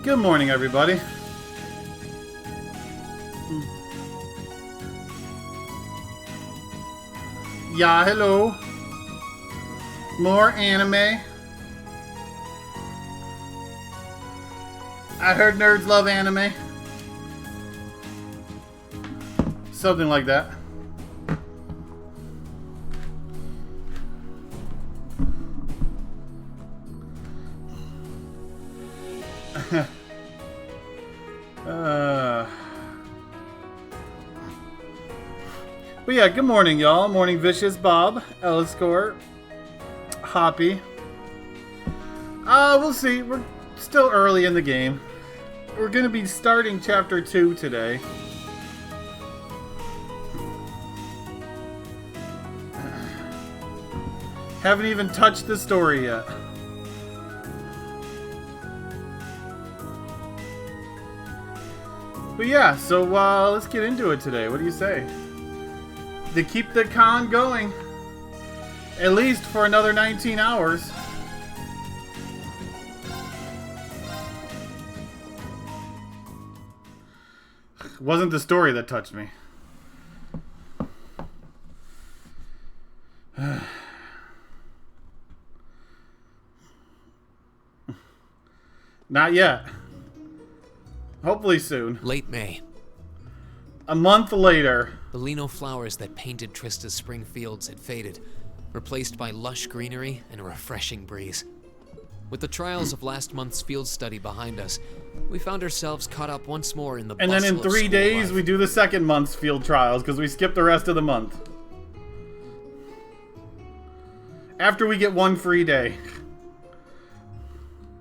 Good morning, everybody. Yeah, hello. More anime. I heard nerds love anime. Something like that. But yeah, good morning, y'all. Morning, Vicious, Bob, Elliscore, Hoppy. We'll see. We're still early in the game. We're going to be starting Chapter 2 today. Haven't even touched the story yet. But yeah, so let's get into it today. What do you say? To keep the con going, at least for another 19 hours. It wasn't the story that touched me. Not yet. Hopefully soon. Late May. A month later. The lino flowers that painted Trista's spring fields had faded, replaced by lush greenery and a refreshing breeze. With the trials of last month's field study behind us, we found ourselves caught up once more in the bustle of And then in 3 days, we do the second month's field trials, because we skipped the rest of the month. After we get one free day.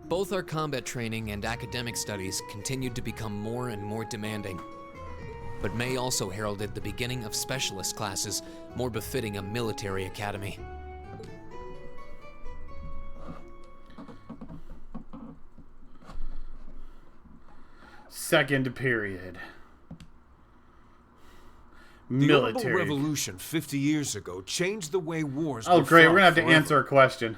Both our combat training and academic studies continued to become more and more demanding. But May also heralded the beginning of specialist classes, more befitting a military academy. Second period. The Military. Orbital Revolution 50 years ago changed the way wars Oh, were great. fought We're going to have to forever. answer a question.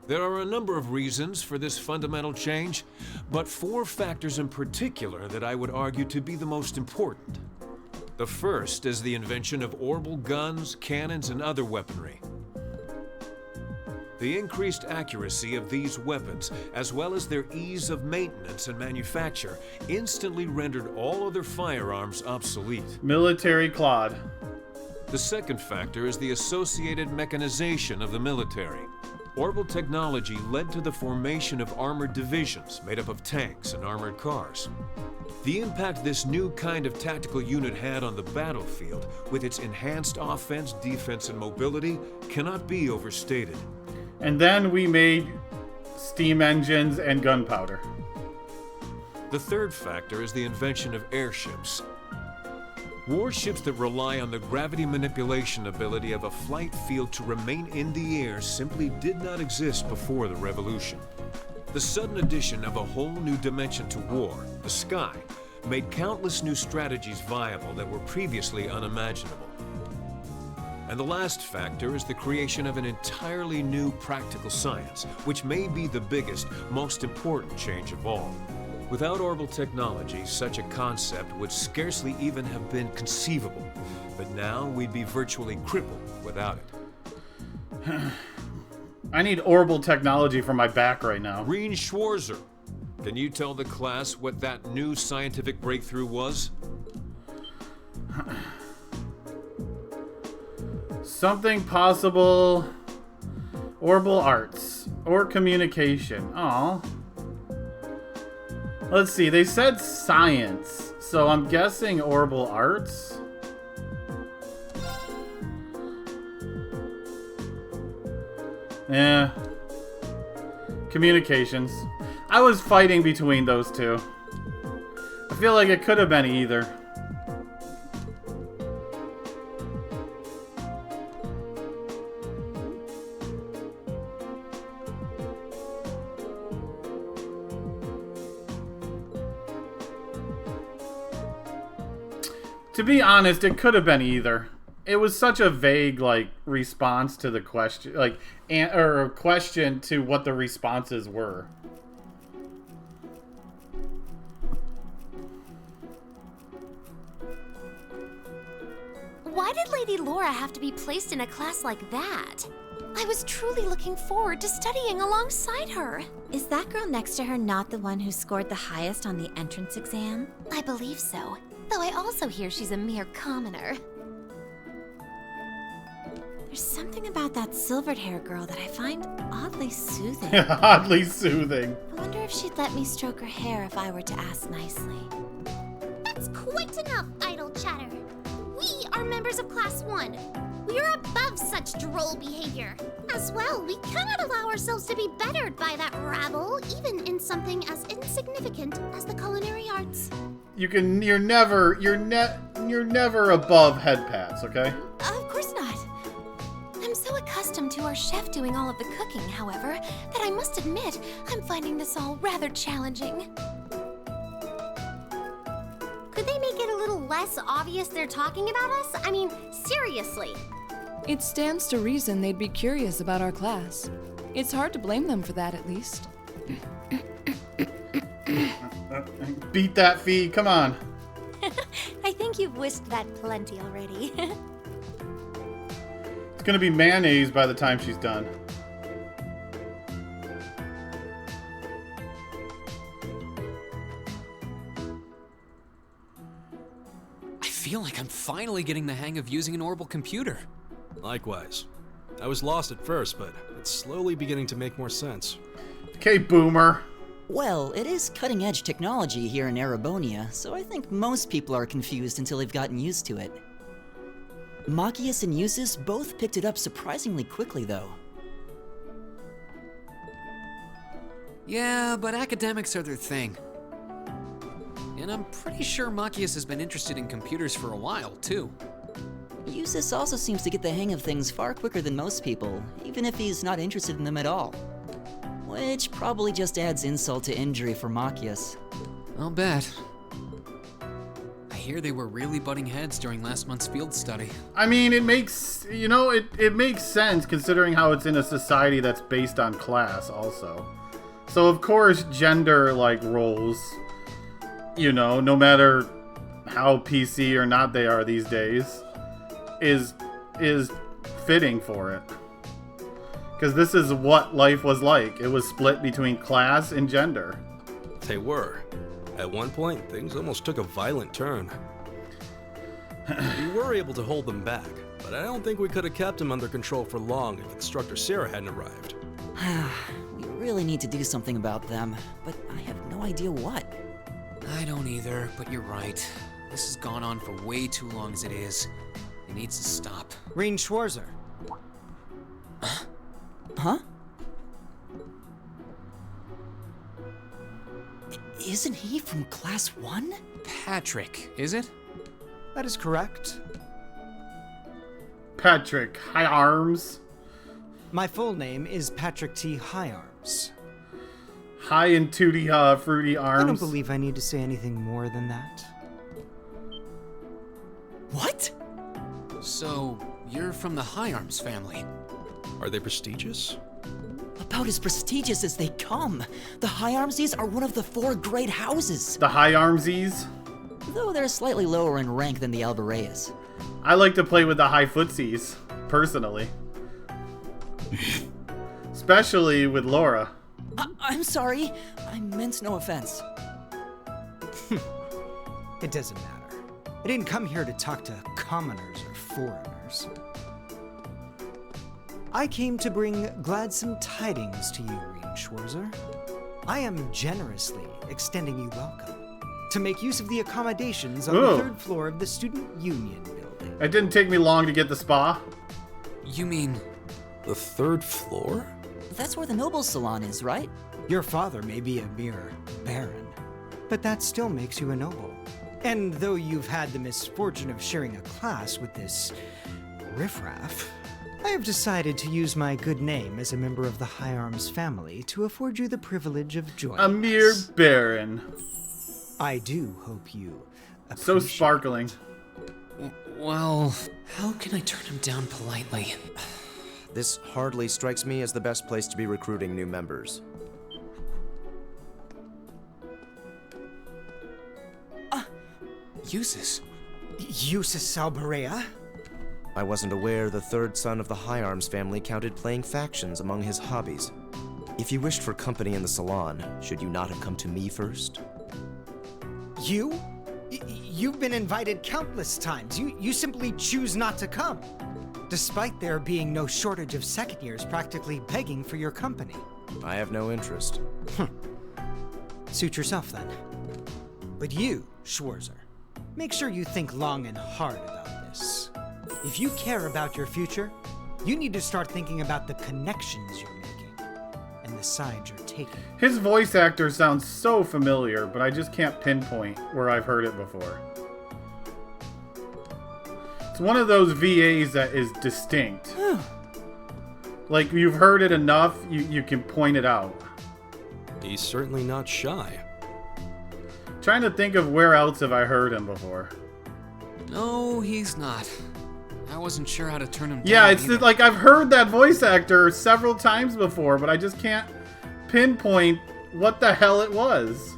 There are a number of reasons for this fundamental change, but 4 factors in particular that I would argue to be the most important. The first is the invention of orbital guns, cannons, and other weaponry. The increased accuracy of these weapons, as well as their ease of maintenance and manufacture, instantly rendered all other firearms obsolete. Military Claude. The second factor is the associated mechanization of the military. Orbital technology led to the formation of armored divisions made up of tanks and armored cars. The impact this new kind of tactical unit had on the battlefield, with its enhanced offense, defense, and mobility, cannot be overstated. And then we made steam engines and gunpowder. The third factor is the invention of airships. Warships that rely on the gravity manipulation ability of a flight field to remain in the air simply did not exist before the revolution. The sudden addition of a whole new dimension to war, the sky, made countless new strategies viable that were previously unimaginable. And the last factor is the creation of an entirely new practical science, which may be the biggest, most important change of all. Without orbital technology, such a concept would scarcely even have been conceivable. But now we'd be virtually crippled without it. I need orbital technology for my back right now. Reen Schwarzer, can you tell the class what that new scientific breakthrough was? Something possible. Orbital arts. Or communication. Aw. Let's see. They said science. So I'm guessing orbital arts. Yeah. Communications. I was fighting between those two. I feel like it could have been either. To be honest, it could have been either. It was such a vague, like, response to the question, like, or a question to what the responses were. Why did Lady Laura have to be placed in a class like that? I was truly looking forward to studying alongside her. Is that girl next to her not the one who scored the highest on the entrance exam? I believe so, though I also hear she's a mere commoner. There's something about that silvered-haired girl that I find oddly soothing. Oddly soothing. I wonder if she'd let me stroke her hair if I were to ask nicely. That's quite enough idle chatter. We are members of Class 1. We are above such droll behavior. As well, we cannot allow ourselves to be bettered by that rabble, even in something as insignificant as the culinary arts. You're never above head pats, okay? Of course not. I'm so accustomed to our chef doing all of the cooking, however, that I must admit I'm finding this all rather challenging. Could they make it a little less obvious they're talking about us? I mean, seriously. It stands to reason they'd be curious about our class. It's hard to blame them for that, at least. Beat that fee, come on. I think you've whisked that plenty already. It's gonna be mayonnaise by the time she's done. I feel like I'm finally getting the hang of using an orbital computer. Likewise. I was lost at first, but it's slowly beginning to make more sense. Okay, boomer. Well, it is cutting-edge technology here in Erebonia, so I think most people are confused until they've gotten used to it. Machias and Eustace both picked it up surprisingly quickly, though. Yeah, but academics are their thing. And I'm pretty sure Machias has been interested in computers for a while, too. Eustace also seems to get the hang of things far quicker than most people, even if he's not interested in them at all. Which probably just adds insult to injury for Machias. I'll bet. I hear they were really butting heads during last month's field study. I mean, it makes, it makes sense considering how it's in a society that's based on class also. So of course gender, roles, no matter how PC or not they are these days, is fitting for it. Because this is what life was like. It was split between class and gender. They were. At one point, things almost took a violent turn. We were able to hold them back, but I don't think we could have kept them under control for long if Instructor Sarah hadn't arrived. We really need to do something about them, but I have no idea what. I don't either, but you're right. This has gone on for way too long as it is. It needs to stop. Rean Schwarzer. Huh? Isn't he from Class 1? Patrick, is it? That is correct. Patrick, high arms. My full name is Patrick T. Higharms. High and tooty, fruity arms. I don't believe I need to say anything more than that. What? So, you're from the Higharms family. Are they prestigious? About as prestigious as they come. The Higharmsies are one of the 4 great houses. The high armsies. Though they're slightly lower in rank than the Albareas. I like to play with the high footsies, personally. Especially with Laura. I'm sorry. I meant no offense. It doesn't matter. I didn't come here to talk to commoners or foreigners. I came to bring gladsome tidings to you, Rean Schwarzer. I am generously extending you welcome to make use of the accommodations on the 3rd floor of the Student Union building. It didn't take me long to get the spa. You mean... The 3rd floor? That's where the Nobles Salon is, right? Your father may be a mere baron, but that still makes you a noble. And though you've had the misfortune of sharing a class with this riffraff, I have decided to use my good name as a member of the Higharms family to afford you the privilege of joining A mere us. baron. I do hope you So appreciate sparkling. it. Well, how can I turn him down politely? This hardly strikes me as the best place to be recruiting new members. Eustace. Eustace Alberea? I wasn't aware the third son of the High Arms family counted playing factions among his hobbies. If you wished for company in the salon, should you not have come to me first? You? You've been invited countless times. You simply choose not to come, despite there being no shortage of second years practically begging for your company. I have no interest. Suit yourself then. But you, Schwarzer, make sure you think long and hard about this. If you care about your future, you need to start thinking about the connections you're making and the sides you're taking. His voice actor sounds so familiar, but I just can't pinpoint where I've heard it before. It's one of those VAs that is distinct. Like, you've heard it enough, you can point it out. He's certainly not shy. Trying to think of where else have I heard him before. No, he's not. I wasn't sure how to turn him down. Yeah, it's either. like I've heard that voice actor several times before, but I just can't pinpoint what the hell it was.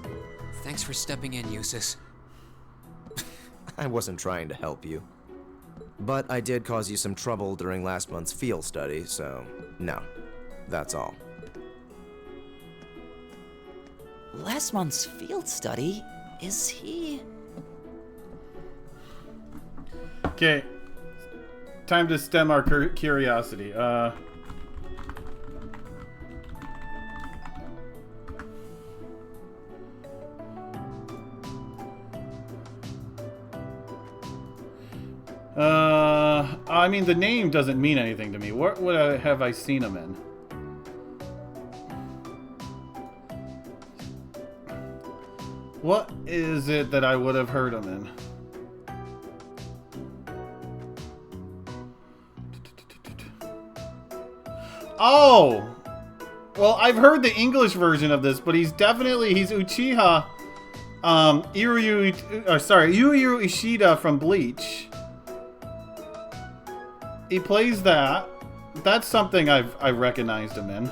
Thanks for stepping in, Eustace. I wasn't trying to help you. But I did cause you some trouble during last month's field study, so no. That's all. Last month's field study? Is he... Okay. Time to stem our curiosity. I mean, the name doesn't mean anything to me. What would have I seen him in? What is it that I would have heard him in? Oh! Well, I've heard the English version of this, but he's Uchiha, Yu Ishida from Bleach. He plays that. That's something I recognized him in.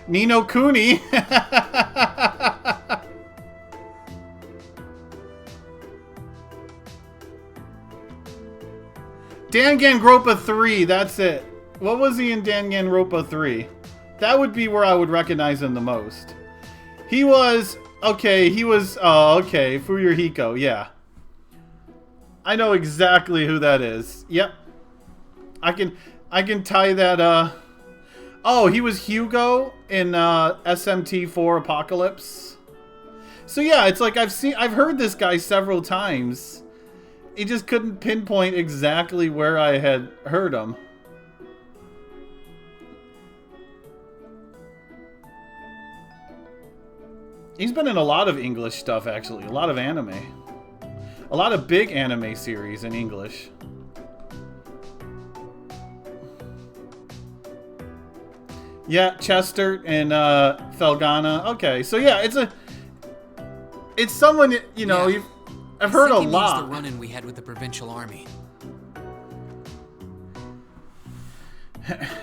Nino Kuni. Danganronpa 3, that's it. What was he in Danganronpa 3? That would be where I would recognize him the most. He was Fuyuhiko, yeah. I know exactly who that is. Yep. I can tie that, oh, he was Hugo in SMT4 Apocalypse. So yeah, it's like I've heard this guy several times. He just couldn't pinpoint exactly where I had heard him. He's been in a lot of English stuff, actually. A lot of anime. A lot of big anime series in English. Yeah, Chester and Felgana. Okay, so yeah, it's someone, you know, Yeah. I've heard a I think he means lot. the run-in we had with the provincial army.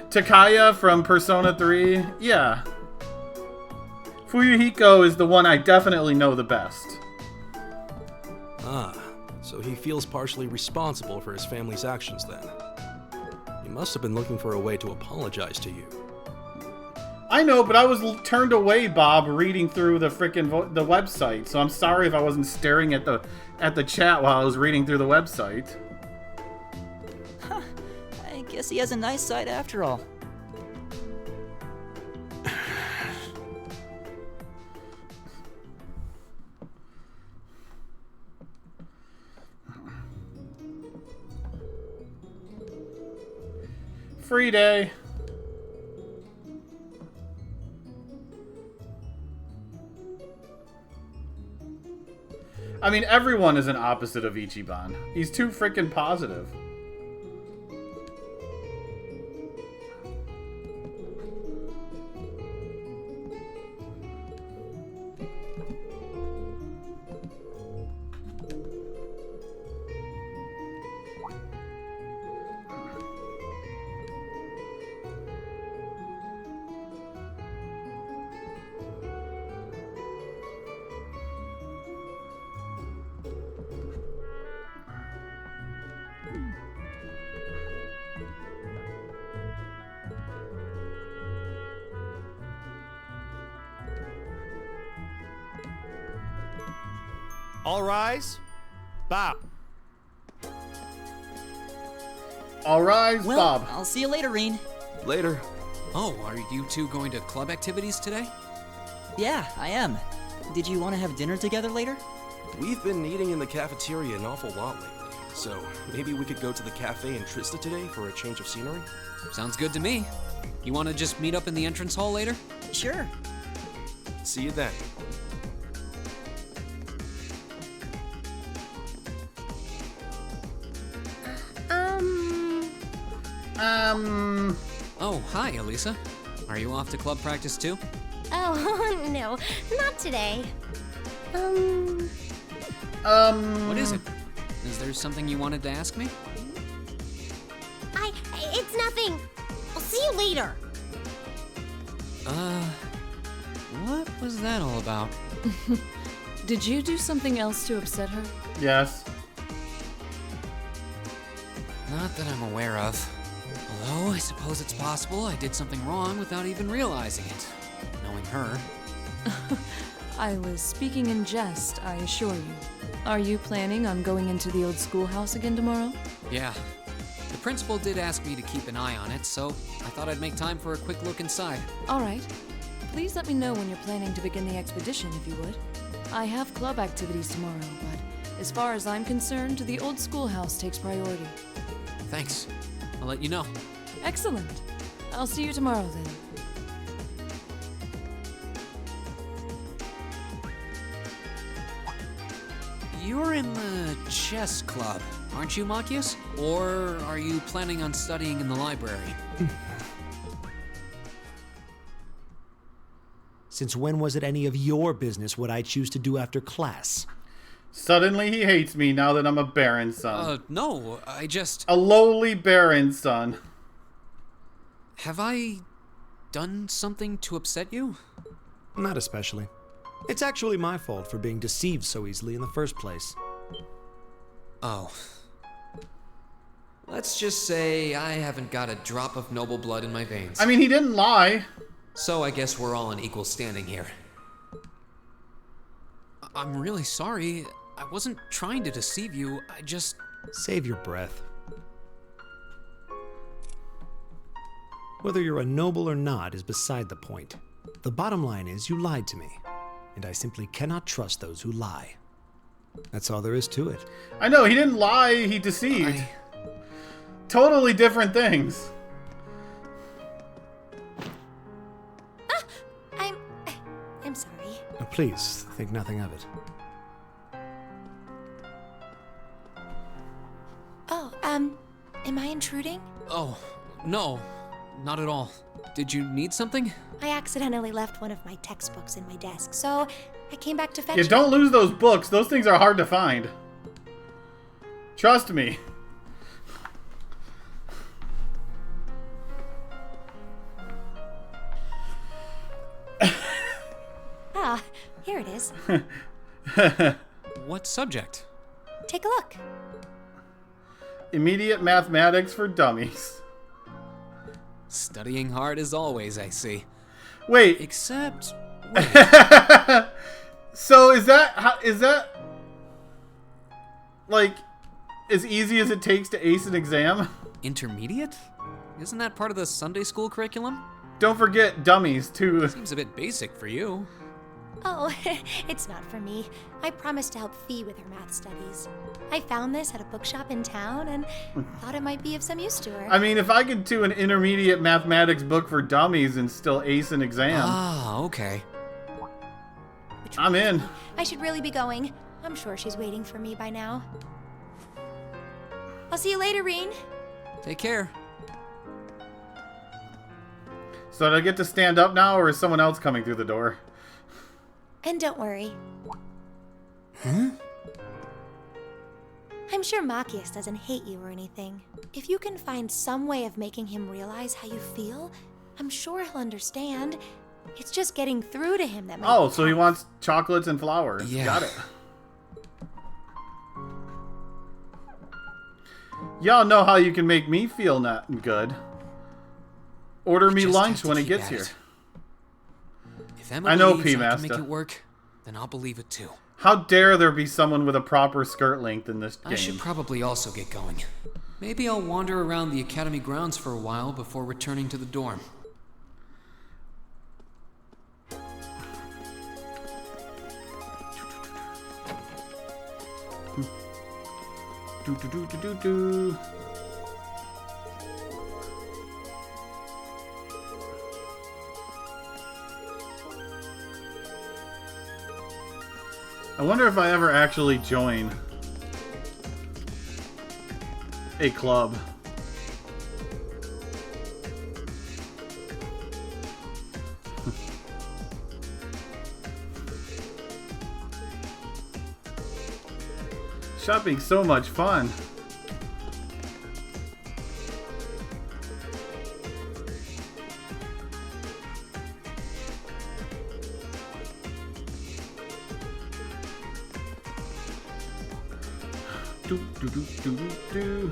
Takaya from Persona 3. Yeah. Fuyuhiko is the one I definitely know the best. Ah, so he feels partially responsible for his family's actions then. He must have been looking for a way to apologize to you. I know, but I was turned away, Bob, reading through the frickin' the website. So I'm sorry if I wasn't staring at the chat while I was reading through the website. Huh, I guess he has a nice side after all. Free day. I mean, everyone is an opposite of Ichiban. He's too freaking positive. All rise. Bow. All rise, Well, Bob. I'll see you later, Reen. Later. Oh, are you two going to club activities today? Yeah, I am. Did you want to have dinner together later? We've been eating in the cafeteria an awful lot lately, so maybe we could go to the cafe in Trista today for a change of scenery? Sounds good to me. You want to just meet up in the entrance hall later? Sure. See you then. Oh, hi, Elisa. Are you off to club practice too? Oh, no, not today. What is it? Is there something you wanted to ask me? It's nothing. I'll see you later. What was that all about? Did you do something else to upset her? Yes. Not that I'm aware of. Although, I suppose it's possible I did something wrong without even realizing it. Knowing her. I was speaking in jest, I assure you. Are you planning on going into the old schoolhouse again tomorrow? Yeah. The principal did ask me to keep an eye on it, so I thought I'd make time for a quick look inside. All right. Please let me know when you're planning to begin the expedition, if you would. I have club activities tomorrow, but as far as I'm concerned, the old schoolhouse takes priority. Thanks. I'll let you know. Excellent. I'll see you tomorrow then. You're in the chess club, aren't you, Machias? Or are you planning on studying in the library? Since when was it any of your business what I choose to do after class? Suddenly he hates me now that I'm a Baron's son. No, I just... A lowly Baron's son. Have I done something to upset you? Not especially. It's actually my fault for being deceived so easily in the first place. Oh. Let's just say I haven't got a drop of noble blood in my veins. I mean, he didn't lie. So I guess we're all on equal standing here. I'm really sorry. I wasn't trying to deceive you. I just... Save your breath. Whether you're a noble or not is beside the point. The bottom line is you lied to me, and I simply cannot trust those who lie. That's all there is to it. I know, he didn't lie, he deceived. Totally different things. I'm sorry. Now, please, think nothing of it. Oh, am I intruding? Oh, no. Not at all. Did you need something? I accidentally left one of my textbooks in my desk, so I came back to fetch Yeah, don't lose those books. Those things are hard to find. Trust me. Ah, here it is. What subject? Take a look. Immediate mathematics for dummies. Studying hard as always, I see. Wait. Except... So is that like as easy as it takes to ace an exam? Intermediate? Isn't that part of the Sunday school curriculum? Don't forget dummies too. Seems a bit basic for you. Oh, it's not for me. I promised to help Fee with her math studies. I found this at a bookshop in town and thought it might be of some use to her. I mean, if I could do an intermediate mathematics book for dummies and still ace an exam. Ah, okay. I'm in. I should really be going. I'm sure she's waiting for me by now. I'll see you later, Reen. Take care. So do I get to stand up now, or is someone else coming through the door? And don't worry. I'm sure Machias doesn't hate you or anything. If you can find some way of making him realize how you feel, I'm sure he'll understand. It's just getting through to him that might Oh, be so he tough. wants chocolates and flowers. Yeah. Got it. Y'all know how you can make me feel not good. Order me Just lunch have to when it keep gets at here. it. If Emma I know, believes I can make P-Master. it work, then I'll believe it too. How dare there be someone with a proper skirt length in this game? I should probably also get going. Maybe I'll wander around the academy grounds for a while before returning to the dorm. Do. I wonder if I ever actually join a club. Shopping's so much fun. Do.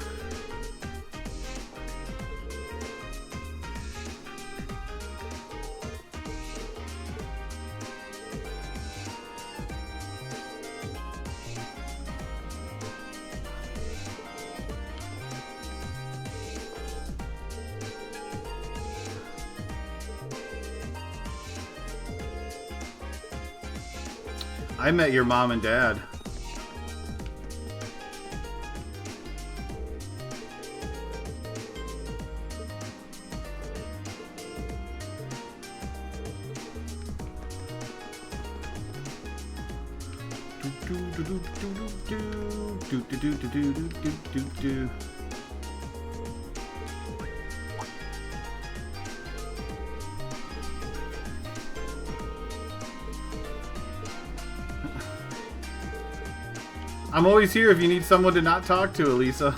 I met your mom and dad. Do. I'm always here if you need someone to not talk to, Elisa.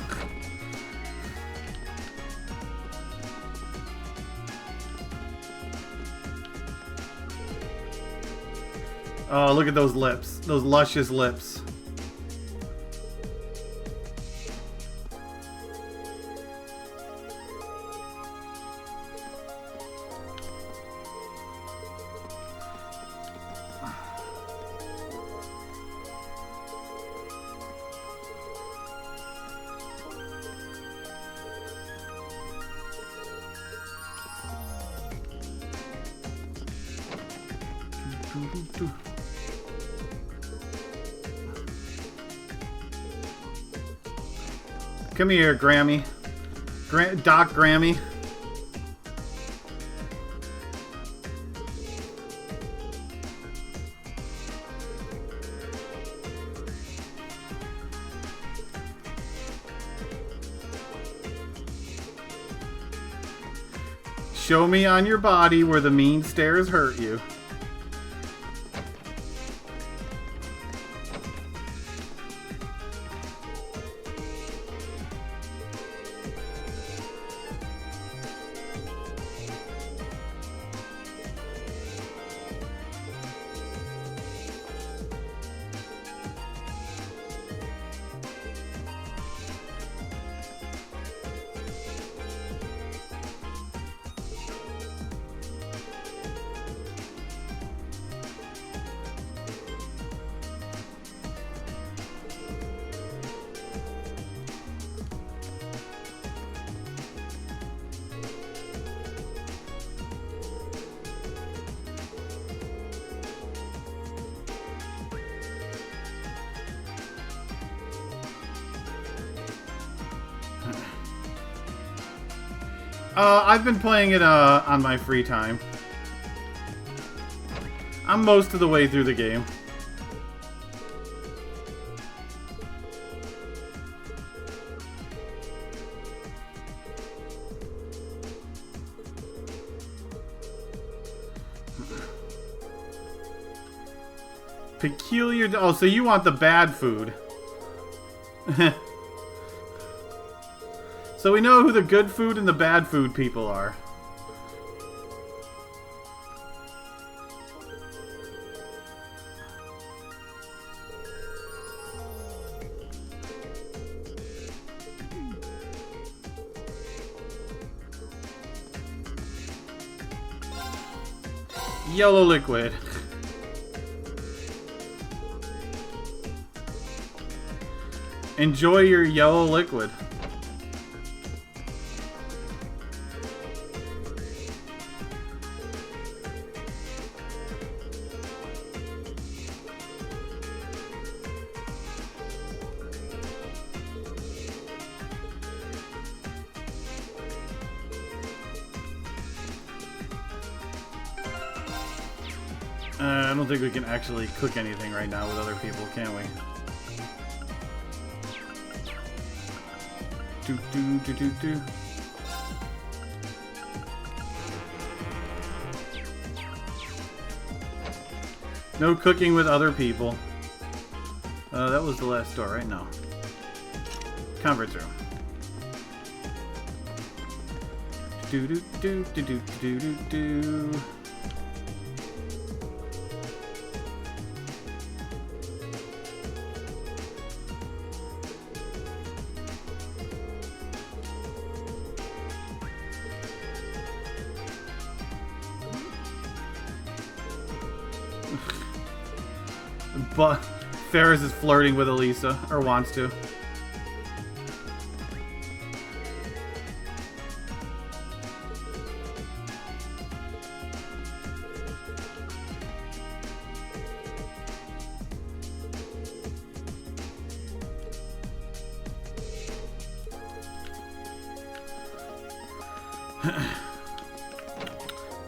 Oh, look at those lips. Those luscious lips. Come here, Grammy. Doc Grammy. Show me on your body where the mean stares hurt you. I've been playing it on my free time. I'm most of the way through the game. Peculiar. Oh, so you want the bad food. So we know who the good food and the bad food people are. Yellow liquid. Enjoy your yellow liquid. I don't think we can actually cook anything right now with other people, can we? Do. No cooking with other people. That was the last door, right? No. Conference room. Do. But Ferris is flirting with Elisa, or wants to.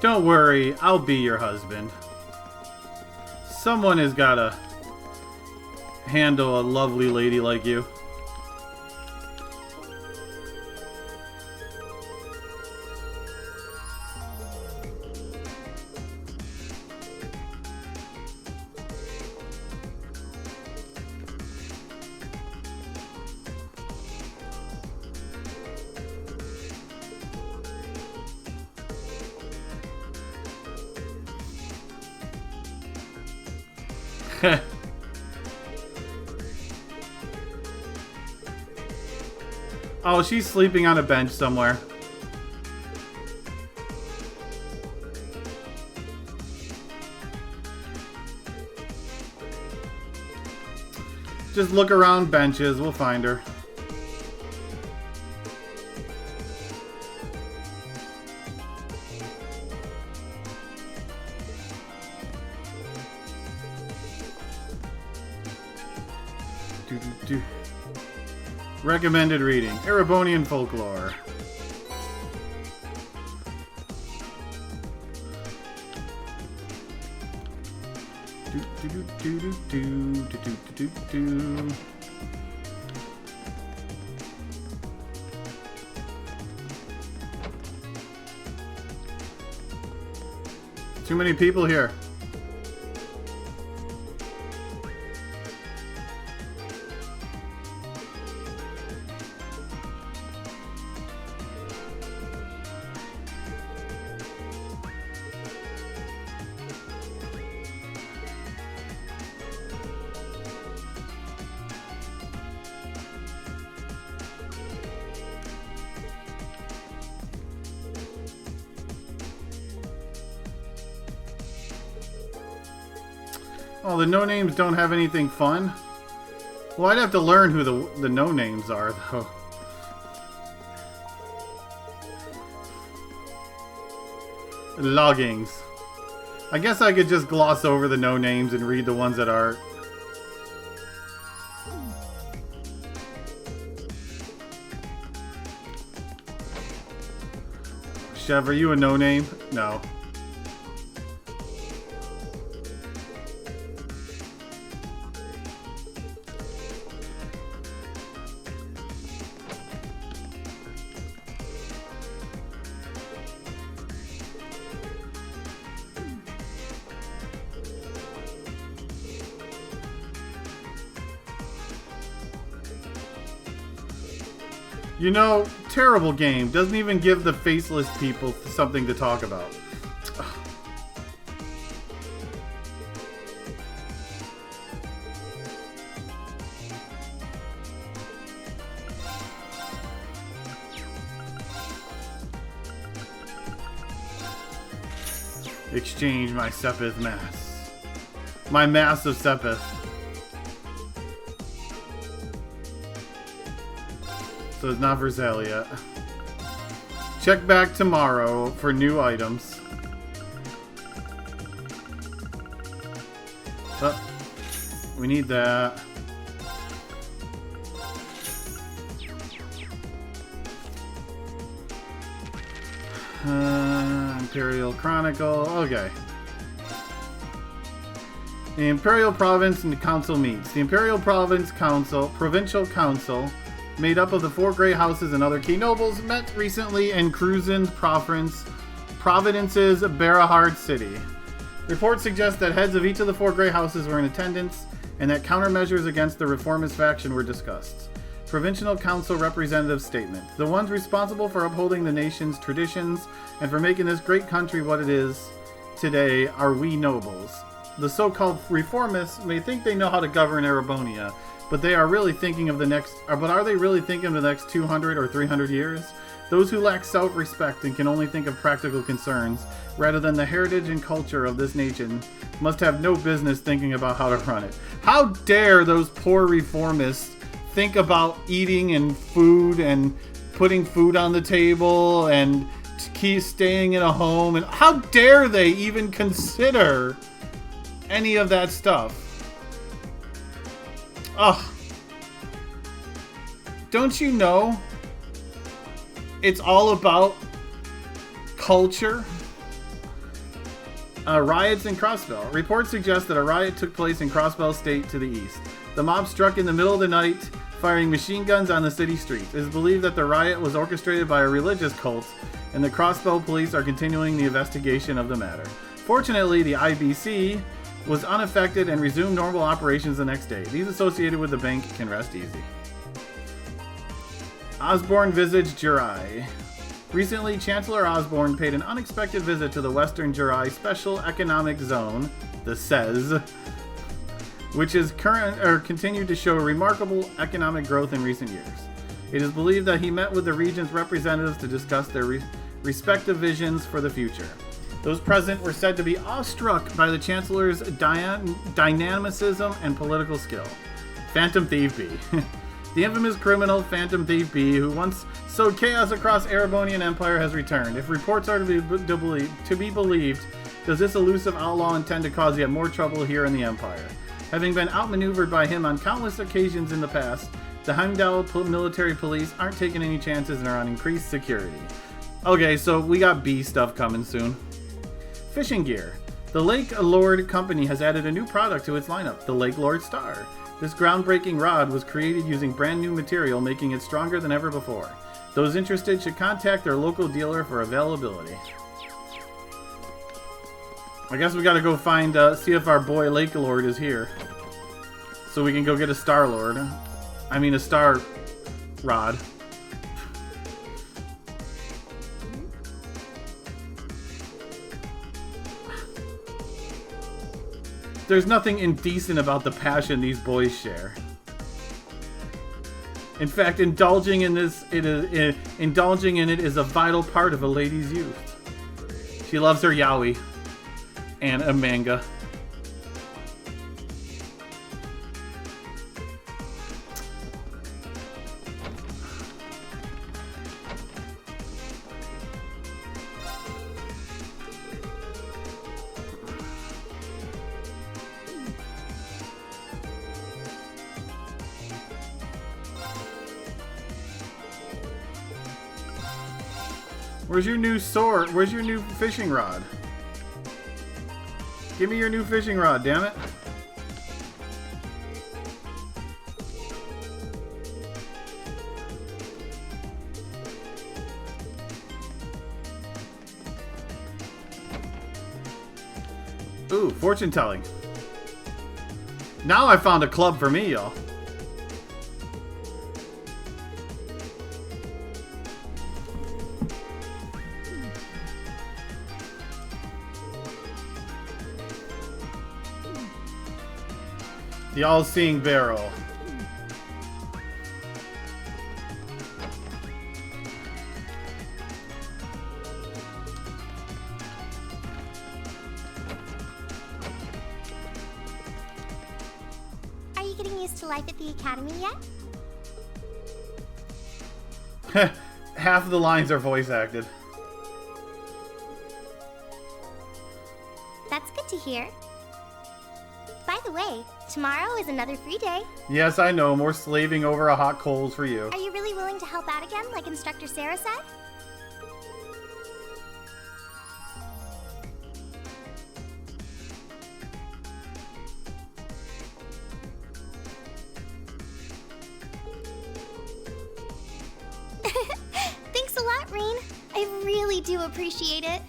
Don't worry, I'll be your husband. Someone has gotta handle a lovely lady like you. Oh, she's sleeping on a bench somewhere. Just look around benches, we'll find her. Recommended reading: Erebonian folklore. Too many people here. Oh, the no-names don't have anything fun? Well, I'd have to learn who the no-names are, though. Loggings. I guess I could just gloss over the no-names and read the ones that are. Chev, are you a no-name? No. You know, terrible game. Doesn't even give the faceless people something to talk about. Exchange my Sepith mass. My mass of Sepith. So it's not for sale yet. Check back tomorrow for new items. Oh, we need that. Imperial Chronicle. Okay. The Imperial Province and Council meets. The Imperial Provincial Council, made up of the 4 Grey Houses and other key nobles, met recently in Cruzen's Providence's Berahard City. Reports suggest that heads of each of the 4 Grey Houses were in attendance, and that countermeasures against the reformist faction were discussed. Provincial Council Representative Statement. The ones responsible for upholding the nation's traditions and for making this great country what it is today are we nobles. The so-called reformists may think they know how to govern Erebonia, but they are really thinking of the next. But are they really thinking of the next 200 or 300 years? Those who lack self-respect and can only think of practical concerns rather than the heritage and culture of this nation must have no business thinking about how to run it. How dare those poor reformists think about eating and food and putting food on the table and keep staying in a home, and how dare they even consider any of that stuff? Ugh. Don't you know it's all about culture? Riots in Crossbell. Reports suggest that a riot took place in Crossbell State to the east. The mob struck in the middle of the night, firing machine guns on the city streets. It is believed that the riot was orchestrated by a religious cult, and the Crossbell police are continuing the investigation of the matter. Fortunately, the IBC was unaffected and resumed normal operations the next day. These associated with the bank can rest easy. Osborne visits Jurai. Recently, Chancellor Osborne paid an unexpected visit to the Western Jurai Special Economic Zone, the SEZ, which has continued to show remarkable economic growth in recent years. It is believed that he met with the region's representatives to discuss their respective visions for the future. Those present were said to be awestruck by the Chancellor's dynamicism and political skill. Phantom Thief B. The infamous criminal Phantom Thief B, who once sowed chaos across Erebonian Empire, has returned. If reports are to be believed, does this elusive outlaw intend to cause yet more trouble here in the Empire? Having been outmaneuvered by him on countless occasions in the past, the Heimdall military police aren't taking any chances and are on increased security. Okay, so we got B stuff coming soon. Fishing gear. The Lake Lord Company has added a new product to its lineup, the Lake Lord Star. This groundbreaking rod was created using brand new material, making it stronger than ever before. Those interested should contact their local dealer for availability. I guess we gotta go find, see if our boy Lake Lord is here. So we can go get a Star Lord. I mean a Star Rod. There's nothing indecent about the passion these boys share. In fact, indulging in it is a vital part of a lady's youth. She loves her yaoi and a manga. Where's your new sword? Where's your new fishing rod? Give me your new fishing rod, damn it. Ooh, fortune telling. Now I found a club for me, y'all. The all-seeing barrel. Are you getting used to life at the academy yet? Half of the lines are voice acted. That's good to hear. By the way, tomorrow is another free day. Yes, I know. More slaving over a hot coals for you. Are you really willing to help out again, like Instructor Sarah said? Thanks a lot, Reen. I really do appreciate it.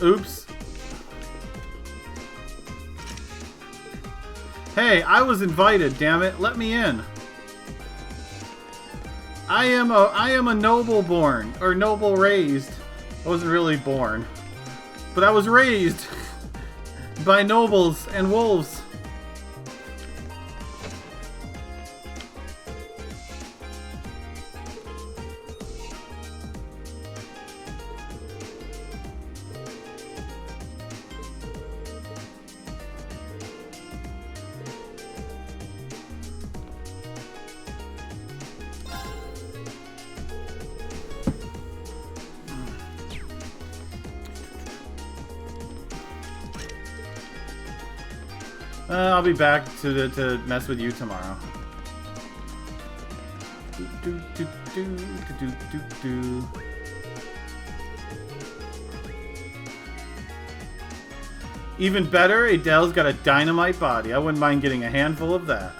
Oops. Hey, I was invited, damn it. Let me in. I am a noble born, or noble raised. I wasn't really born, but I was raised by nobles and wolves. I'll be back to mess with you tomorrow. Even better, Adele's got a dynamite body. I wouldn't mind getting a handful of that.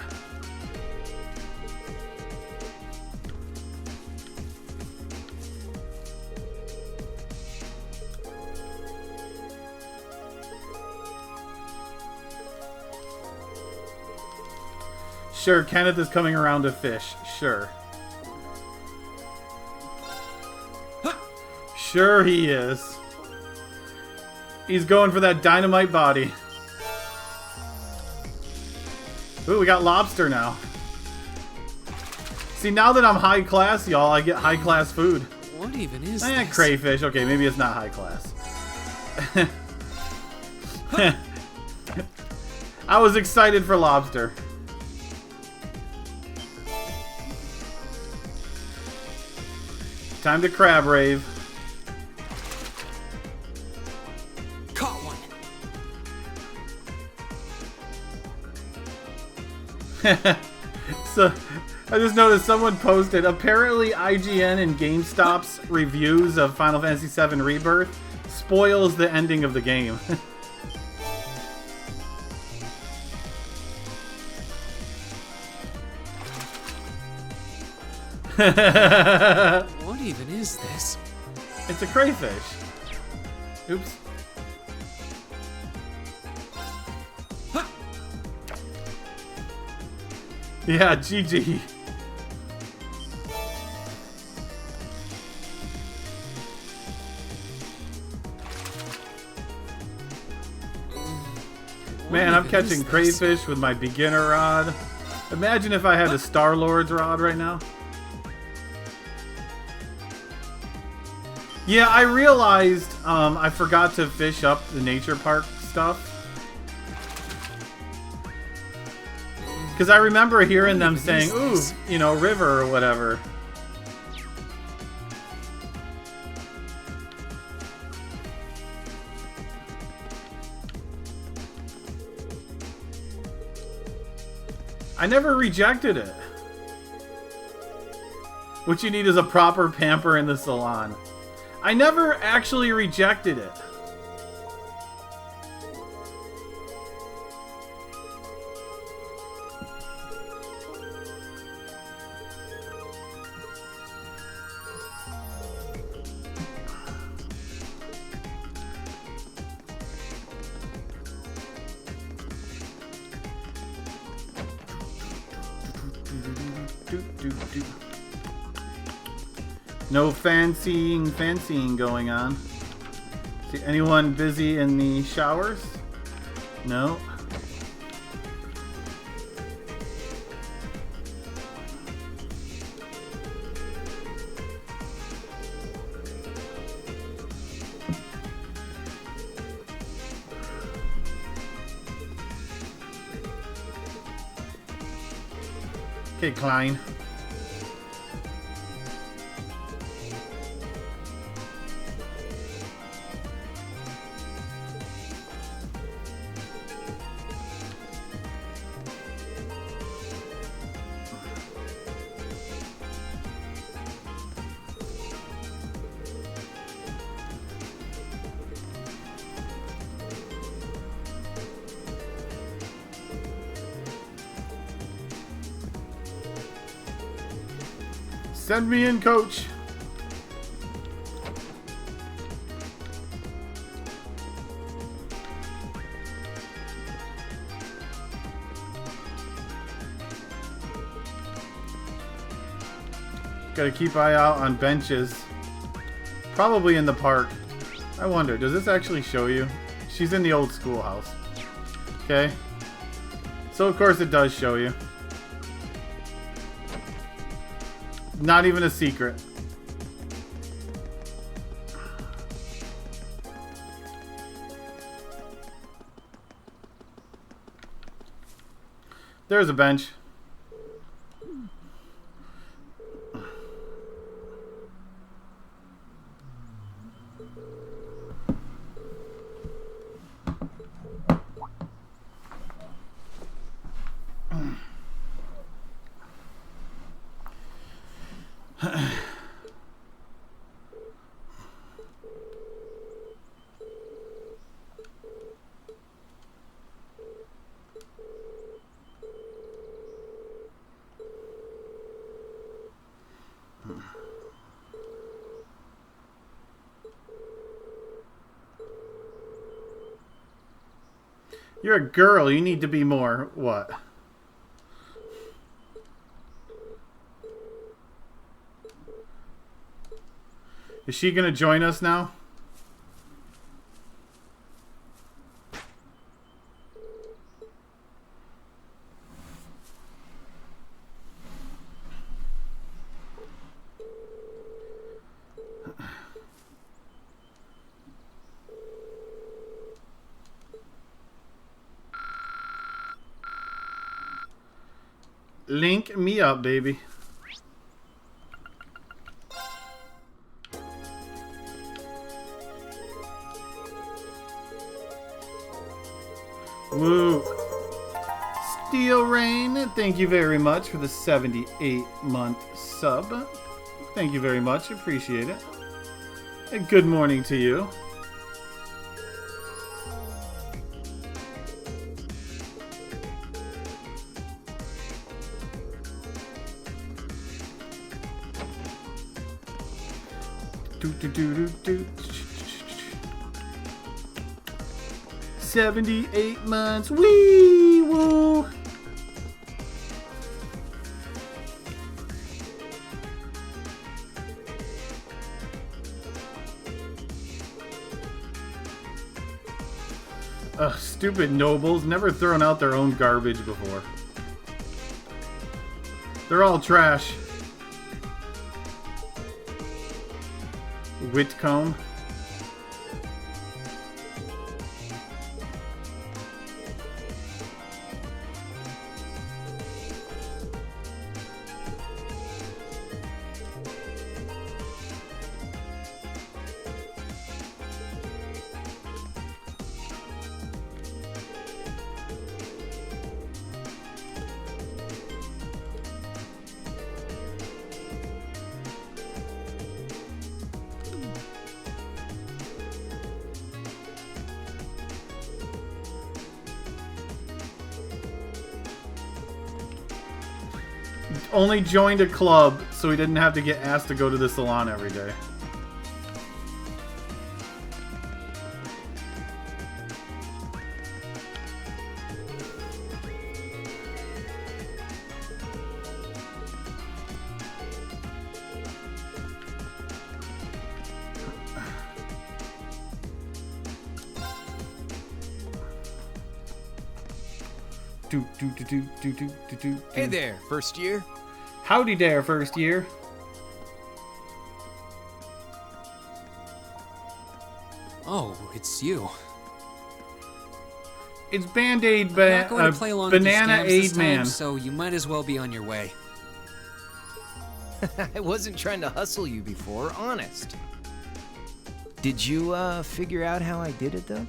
Sure, Kenneth is coming around to fish. Sure. Sure he is. He's going for that dynamite body. Ooh, we got lobster now. See, now that I'm high class, y'all, I get high class food. What even is this? Crayfish. Okay, maybe it's not high class. I was excited for lobster. Time to crab rave. Caught one. So, I just noticed someone posted, apparently IGN and GameStop's reviews of Final Fantasy VII Rebirth spoils the ending of the game. What even is this? It's a crayfish. Oops. Yeah, GG. Man, I'm catching crayfish with my beginner rod. Imagine if I had a Star-Lord's rod right now. Yeah, I realized I forgot to fish up the nature park stuff. Because I remember hearing them saying, ooh, you know, river or whatever. I never rejected it. What you need is a proper pamper in the salon. I never actually rejected it. No fancying going on. See anyone busy in the showers? No. Okay, Klein. Send me in, coach. Gotta keep eye out on benches. Probably in the park. I wonder, does this actually show you? She's in the old schoolhouse. Okay. So of course it does show you. Not even a secret. There's a bench. You're a girl. You need to be more... what? Is she gonna join us now? Link me up, baby. Woo. Steel Rain, thank you very much for the 78-month sub. Thank you very much. Appreciate it. And good morning to you. Do, do, do, do, do. 78 months. Wee woo. Ugh, stupid nobles. Never thrown out their own garbage before. They're all trash. Whitcomb. Only joined a club so he didn't have to get asked to go to the salon every day. Hey there, first year. Howdy there, first year. Oh, it's you. It's Band-Aid I'm not going to play along with your Banana scams this Aid time, Man. so you might as well be on your way. I wasn't trying to hustle you before, honest. Did you, figure out how I did it, though?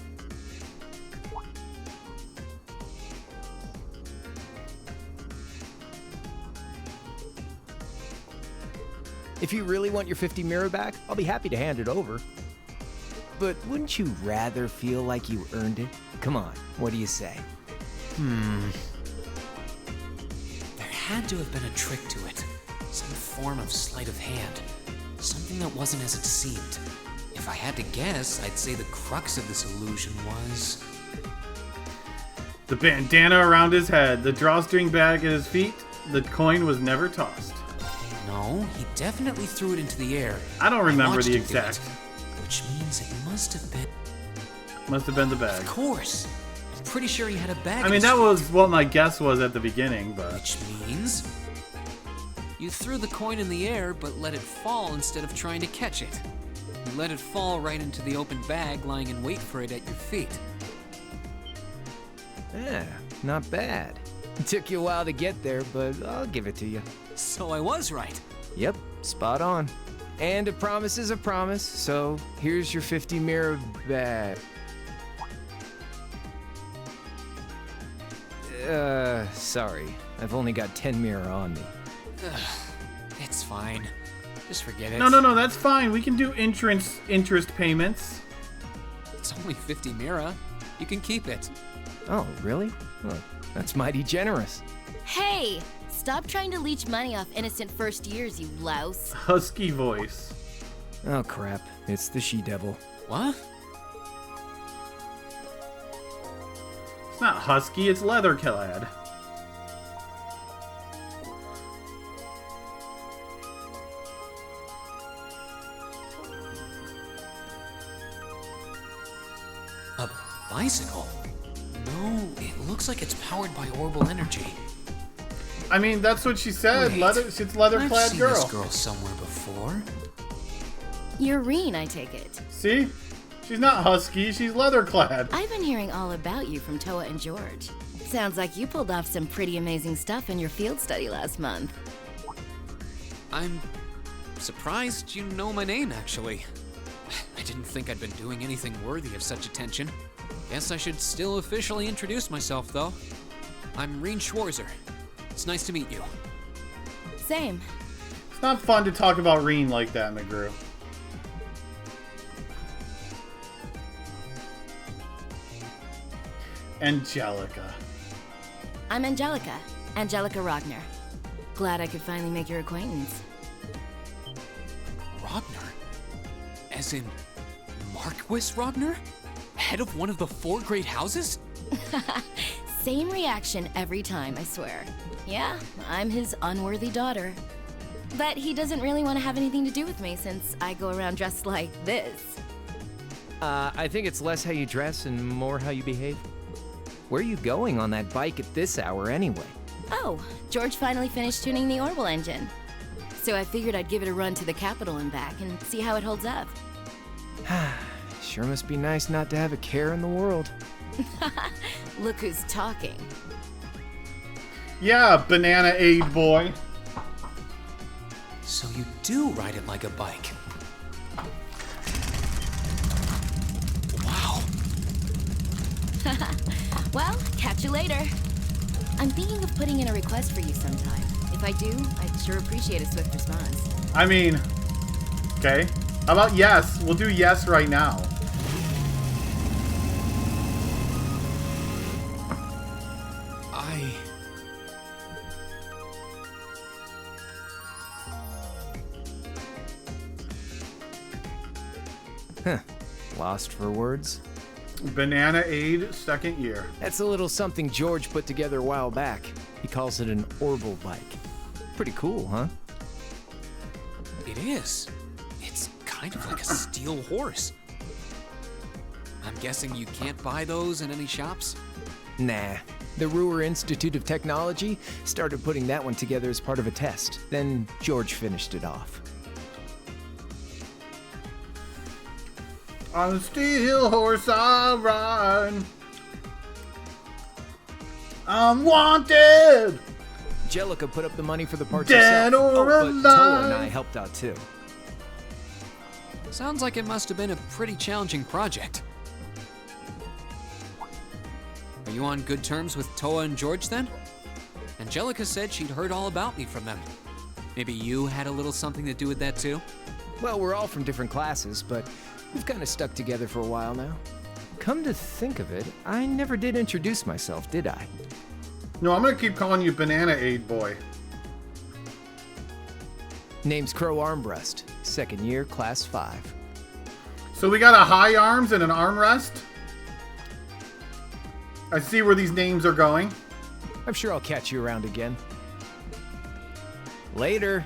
If you really want your 50 mirror back, I'll be happy to hand it over. But wouldn't you rather feel like you earned it? Come on, what do you say? There had to have been a trick to it. Some form of sleight of hand. Something that wasn't as it seemed. If I had to guess, I'd say the crux of this illusion was... The bandana around his head, the drawstring bag at his feet, the coin was never tossed. No, he definitely threw it into the air. I don't remember watched the him do exact. it, which means it must have been... Must have been the bag. Of course. I'm pretty sure he had a bag. I mean, that was what my guess was at the beginning, but... Which means... You threw the coin in the air, but let it fall instead of trying to catch it. You let it fall right into the open bag, lying in wait for it at your feet. Yeah, not bad. It took you a while to get there, but I'll give it to you. So I was right. Yep, spot on. And a promise is a promise, so here's your 50 mirror bag. Sorry. I've only got 10 mirror on me. It's fine. Just forget it. No, that's fine. We can do interest payments. It's only 50 mira. You can keep it. Oh, really? Well, that's mighty generous. Hey! Stop trying to leech money off innocent first years, you louse. Husky voice. Oh, crap. It's the she-devil. What? It's not husky, it's leather-clad. A bicycle? No, it looks like it's powered by orbital energy. I mean, that's what she said. Wait, She's leather-clad I've seen girl. this girl somewhere before. You're Reen, I take it. See? She's not husky, she's leather-clad. I've been hearing all about you from Toa and George. Sounds like you pulled off some pretty amazing stuff in your field study last month. I'm surprised you know my name, actually. I didn't think I'd been doing anything worthy of such attention. Guess I should still officially introduce myself, though. I'm Reen Schwarzer. It's nice to meet you. Same. It's not fun to talk about Reen like that, McGrew. Angelica. I'm Angelica. Angelica Ragnar. Glad I could finally make your acquaintance. Ragnar? As in Marquis Ragnar? Head of one of the 4 great houses? Same reaction every time, I swear. Yeah, I'm his unworthy daughter. But he doesn't really want to have anything to do with me since I go around dressed like this. I think it's less how you dress and more how you behave. Where are you going on that bike at this hour anyway? Oh, George finally finished tuning the Orbital engine. So I figured I'd give it a run to the capital and back and see how it holds up. Sure must be nice not to have a care in the world. Look who's talking. Yeah, banana aid boy. So you do ride it like a bike. Wow. Well, catch you later. I'm thinking of putting in a request for you sometime. If I do, I'd sure appreciate a swift response. I mean, okay. How about yes? We'll do yes right now. Lost for words? Banana aid, second year. That's a little something George put together a while back. He calls it an orbital bike. Pretty cool, huh? It is. It's kind of like a steel horse. I'm guessing you can't buy those in any shops? Nah. The Ruhr Institute of Technology started putting that one together as part of a test. Then George finished it off. On a steel horse I ride. I'm wanted! Angelica put up the money for the parts Dead herself. or But Toa and alive. I helped out too. Sounds like it must have been a pretty challenging project. Are you on good terms with Toa and George then? Angelica said she'd heard all about me from them. Maybe you had a little something to do with that too? Well, we're all from different classes, but we've kind of stuck together for a while now. Come to think of it, I never did introduce myself, did I? No, I'm gonna keep calling you Banana Aid Boy. Name's Crow Armbrust, second year, class 5. So we got a high arms and an armrest. I see where these names are going. I'm sure I'll catch you around again. Later.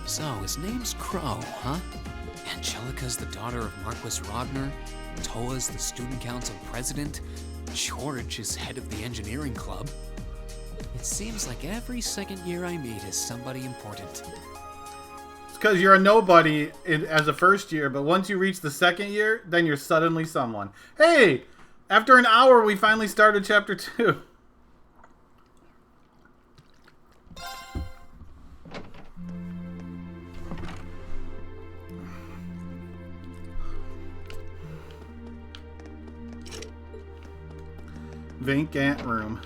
So, his name's Crow, huh? Angelica's the daughter of Marquis Rodner. Toa's the student council president. George is head of the engineering club. It seems like every second year I meet is somebody important. It's because you're a nobody as a first year, but once you reach the second year, then you're suddenly someone. Hey! After an hour, we finally started chapter 2. Vacant room.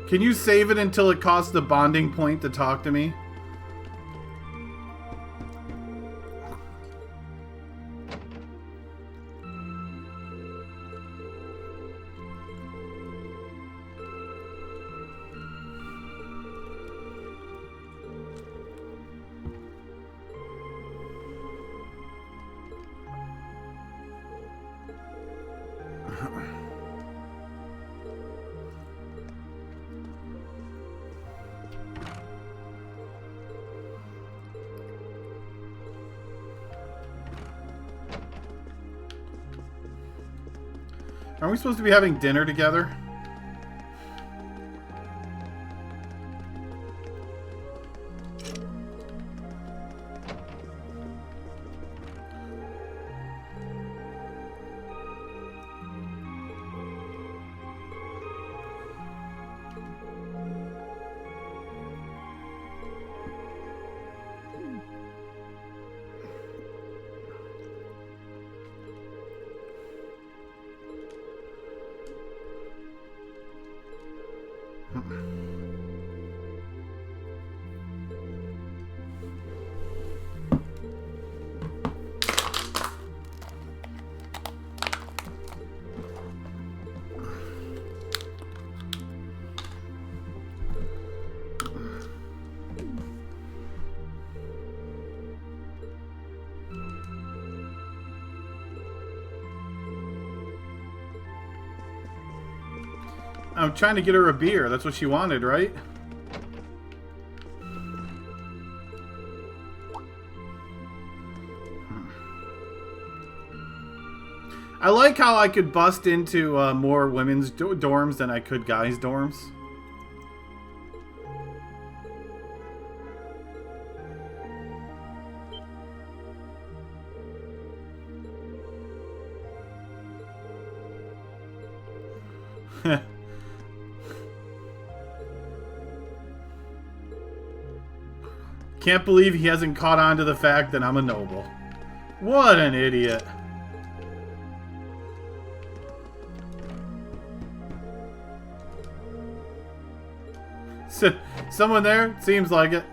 Can you save it until it costs the bonding point to talk to me? Are we supposed to be having dinner together? I'm trying to get her a beer. That's what she wanted, right? I like how I could bust into more women's dorms than I could guys' dorms. Can't believe he hasn't caught on to the fact that I'm a noble. What an idiot. Someone there? Seems like it.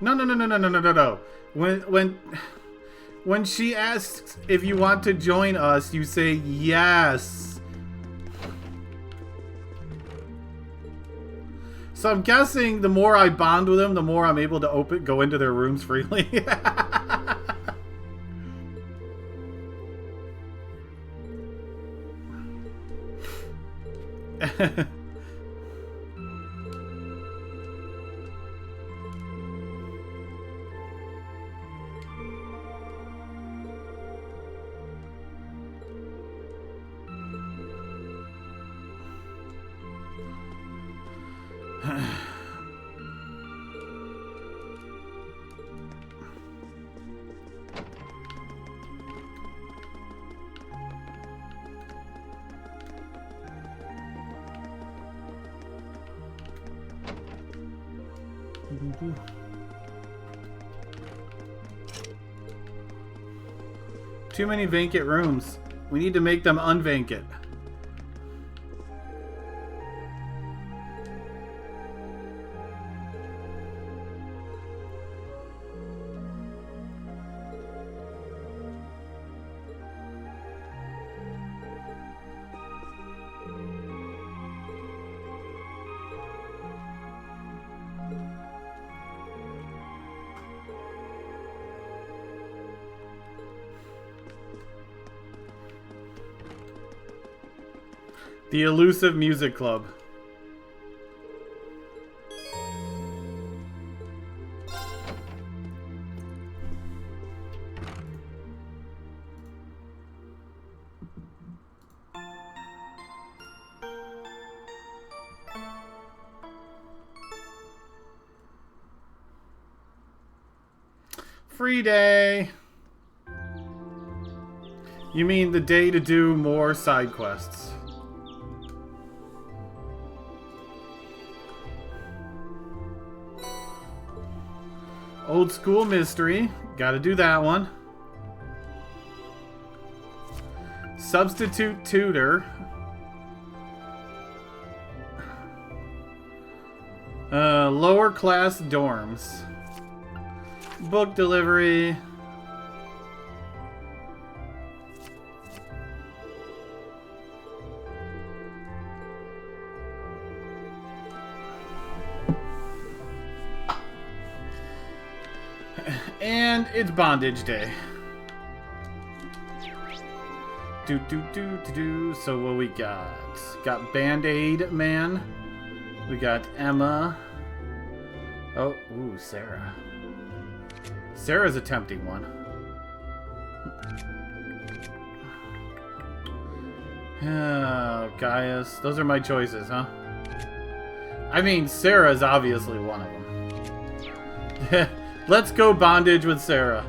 No. When she asks if you want to join us, you say yes. So I'm guessing the more I bond with them, the more I'm able to go into their rooms freely. Too many vacant rooms. We need to make them unvacant. The Elusive Music Club. Free day. You mean the day to do more side quests? Old school mystery. Gotta do that one. Substitute tutor. Lower class dorms. Book delivery. And it's bondage day. So what we got? Got Band-Aid Man. We got Emma. Oh, ooh, Sarah. Sarah's a tempting one. Oh, Gaius. Those are my choices, huh? I mean, Sarah's obviously one of them. Let's go bondage with Sarah.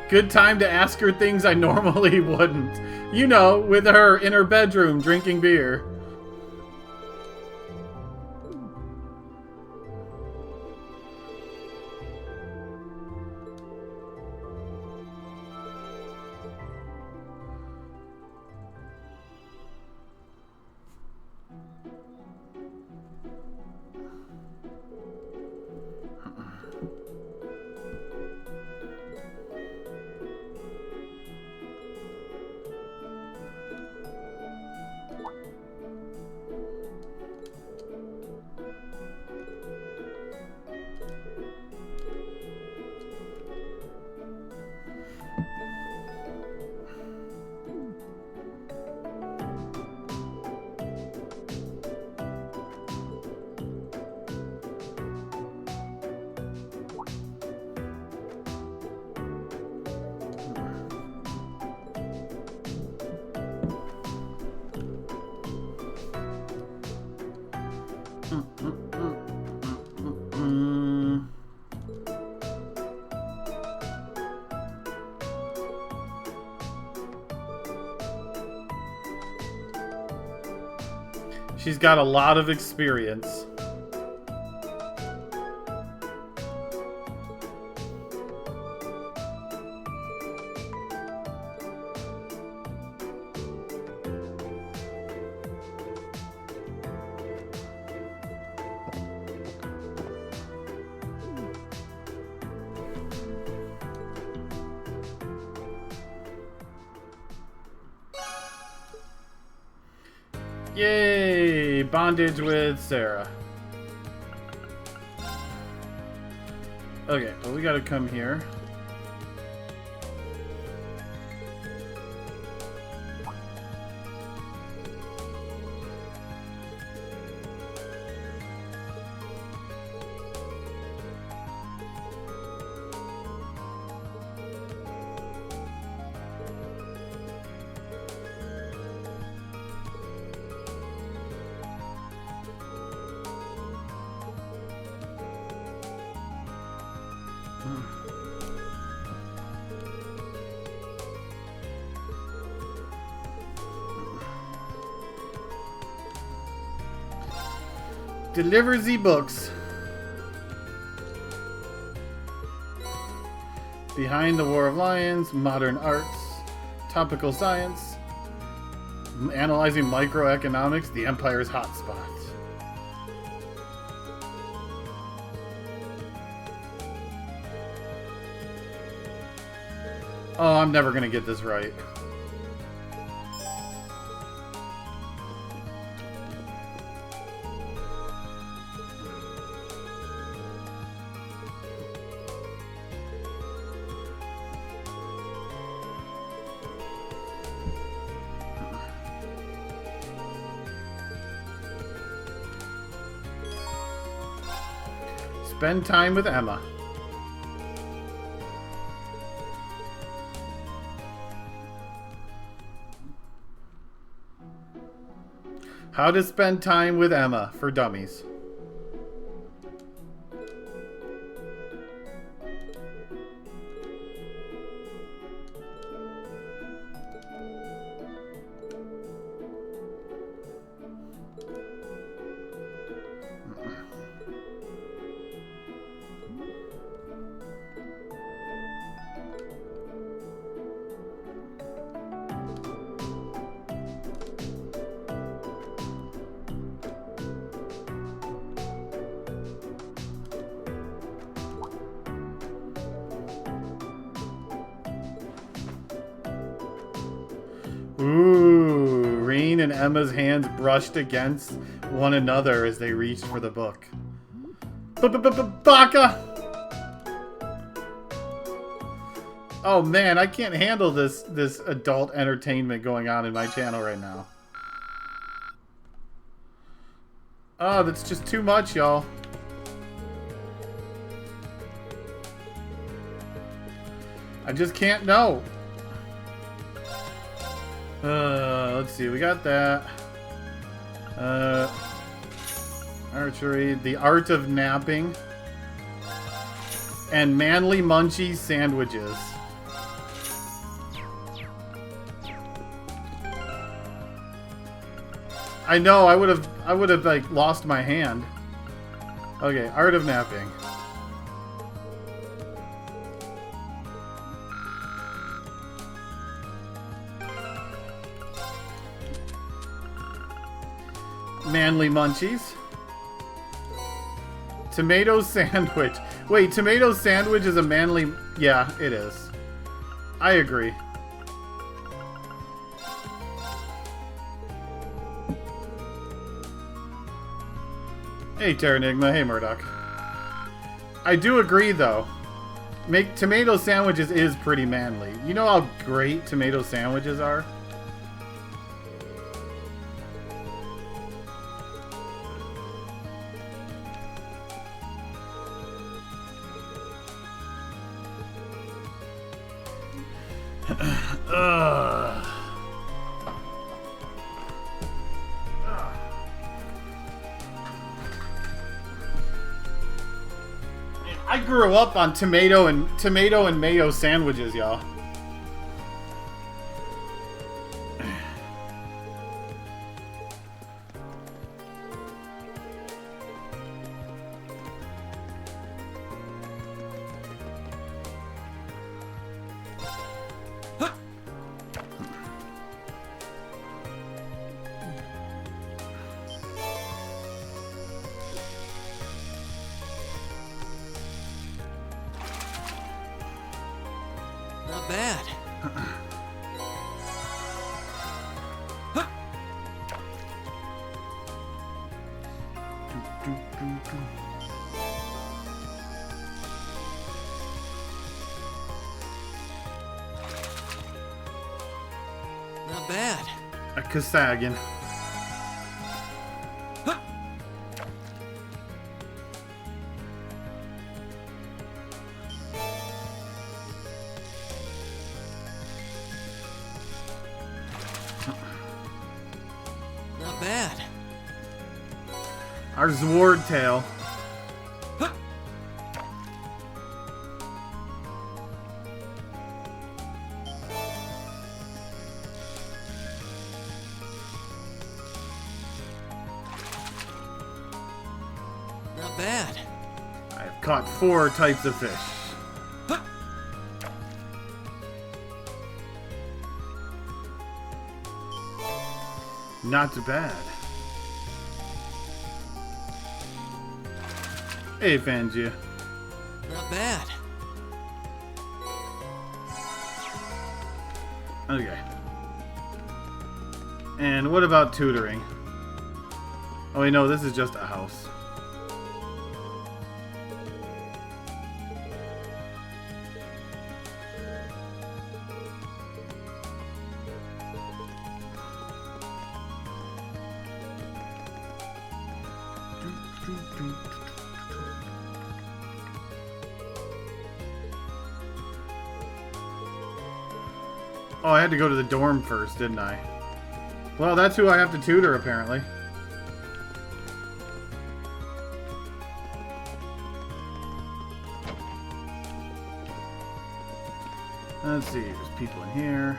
Good time to ask her things I normally wouldn't. You know, with her in her bedroom drinking beer. She's got a lot of experience. Yay! Bondage with Sarah. Okay, well we gotta come here. Deliver the books. Behind the War of Lions, modern arts, topical science, analyzing microeconomics, the Empire's hotspots. Oh, I'm never gonna get this right. Spend time with Emma. How to spend time with Emma for dummies. Ooh, Rain and Emma's hands brushed against one another as they reached for the book. Baka! Oh man, I can't handle this adult entertainment going on in my channel right now. Oh, that's just too much, y'all. I just can't know. Let's see, we got that. Archery, the art of napping, and manly munchies sandwiches. I know, I would have like lost my hand. Okay, art of napping. Manly munchies. Tomato sandwich. Wait, tomato sandwich is a manly... Yeah, it is. I agree. Hey, Terranigma. Hey, Murdoch. I do agree, though. Make tomato sandwiches is pretty manly. You know how great tomato sandwiches are? I grew up on tomato and mayo sandwiches, y'all. Not bad. Not bad. A Kasagan. Not bad. Our Zword tail. Not bad. I have caught 4 types of fish. Not bad. Hey, Fangia. Not bad. Okay. And what about tutoring? Oh, wait, no, this is just a house. Oh, I had to go to the dorm first, didn't I? Well, that's who I have to tutor, apparently. Let's see, there's people in here.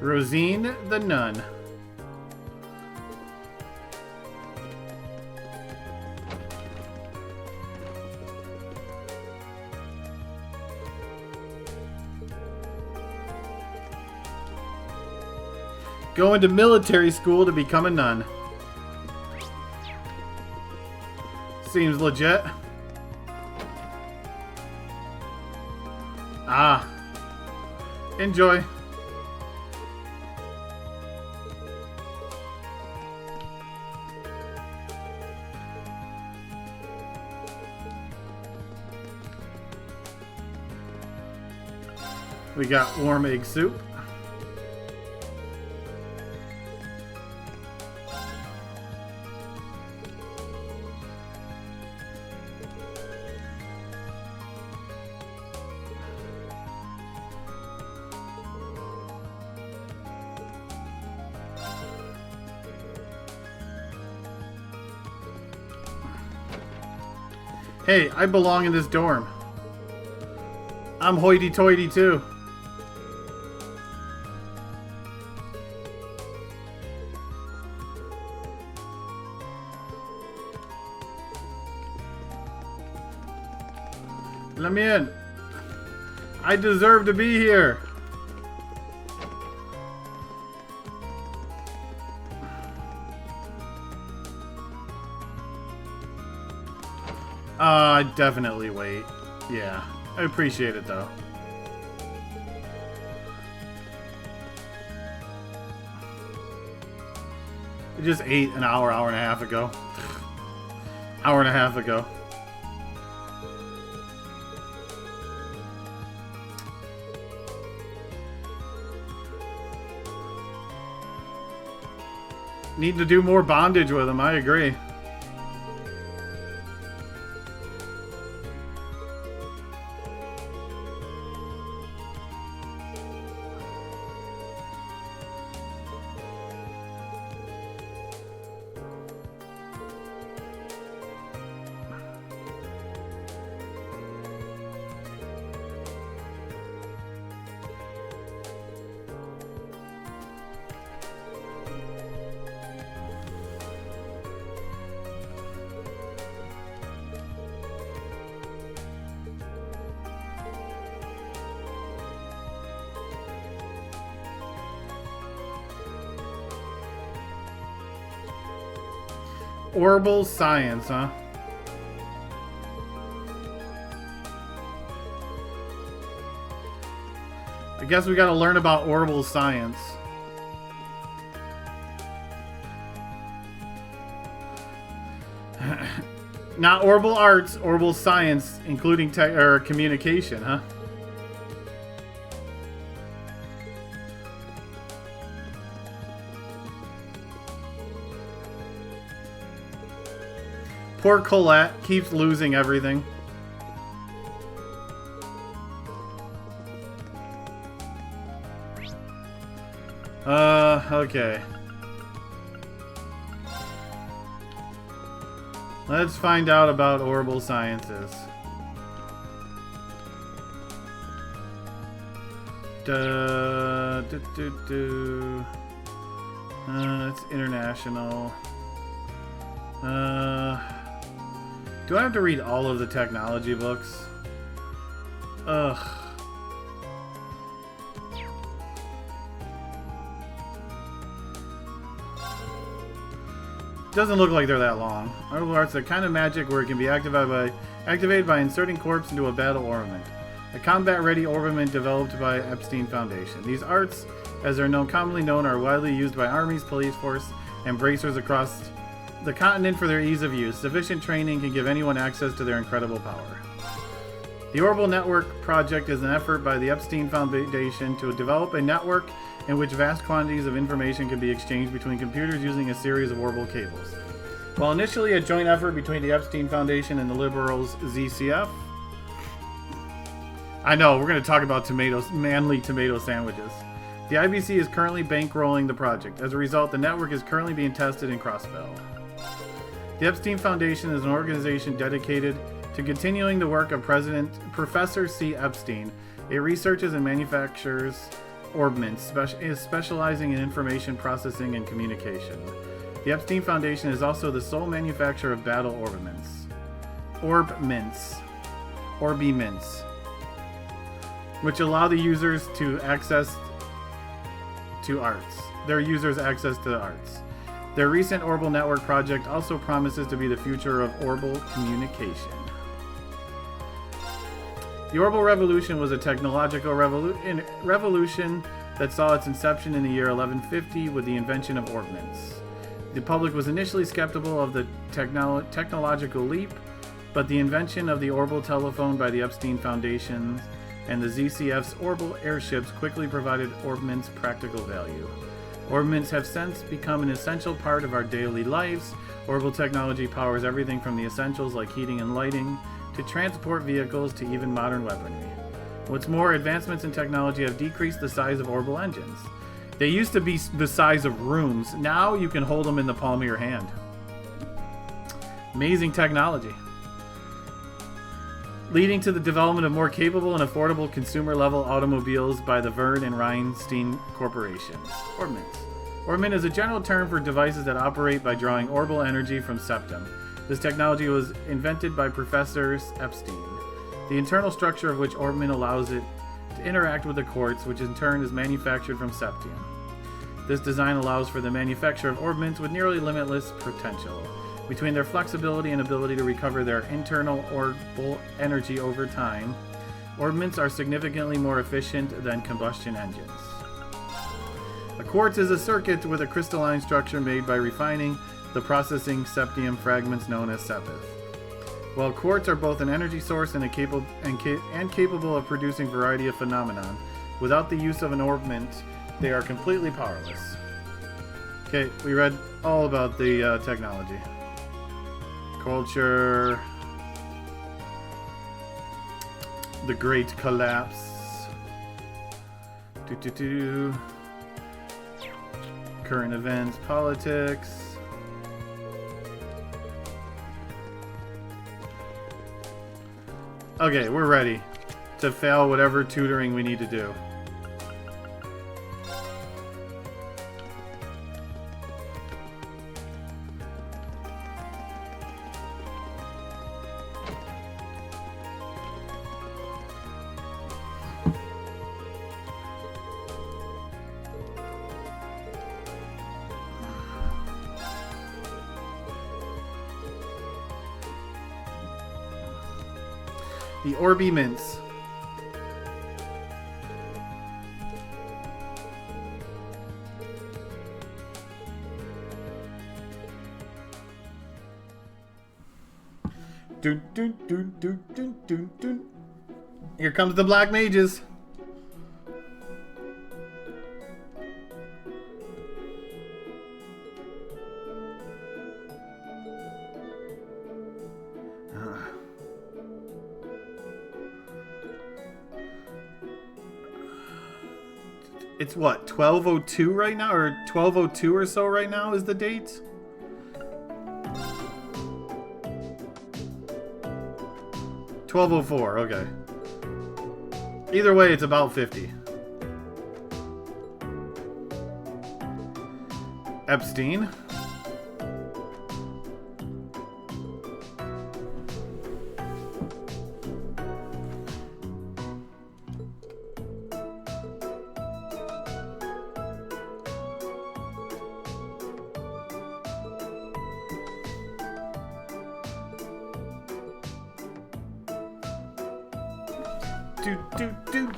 Rosine the Nun. Going to military school to become a nun. Seems legit. Ah. Enjoy. We got warm egg soup. Hey, I belong in this dorm. I'm hoity-toity too. Let me in. I deserve to be here. I'd definitely wait. Yeah, I appreciate it though. I just ate an hour and a half ago. Hour and a half ago. Need to do more bondage with him, I agree. Orbital science, huh? I guess we gotta learn about orbital science. Not orbital arts, orbital science, including tech or communication, huh? Poor Colette keeps losing everything. Okay. Let's find out about orbital sciences. It's international. Do I have to read all of the technology books? Ugh. Doesn't look like they're that long. Orbital arts are the kind of magic where it can be activated by inserting corpse into a battle ornament. A combat-ready ornament developed by Epstein Foundation. These arts, as they're commonly known, are widely used by armies, police force, and bracers across the continent for their ease of use. Sufficient training can give anyone access to their incredible power. The Orbital Network project is an effort by the Epstein Foundation to develop a network in which vast quantities of information can be exchanged between computers using a series of orbital cables. While initially a joint effort between the Epstein Foundation and the Liberals ZCF, I know, we're going to talk about tomatoes, manly tomato sandwiches. The IBC is currently bankrolling the project. As a result, the network is currently being tested in Crossbell. The Epstein Foundation is an organization dedicated to continuing the work of Professor C. Epstein. It researches and manufactures orbments, specializing in information processing and communication. The Epstein Foundation is also the sole manufacturer of battle orbments. Orbi-mints, which allow the users to access to arts. Their users access to the arts. Their recent Orbital Network project also promises to be the future of orbital communication. The Orbital Revolution was a technological revolution that saw its inception in the year 1150 with the invention of orbments. The public was initially skeptical of the technological leap, but the invention of the orbital telephone by the Epstein Foundation and the ZCF's orbital airships quickly provided orbments practical value. Orbments have since become an essential part of our daily lives. Orbital technology powers everything from the essentials like heating and lighting, to transport vehicles, to even modern weaponry. What's more, advancements in technology have decreased the size of orbital engines. They used to be the size of rooms. Now you can hold them in the palm of your hand. Amazing technology. Leading to the development of more capable and affordable consumer-level automobiles by the Verne and Reinstein corporations. Orbments. Orbment is a general term for devices that operate by drawing orbital energy from septum. This technology was invented by Professor Epstein. The internal structure of which orbment allows it to interact with the quartz, which in turn is manufactured from septium. This design allows for the manufacture of orbments with nearly limitless potential. Between their flexibility and ability to recover their internal orbital energy over time, orbments are significantly more efficient than combustion engines. A quartz is a circuit with a crystalline structure made by refining the processing septium fragments known as sepith. While quartz are both an energy source and capable of producing a variety of phenomena, without the use of an orbment, they are completely powerless. Okay, we read all about the technology. Culture. The Great Collapse. Current events, politics. Okay, we're ready to fail whatever tutoring we need to do. The Orbi Mints. Dun, dun, dun, dun, dun, dun, dun. Here comes the Black Mages. It's what, 12:02 right now, or 12:02 or so right now is the date? $12:04, okay. Either way, it's about 50. Epstein.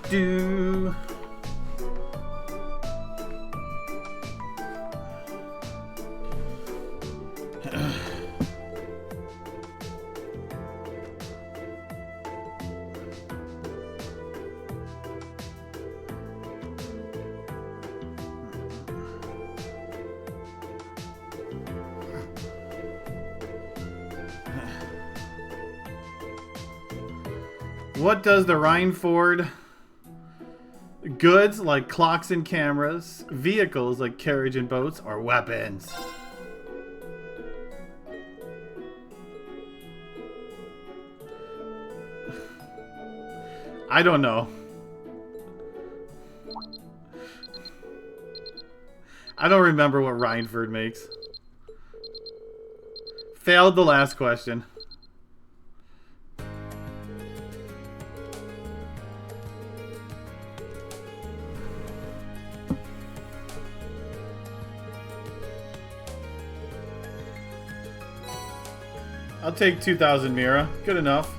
Do. What does the Rhineford goods like clocks and cameras, vehicles like carriage and boats, or weapons? I don't know. I don't remember what Rhineford makes. Failed the last question. I'll take 2,000 Mira. Good enough.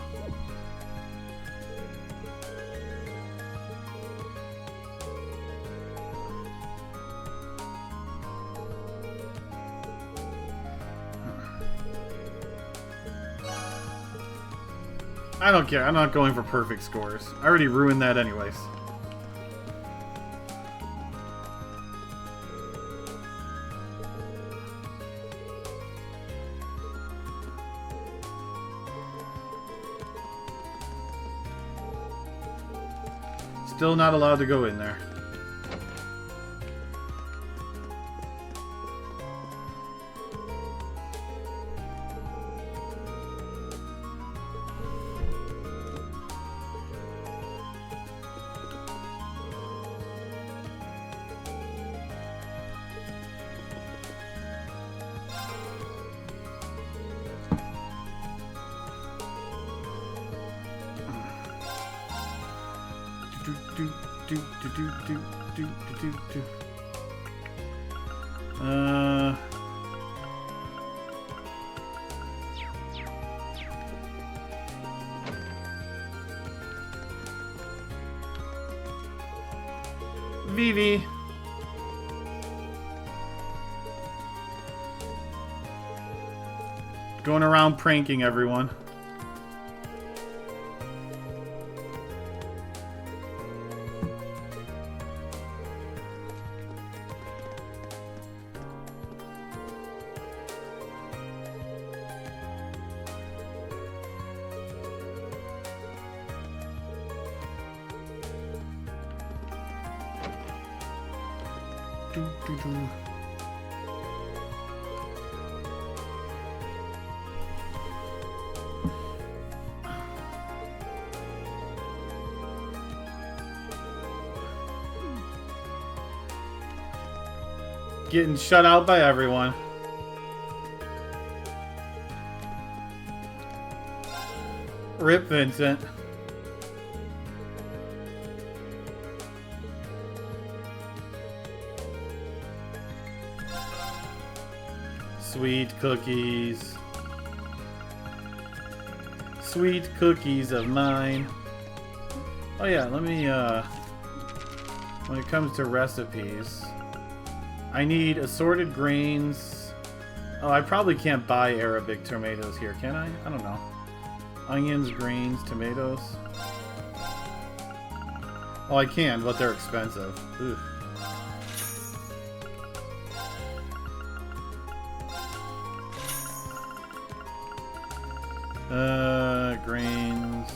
I don't care. I'm not going for perfect scores. I already ruined that anyways. Still not allowed to go in there. Vivi. Going around pranking everyone. Getting shut out by everyone. Rip Vincent. Sweet cookies. Sweet cookies of mine. Oh yeah, let me, when it comes to recipes, I need assorted grains. Oh, I probably can't buy Arabic tomatoes here, can I? I don't know. Onions, grains, tomatoes. Oh, I can, but they're expensive. Oof. Grains.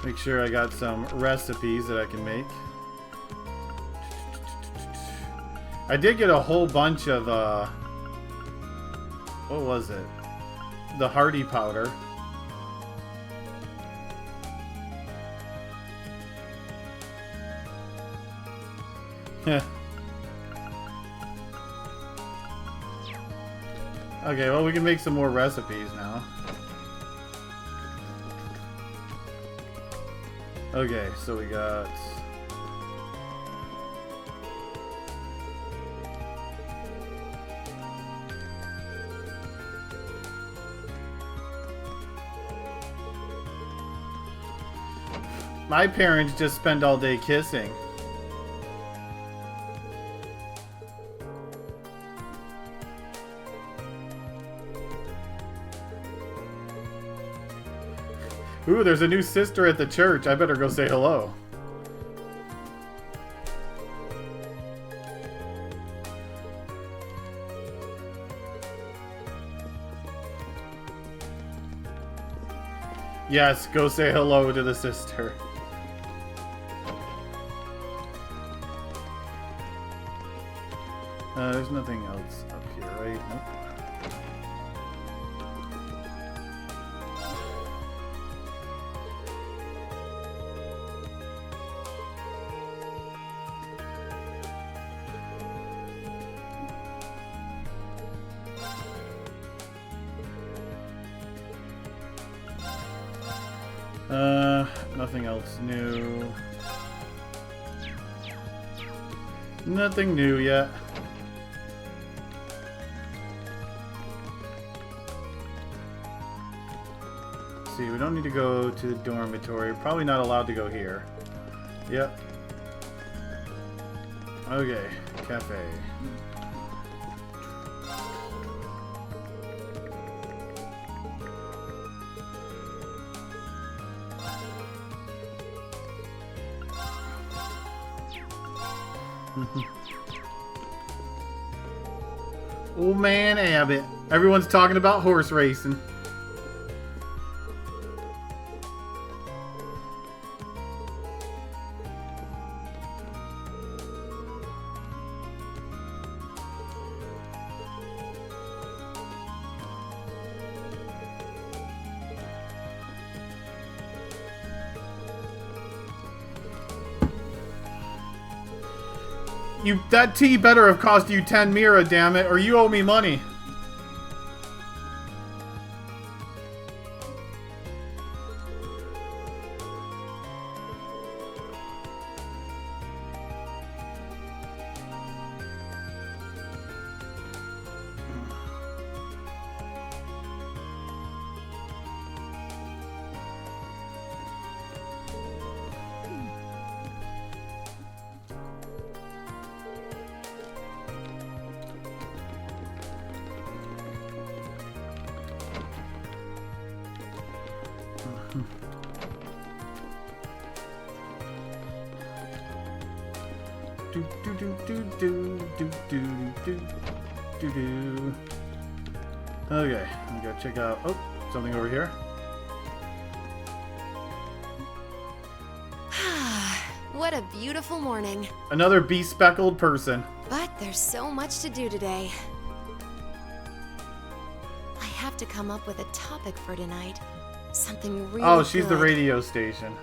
Make sure I got some recipes that I can make. I did get a whole bunch of, what was it? The Hardy powder. Okay, well, we can make some more recipes now. Okay, so we got... My parents just spend all day kissing. Ooh, there's a new sister at the church. I better go say hello. Yes, go say hello to the sister. There's nothing else up here, right? Nope. Nothing else new. Nothing new yet. See, we don't need to go to the dormitory. Probably not allowed to go here. Yep. Okay, cafe. Oh man, Abbott. Everyone's talking about horse racing. That tea better have cost you 10 mira, damn it, or you owe me money. Okay, let me go check out. Oh, something over here. What a beautiful morning. Another bespeckled person. But there's so much to do today. I have to come up with a topic for tonight. Something really Oh, she's good. the radio station.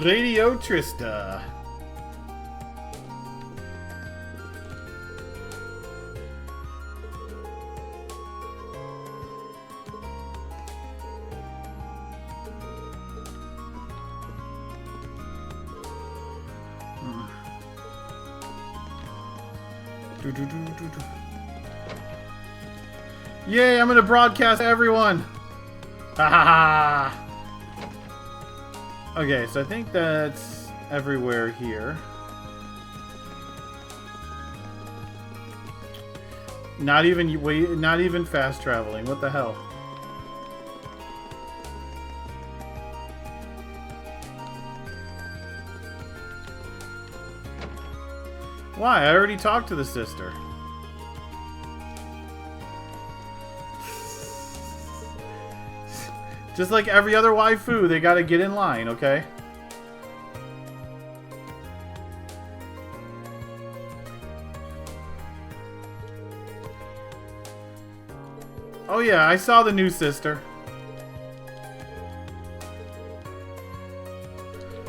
Radio Trista. Yay, I'm gonna broadcast everyone! Ha ha ha! Okay, so I think that's everywhere here. Not even fast traveling. What the hell? Why? I already talked to the sister. Just like every other waifu, they gotta get in line, okay? Oh yeah, I saw the new sister.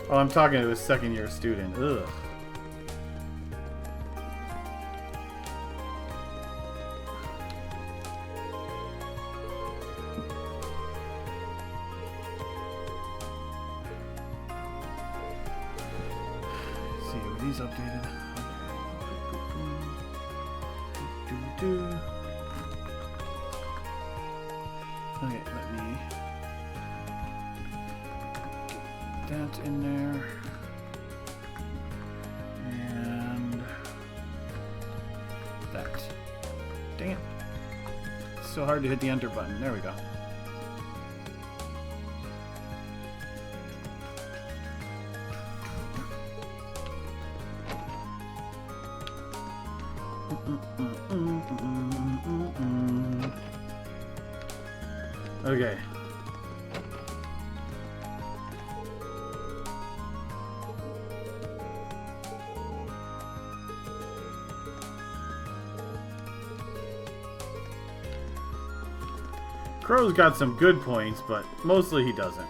Oh, I'm talking to a second-year student. Ugh. Let's see, were these updated? Okay, let me get that in there. And that. Dang it. It's so hard to hit the enter button. There we go. Okay. Crow's got some good points, but mostly he doesn't.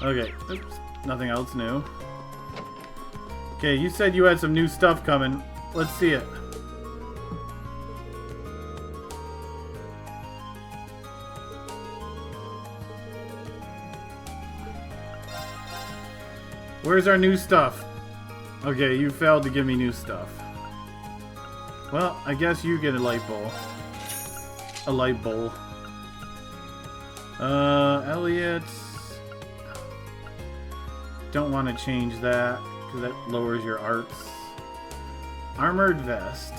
Okay, oops, nothing else new. Okay, you said you had some new stuff coming. Let's see it. Where's our new stuff? Okay, you failed to give me new stuff. Well, I guess you get a light bowl. A light bowl. Elliot. Don't want to change that, because that lowers your arts. Armored vest.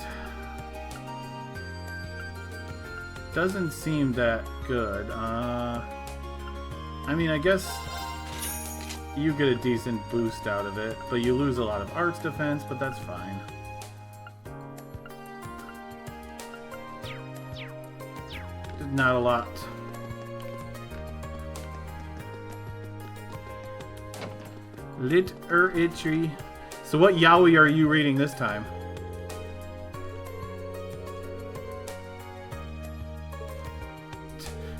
Doesn't seem that good. I mean, I guess you get a decent boost out of it, but you lose a lot of arts defense, but that's fine. Not a lot. Literature. So what yaoi are you reading this time?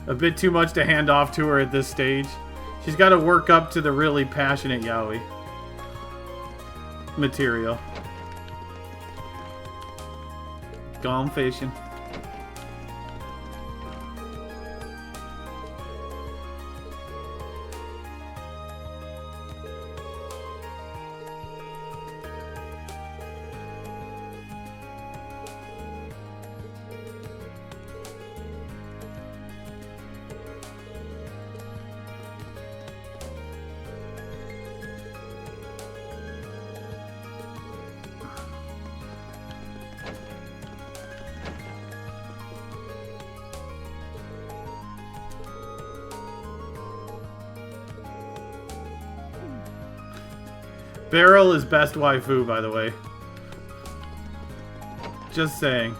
A bit too much to hand off to her at this stage. She's got to work up to the really passionate yaoi material. Gone fishing. Beryl is best waifu, by the way. Just saying.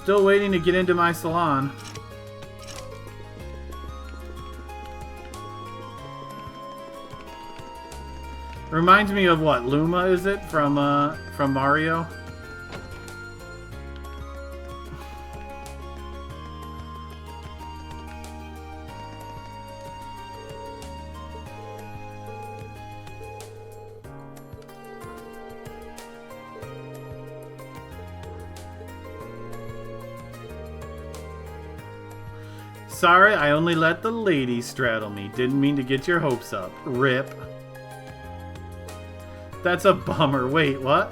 Still waiting to get into my salon. Reminds me of what? Luma, is it? From Mario? Sorry, I only let the ladies straddle me. Didn't mean to get your hopes up. Rip. That's a bummer. Wait, what?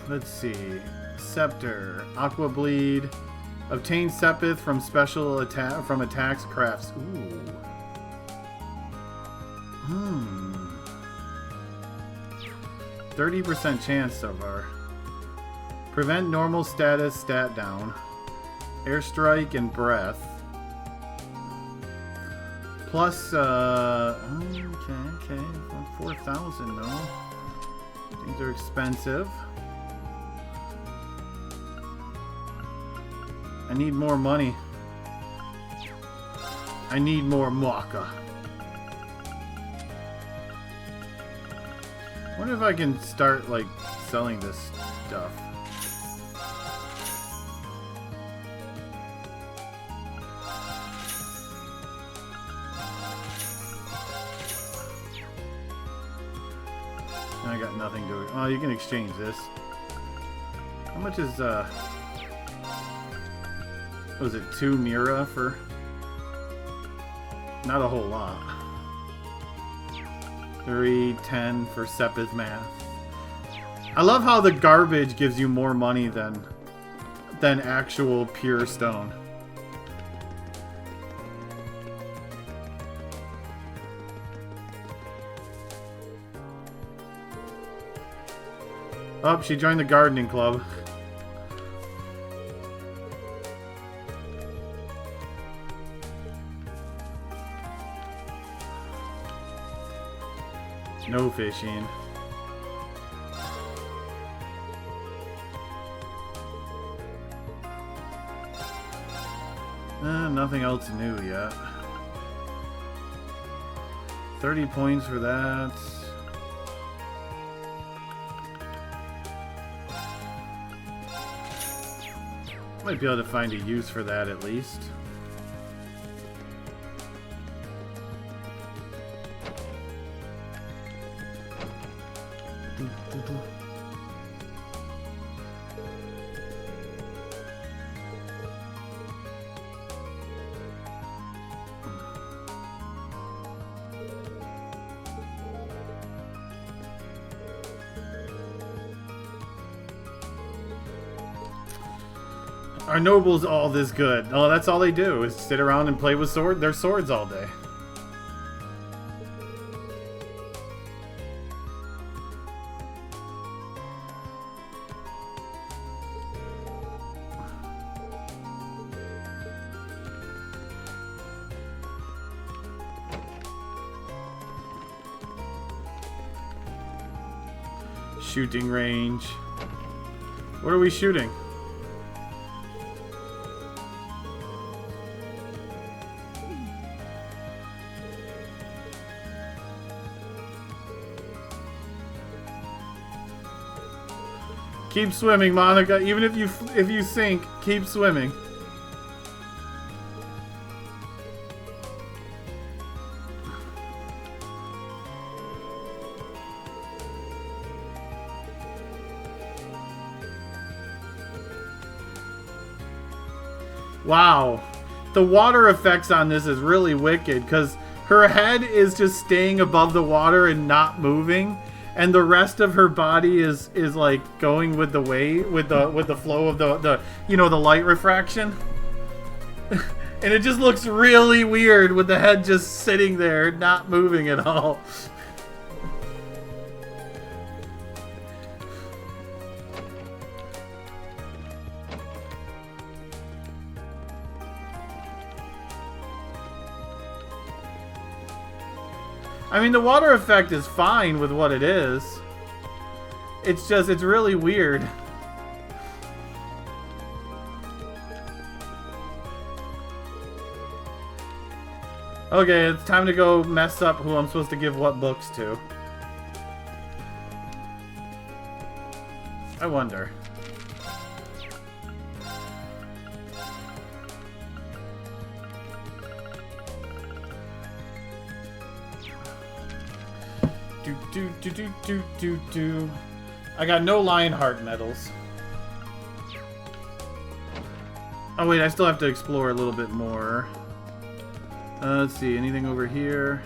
Let's see. Scepter. Aqua Bleed. Obtain Sepith from special attack from attacks crafts. Ooh. 30% chance so far. Prevent normal status stat down. Airstrike and breath. Plus, okay. 4,000 though. Things are expensive. I need more money. I need more Maka. I wonder if I can start, like, selling this stuff. I got nothing to... Oh, you can exchange this. How much is, was it 2 Mira for... Not a whole lot. 310 for Sepith Math. I love how the garbage gives you more money than actual pure stone. Oh, she joined the gardening club. No fishing. Nothing else new yet. 30 points for that. Might be able to find a use for that at least. Are nobles all this good? Oh, that's all they do, is sit around and play with their swords all day. Shooting range. What are we shooting? Keep swimming, Monica. Even if you sink, keep swimming. Wow. The water effects on this is really wicked because her head is just staying above the water and not moving, and the rest of her body is like going with the wave, with the flow of the you know, the light refraction. And it just looks really weird with the head just sitting there not moving at all. I mean, the water effect is fine with what it is. It's just, it's really weird. Okay, it's time to go mess up who I'm supposed to give what books to. I wonder. Do. I got no Lionheart medals. Oh wait, I still have to explore a little bit more. Let's see, anything over here?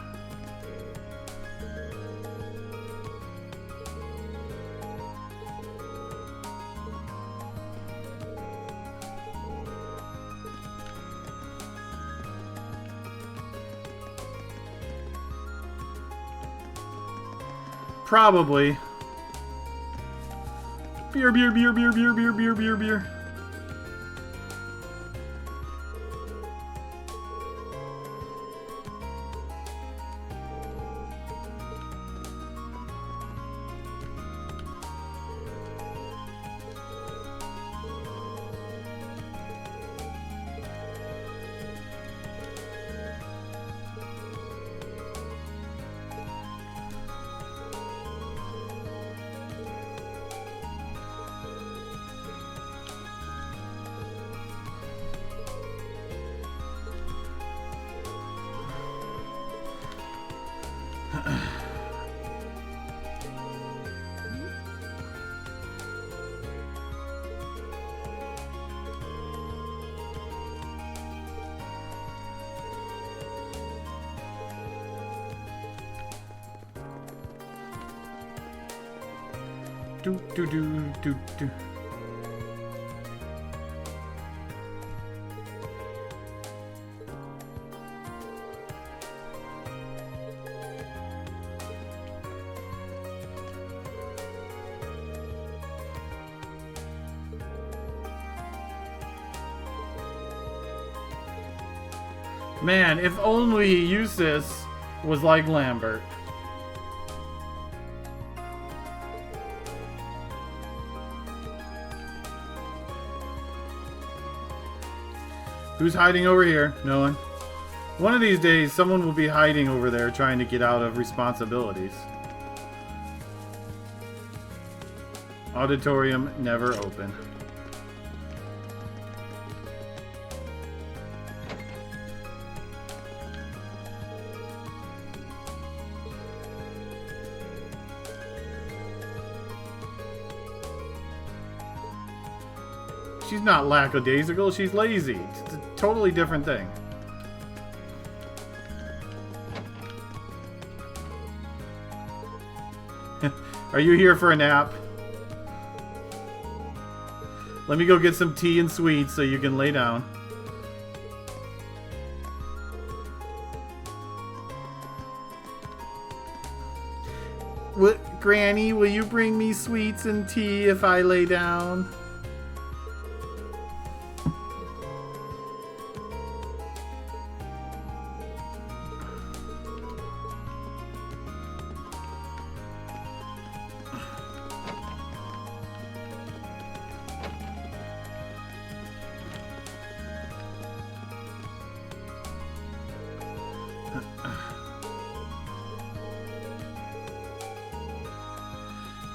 Probably. Beer. Do. Man, if only Eustace was like Lambert. Who's hiding over here? No one. One of these days, someone will be hiding over there trying to get out of responsibilities. Auditorium never open. She's not lackadaisical, she's lazy. It's a totally different thing. Are you here for a nap? Let me go get some tea and sweets so you can lay down. What, Granny, will you bring me sweets and tea if I lay down?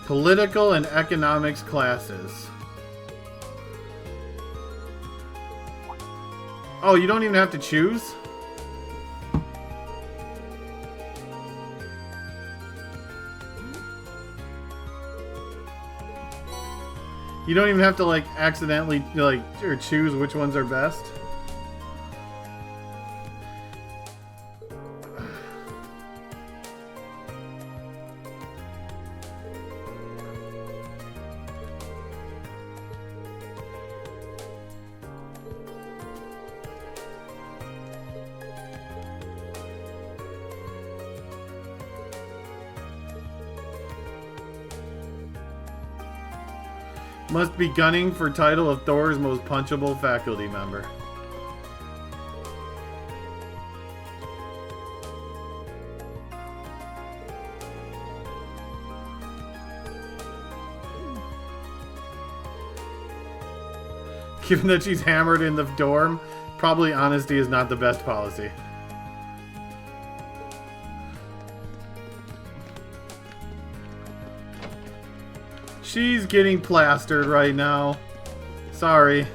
Political and economics classes. Oh, you don't even have to choose? You don't even have to like accidentally like or choose which ones are best? Must be gunning for title of Thor's most punchable faculty member. Given that she's hammered in the dorm, probably honesty is not the best policy. She's getting plastered right now. Sorry.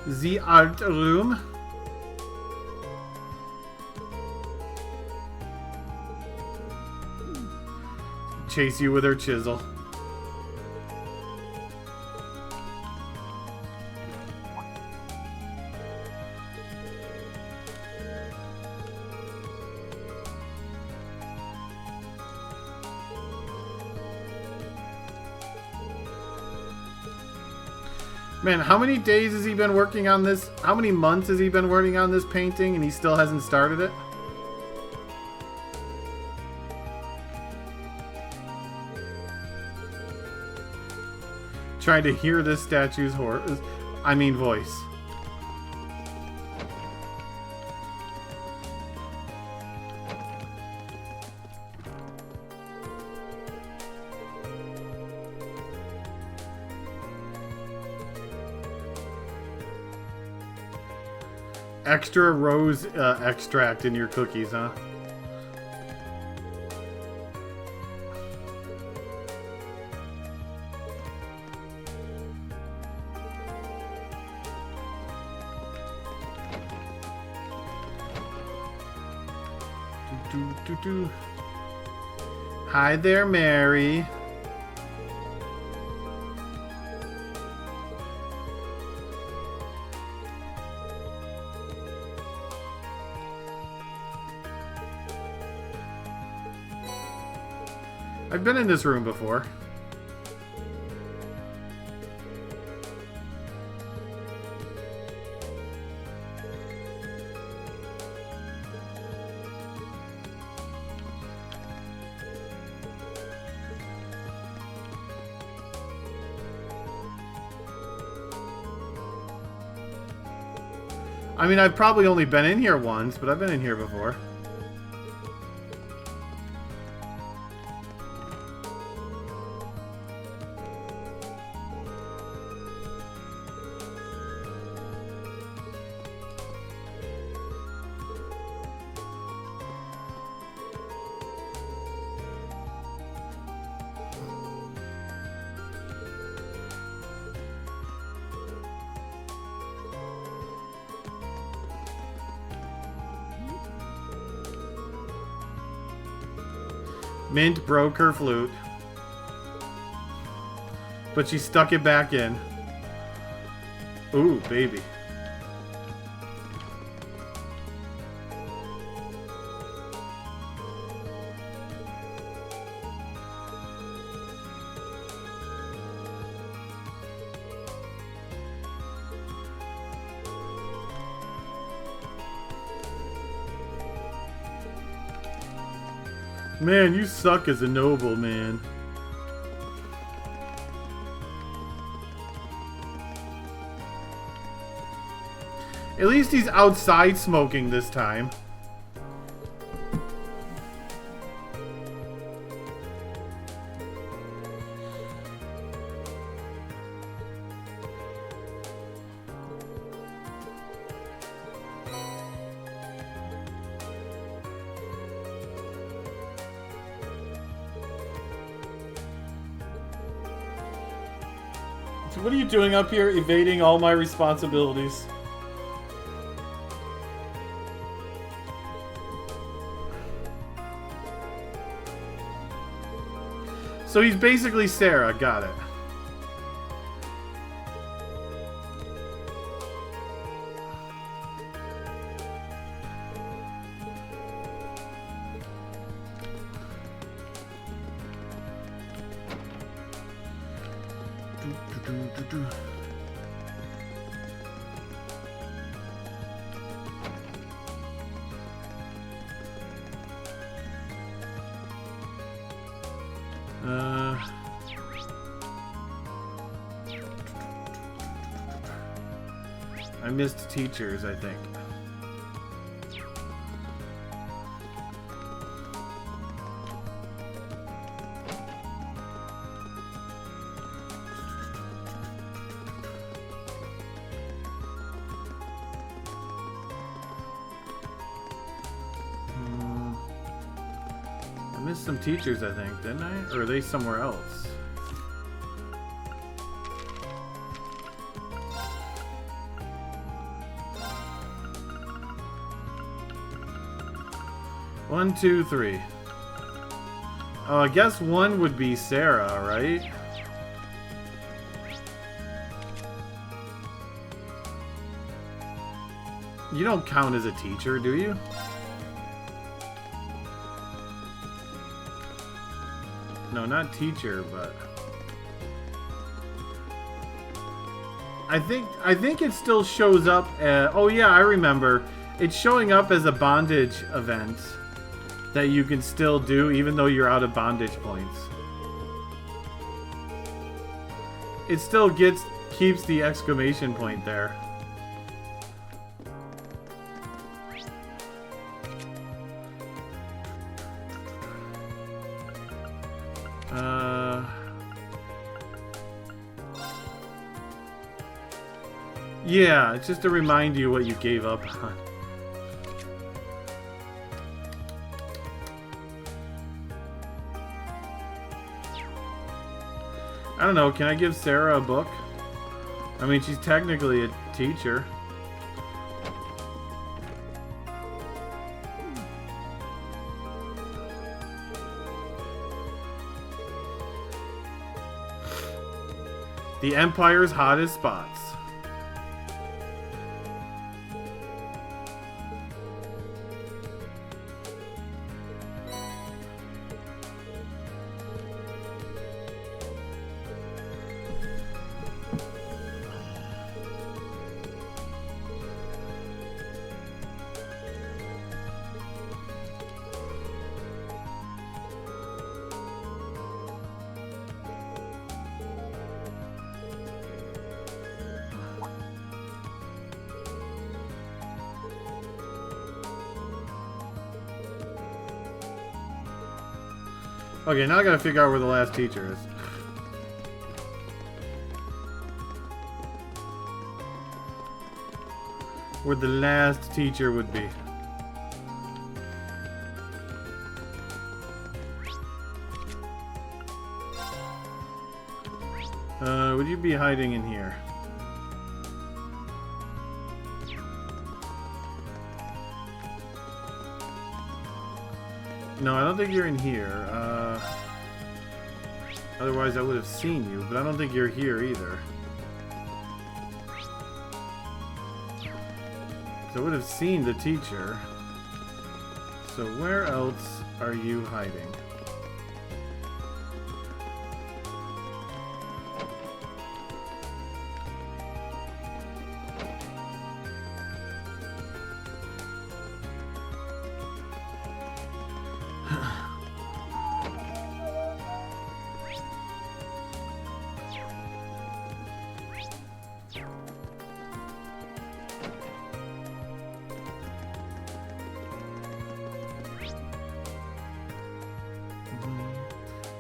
The art room. Chase you with her chisel. Man, how many days has he been working on this? How many months has he been working on this painting and he still hasn't started it? Trying to hear this statue's voice. Extra rose extract in your cookies, huh? Hi there, Mary. I've been in this room before. I mean, I've probably only been in here once, but I've been in here before. Mint broke her flute, but she stuck it back in. Ooh, baby. Man, you suck as a noble, man. At least he's outside smoking this time. What are you doing up here, evading all my responsibilities? So he's basically Sarah. Got it. I missed teachers, I think. I missed some teachers, I think, didn't I? Or are they somewhere else? One, two, three. Oh, I guess one would be Sarah, right? You don't count as a teacher, do you? No, not teacher, but I think it still shows up as, oh yeah, I remember. It's showing up as a bondage event that you can still do even though you're out of bondage points. It still keeps the exclamation point there. Yeah, it's just to remind you what you gave up on. I don't know, can I give Sarah a book? I mean, she's technically a teacher. The Empire's hottest spots. Okay, now I gotta figure out where the last teacher is. Where the last teacher would be. Would you be hiding in here? No, I don't think you're in here. Otherwise I would have seen you, but I don't think you're here either. So I would have seen the teacher. So where else are you hiding?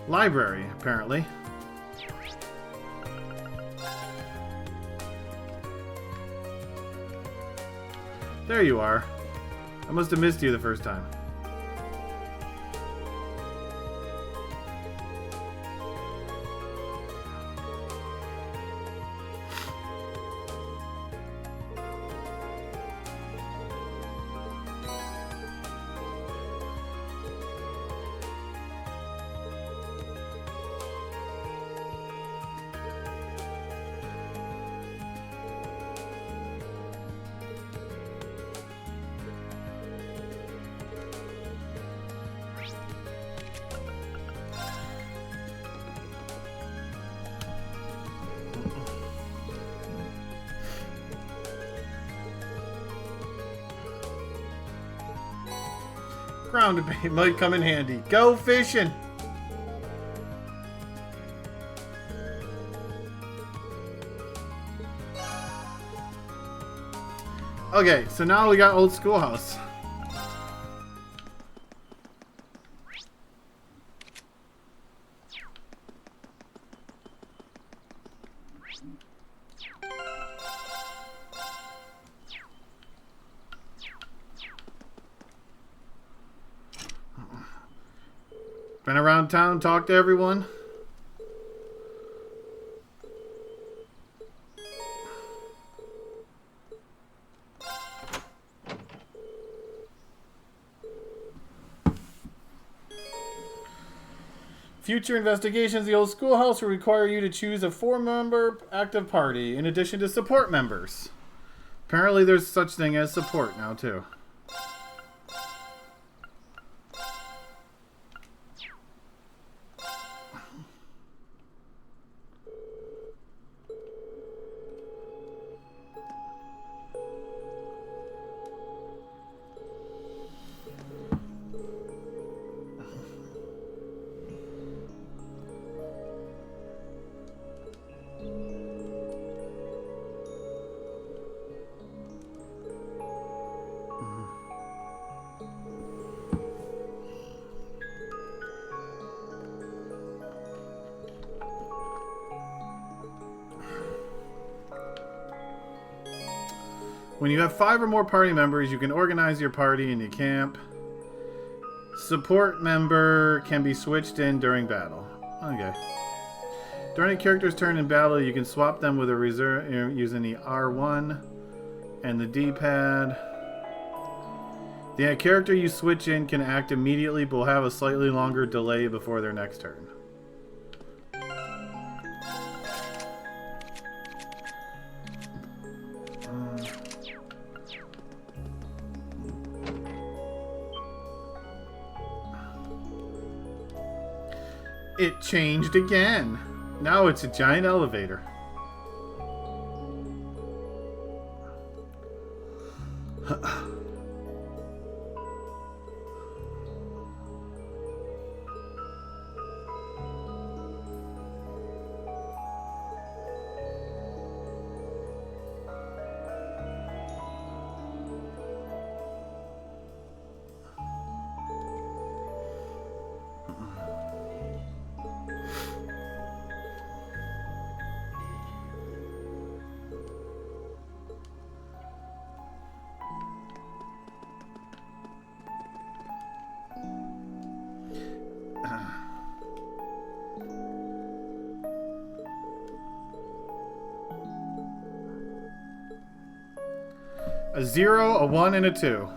Library, apparently. There you are. I must have missed you the first time. ground bait might come in handy. Go fishing! Okay, so now we got Old Schoolhouse. Been around town, talked to everyone. Future investigations of the Old Schoolhouse will require you to choose a 4-member active party in addition to support members. Apparently there's such thing as support now too. When you have 5 or more party members, you can organize your party in your camp. Support member can be switched in during battle. Okay. During a character's turn in battle, you can swap them with a reserve using the R1 and the D-pad. The character you switch in can act immediately, but will have a slightly longer delay before their next turn. It changed again. Now it's a giant elevator. A 0, a 1, and a 2.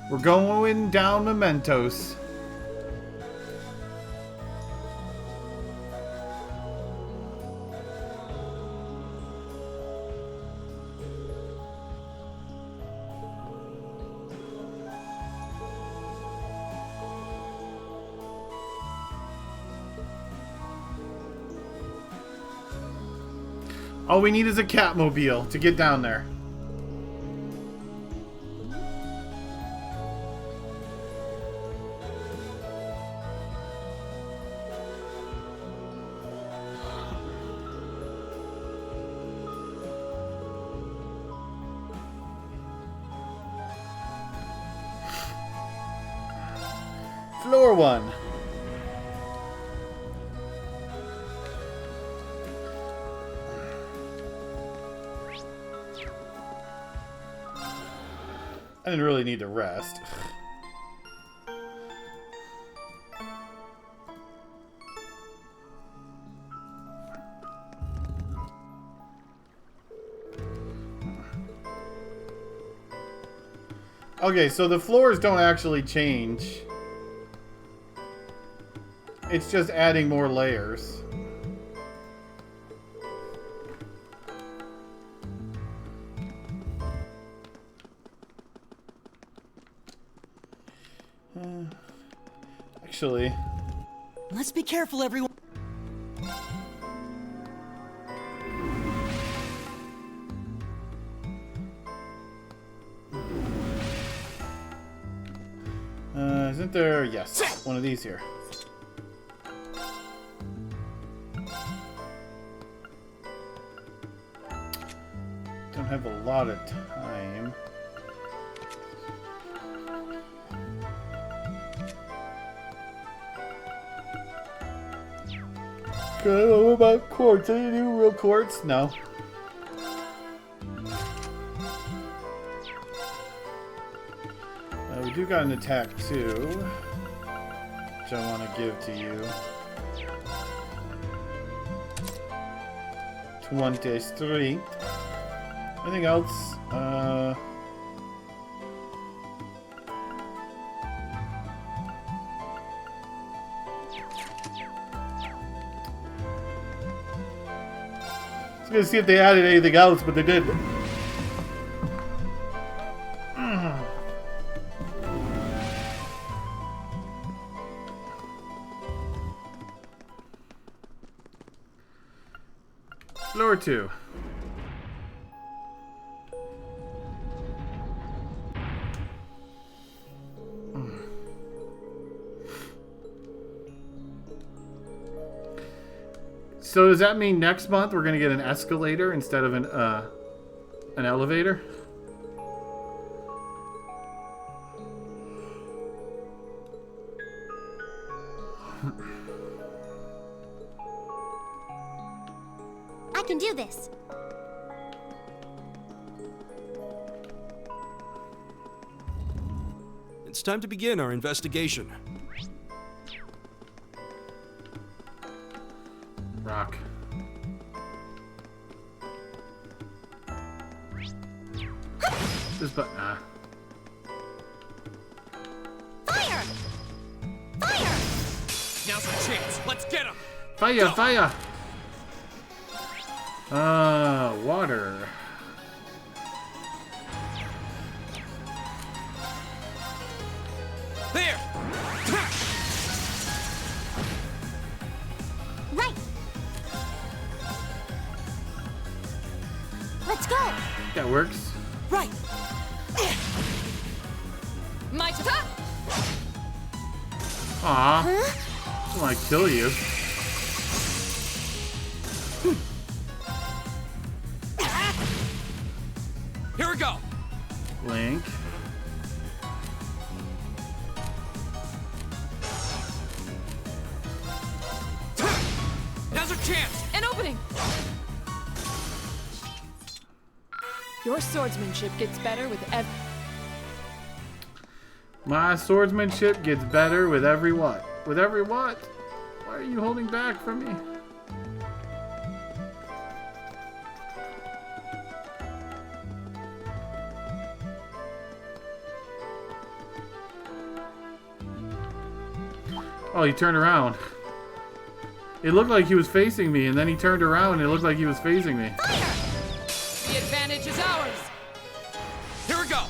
We're going down mementos. All we need is a Catmobile to get down there. Floor 1. I didn't really need to rest. Okay, so the floors don't actually change. It's just adding more layers. Actually, Let's be careful, everyone. Isn't there? Yes, one of these here. Don't have a lot of time. Okay, what about quartz? Any new real quartz? No. We do got an attack too, which I want to give to you. 23. Anything else? I was gonna see if they added anything else, but they didn't. Floor 2. So does that mean next month we're gonna get an escalator instead of an elevator? I can do this. It's time to begin our investigation. Rock. This button. Fire! Fire! Now's our chance. Let's get him. Fire! Go. Fire! Water. There. Right. Let's go. That works. Right. My ta-ta! Aw. I don't want to kill you. Here we go. Link. Now's our chance. An opening! Your swordsmanship gets better with every... My swordsmanship gets better with every what? With every what? Why are you holding back from me? Oh, he turned around. It looked like he was facing me, and then he turned around and it looked like he was facing me. The advantage is ours! Here we go.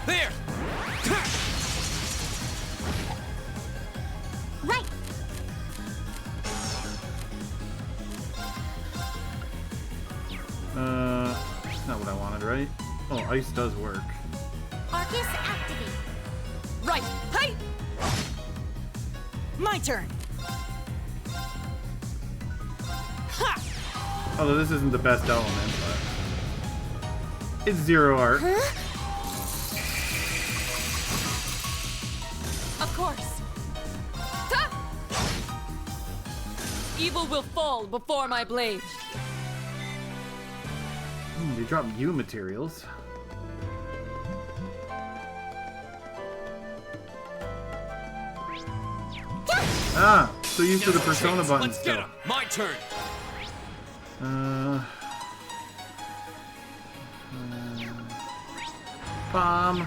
There. Right. Not what I wanted, right? Oh, ice does work. Arcus activate. Right! Hey! My turn. Although this isn't the best element, but it's zero art. Of course! Ta! Evil will fall before my blade. They dropped you materials. Ah, so used to the persona button Let's get still. him. My turn. Bomb.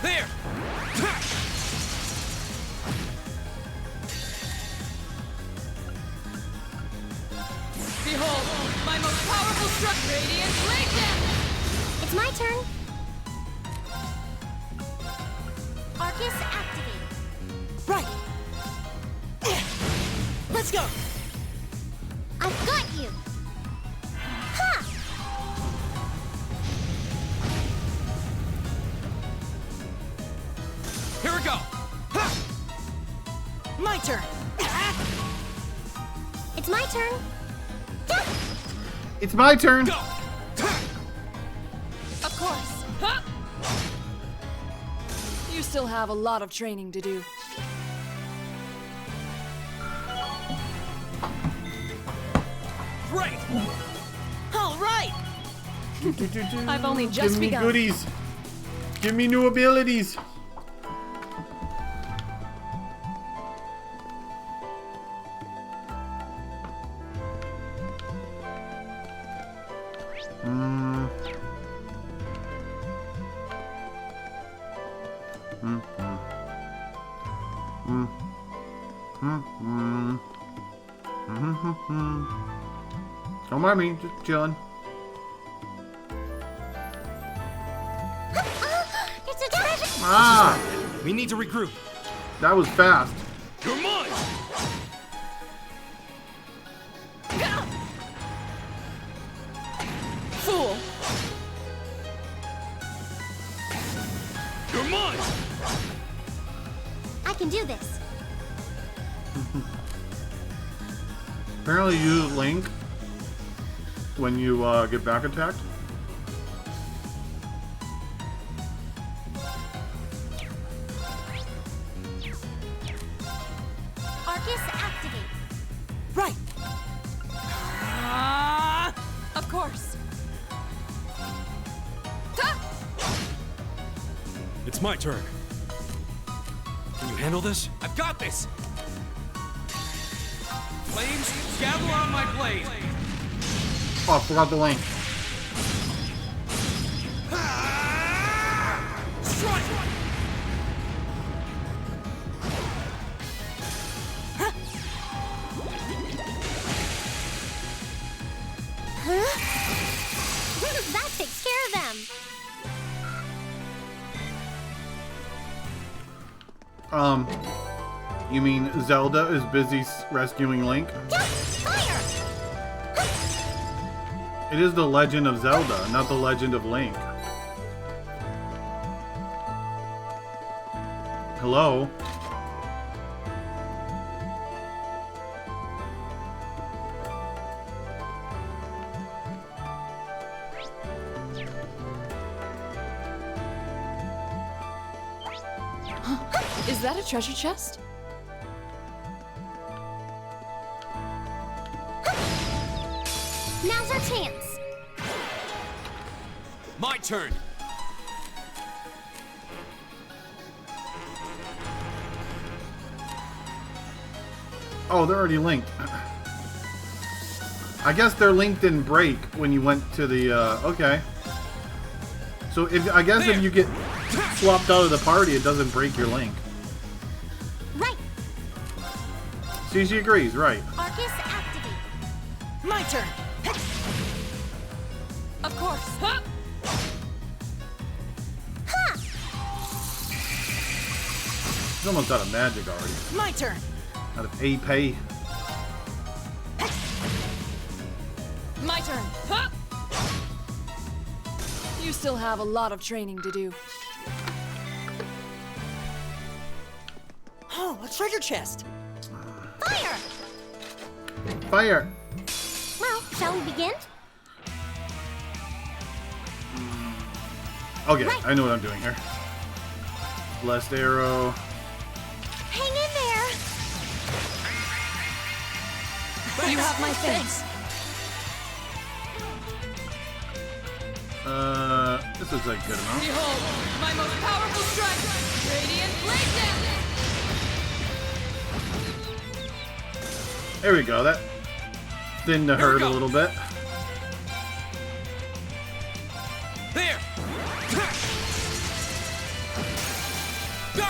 There. powerful strike! Radiant blade damage! It's my turn. Arcus activate. Right. Let's go. I've got you. Ha! Here we go. My turn. It's my turn. It's my turn. Go. Of course. Huh? You still have a lot of training to do. Great. All right. I've only just Give me begun. goodies. Give me new abilities. Don't mind me, just chilling. It's a treasure. Ah, We need to regroup. that was fast. You're mine. Fool! You're mine. I can do this. Apparently you use Link when you get back attacked. Arcus activate. Right. Of course. It's my turn. Can you handle this? I've got this. Flames, gather on my blade. Oh, I forgot the Link. Strike! That takes care of them. You mean Zelda is busy rescuing Link? Fire! It is the Legend of Zelda, not the Legend of Link. Hello? Is that a treasure chest? Now's our chance. My turn. Oh, they're already linked. I guess their link didn't break when you went to the, okay. So I guess if you get swapped out of the party, it doesn't break your link. Right. See, she agrees, right. Arcus activate. My turn. Of course. Huh? Ha! She's almost out of magic already. My turn. Out of AP. My turn. Huh? You still have a lot of training to do. Oh, a treasure chest. Fire! Fire! Well, shall we begin? Okay, Right. I know what I'm doing here. Blessed arrow. Hang in there. You have my thanks. This looks like a good amount. Behold, my most powerful strike! Radiant blade damage! There we go. That thinned the herd a little bit. There. Go.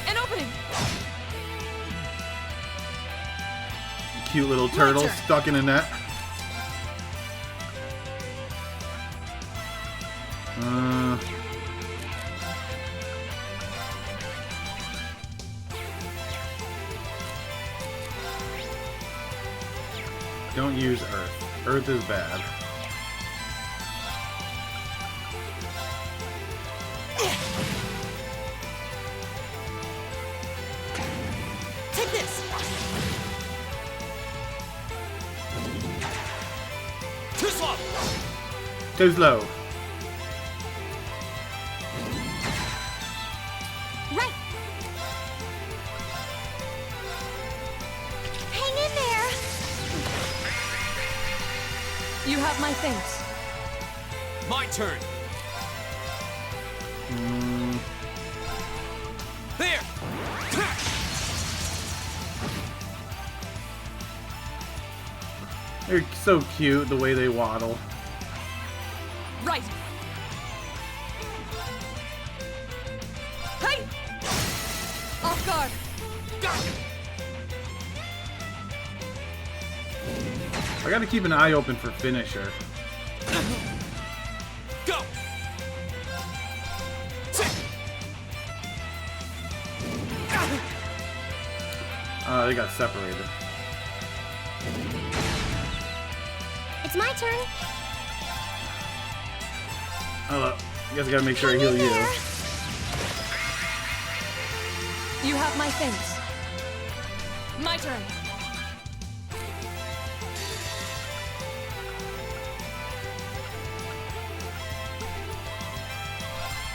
An opening! Cute little turtle turn. stuck in a net. Don't use Earth. Earth is bad. Take this! Too slow! Too slow. Right. Hang in there. You have my thanks. My turn! There! They're so cute the way they waddle. Right. Hey! Off guard. I gotta keep an eye open for finisher. Go! They got separated. It's my turn. Oh, you guys gotta make sure I heal you. You have my thanks. My turn.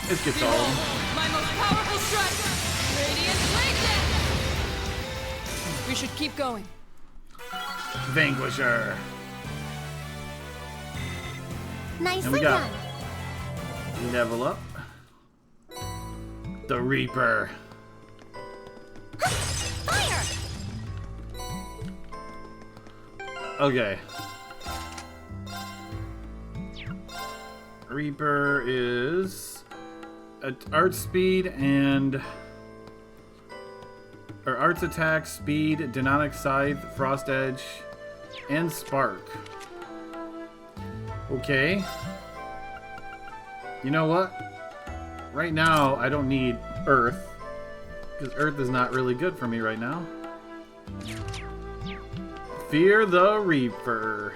This gets Behold, old. my most powerful strike! Radiant Blade Death! We should keep going. Vanquisher. Nicely And we got done. level up. The Reaper. Fire! Okay. Reaper is art speed and or arts attack, speed, Dynamic Scythe, Frost Edge, and Spark. Okay. You know what? Right now, I don't need Earth. Because Earth is not really good for me right now. Fear the Reaper.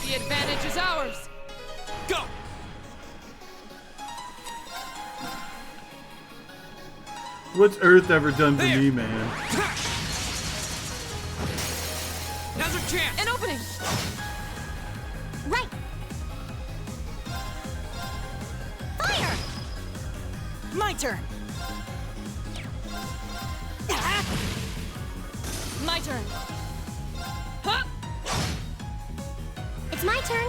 The advantage is ours. Go! What's Earth ever done for me, man? Now's our chance! An opening. Right. Fire! My turn! My turn. Huh? It's my turn.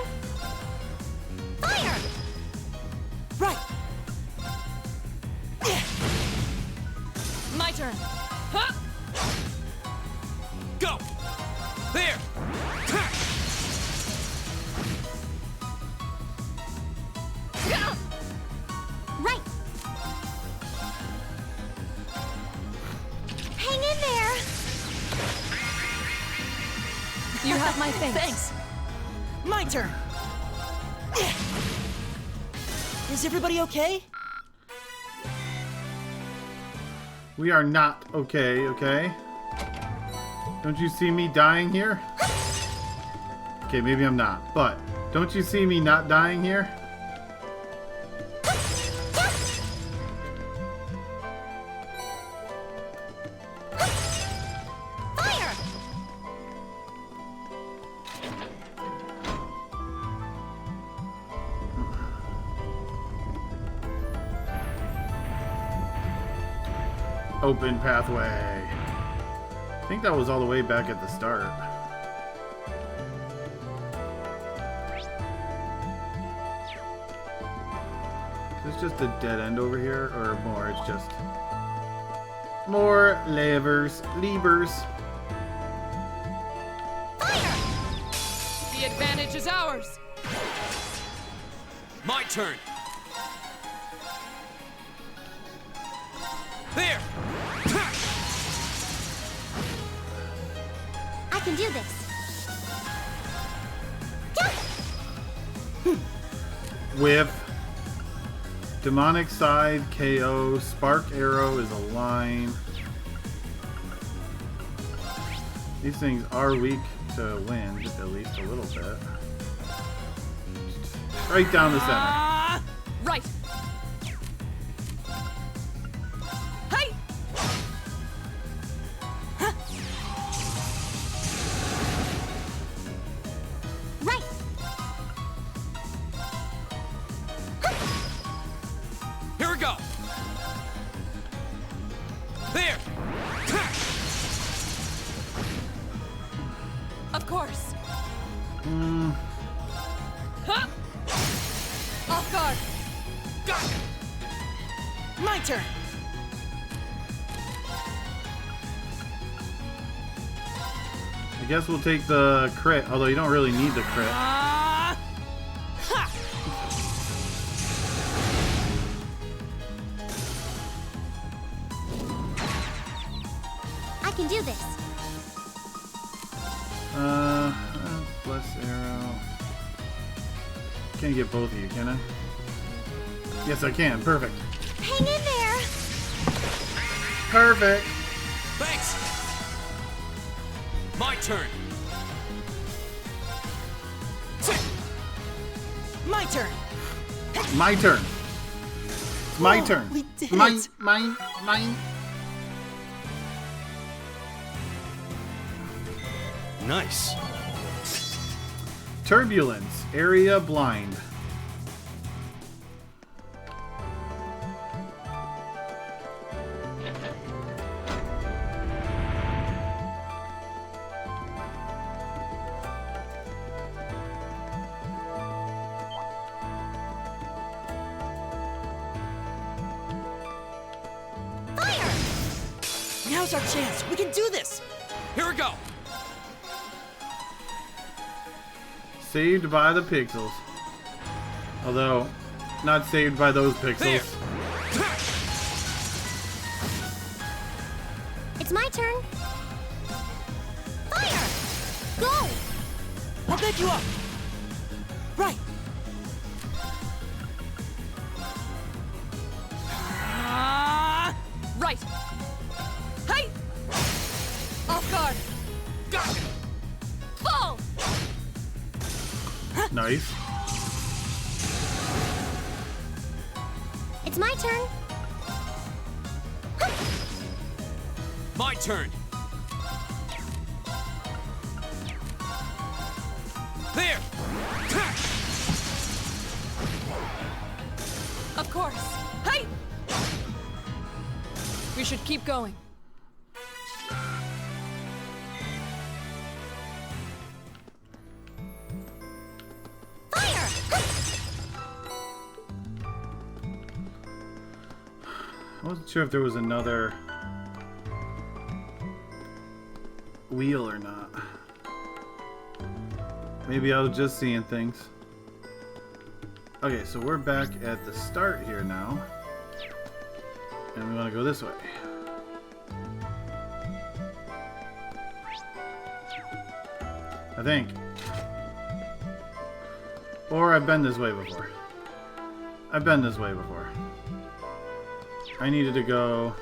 Fire! Right! My turn. Huh? Go! There! Right. Hang in there. You have my thanks. Thanks! My turn! Is everybody okay? We are not okay, okay? Don't you see me dying here? Okay, maybe I'm not, but don't you see me not dying here? Fire! Open pathway. I think that was all the way back at the start. Is this just a dead end over here, or more? It's just more levers. Fire! The advantage is ours. My turn! There! I can do this. Whiff. Demonic Side, KO. Spark Arrow is a line. These things are weak to wind, at least a little bit. Right down the center. Right. Hey! Right. Here we go! There! Of course. Huh? Off guard. Got it! My turn! I guess we'll take the crit, although you don't really need the crit. I can do this. Bless Arrow. Can't get both of you, can I? Yes, I can. Perfect. Hang in there. Perfect. Thanks! My turn! My turn! My turn. My turn. We did Mine. it. Mine. Nice. Turbulence. Area blind. Now's our chance. We can do this. Here we go! Saved by the pixels. Although, not saved by those pixels. There. It's my turn. Fire! Go! I'll back you up. Right. Right. Hey! Off guard. Got it! Fall! Nice. It's my turn. My turn! There! Of course. Hey! We should keep going. Fire! I wasn't sure if there was another wheel or not. Maybe I was just seeing things. Okay, so we're back at the start here now. And we want to go this way. I think. Or I've been this way before. I've been this way before. I needed to go...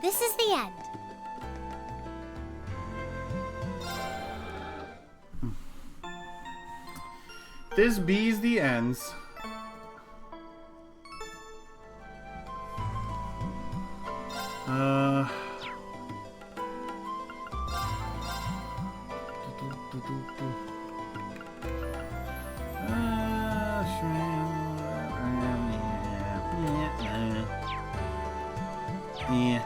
This is the end. This be's the ends. Yeah.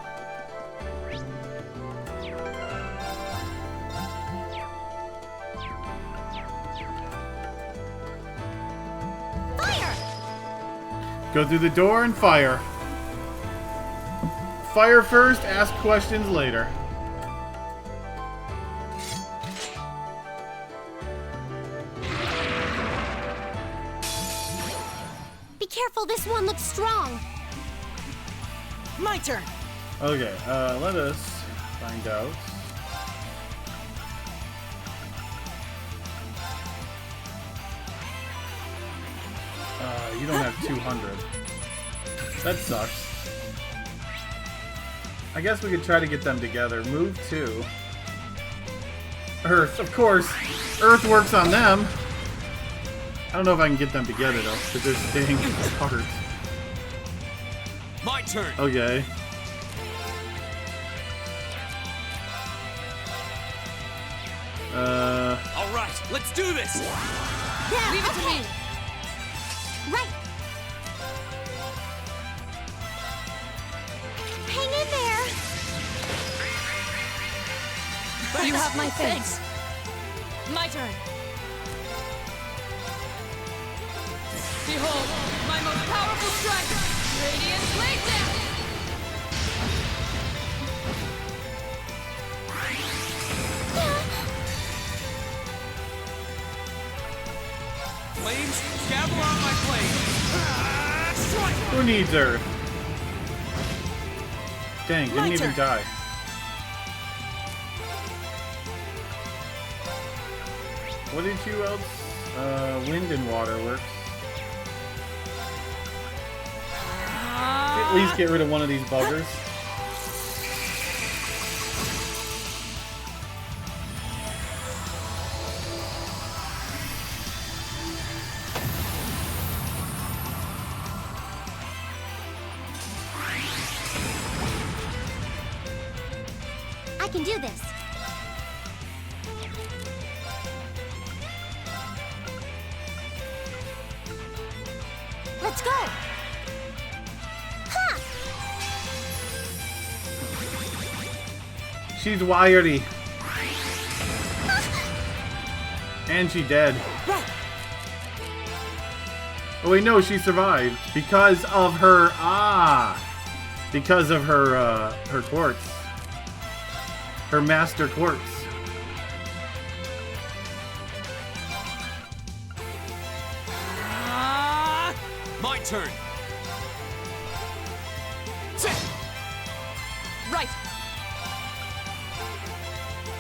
Go through the door and fire. Fire first, ask questions later. Be careful, this one looks strong. My turn. Okay, let us find out. You don't have 200. That sucks. I guess we could try to get them together. Move 2. Earth, of course. Earth works on them. I don't know if I can get them together though, because they're staying apart. My turn. Okay. All right, let's do this. Yeah, Leave it to me. Right. Hang in there. You have my thanks. My turn. Behold, my most powerful strike, Radiant Blade Dance! Flames, gather on my blade. Strike! Who needs Earth? Dang, didn't even die. What did you else? Wind and water works. At least get rid of one of these buggers. I can do this. Let's go. Huh. She's wiry. And she dead. Oh wait, no, she survived because of her because of her her quartz, her master quartz. My turn. Right.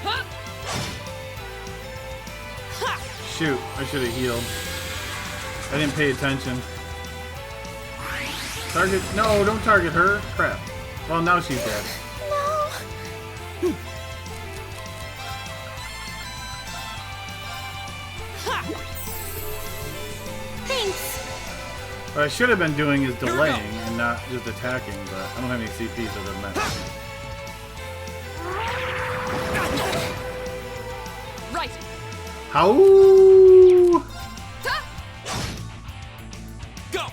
Huh. Shoot, I should have healed. I didn't pay attention. Target, no, don't target her. Crap. Well, now she's dead. No. Thanks. What I should have been doing is delaying and not just attacking, but I don't have any CPs other than that. Right. How? Go.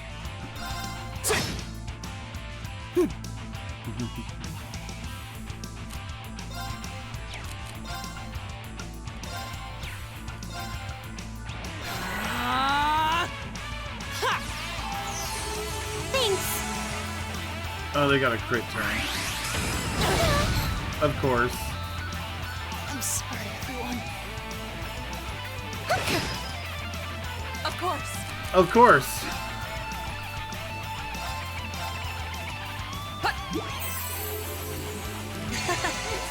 Thanks. Oh, they got a crit turn. Of course. I'm sorry, everyone. Of course. Of course.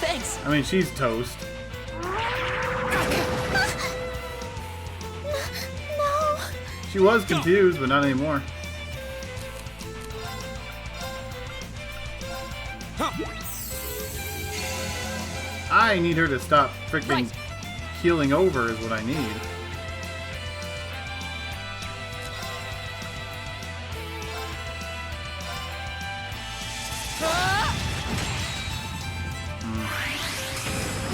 Thanks. I mean, she's toast. No. She was confused, but not anymore. I need her to stop freaking keeling over is what I need.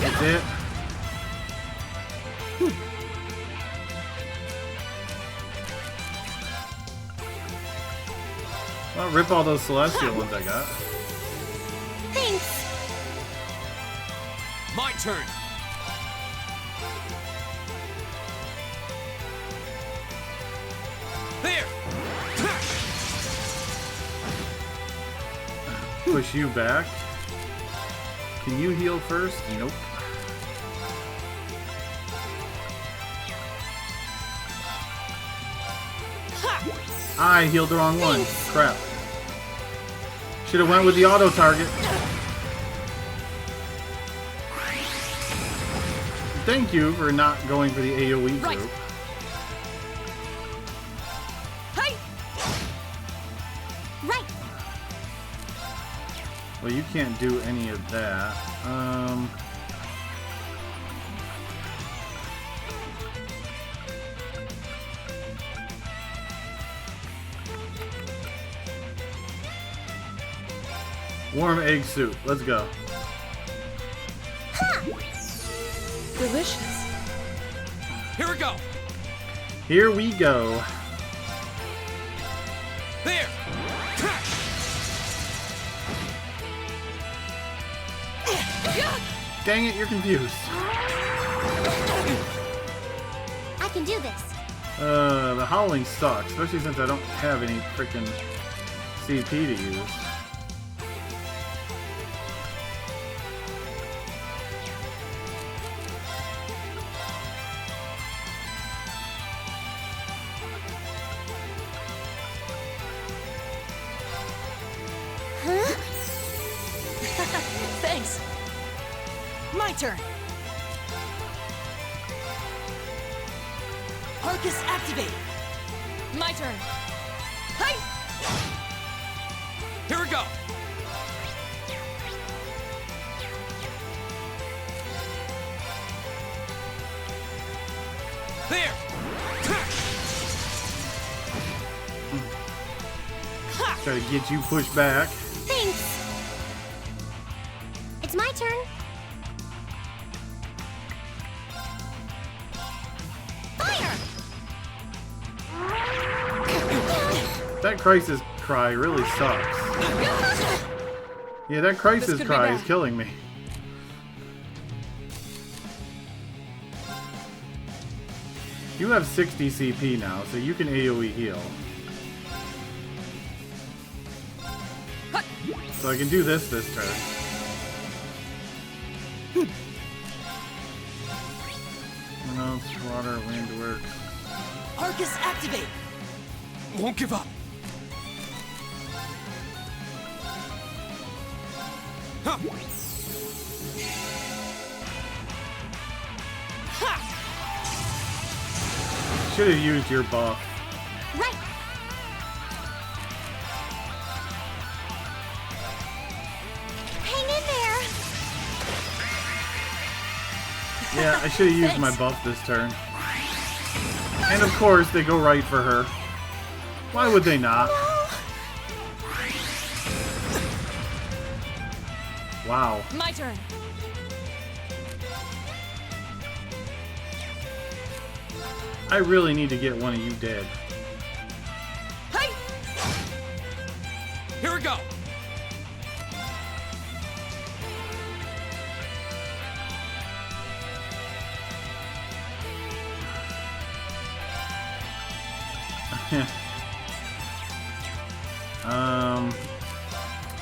That's it. Well, rip all those celestial ones I got. Thanks. My turn. There. push you back. Can you heal first? Nope. I healed the wrong one. Crap. Should have went with the auto target. Thank you for not going for the AoE group. Right. Well, you can't do any of that. Warm egg soup. Let's go. Delicious. Here we go. Here we go. There. Dang it, you're confused. I can do this. The howling sucks, especially since I don't have any freaking CP to use. Thanks. My turn. Arcus activate. My turn. Hey! Here we go. There. Try to get you pushed back. Thanks. It's my turn. Fire! That crisis cry really sucks. Yeah, that crisis cry is killing me. You have 60 CP now, so you can AoE heal. So I can do this turn. What else? Water, wind works. Arcus activate. Won't give up. Huh. Should have used your buff. Right. Hang in there. Yeah, I should have used my buff this turn. And of course, they go right for her. Why would they not? Wow. My turn. I really need to get one of you dead. Hey! Here we go.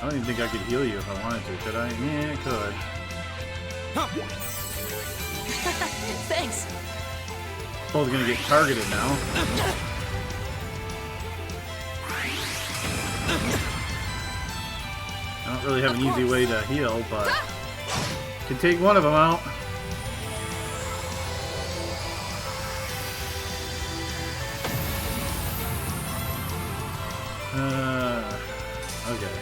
I don't even think I could heal you if I wanted to, could I? Yeah, I could. Thanks. Both gonna get targeted now. I don't really have an easy way to heal, but can take one of them out. Okay.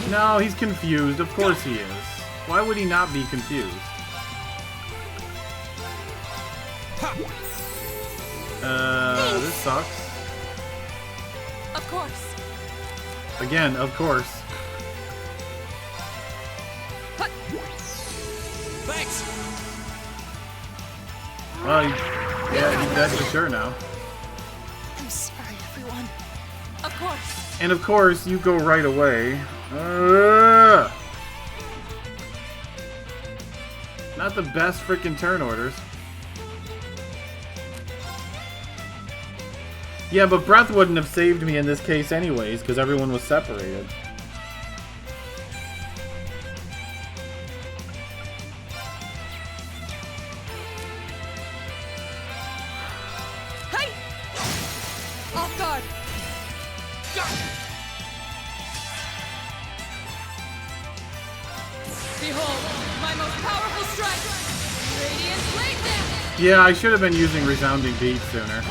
No, he's confused. Of course he is. Why would he not be confused? This sucks. Of course. Again, of course. Thanks. Well, yeah, he's dead for sure now. I'm sorry, everyone. Of course. And of course, you go right away. Not the best freaking turn orders. Yeah, but breath wouldn't have saved me in this case anyways, because everyone was separated. Behold, my most powerful strike! Radiant blade damage! Yeah, I should have been using Resounding Beat sooner.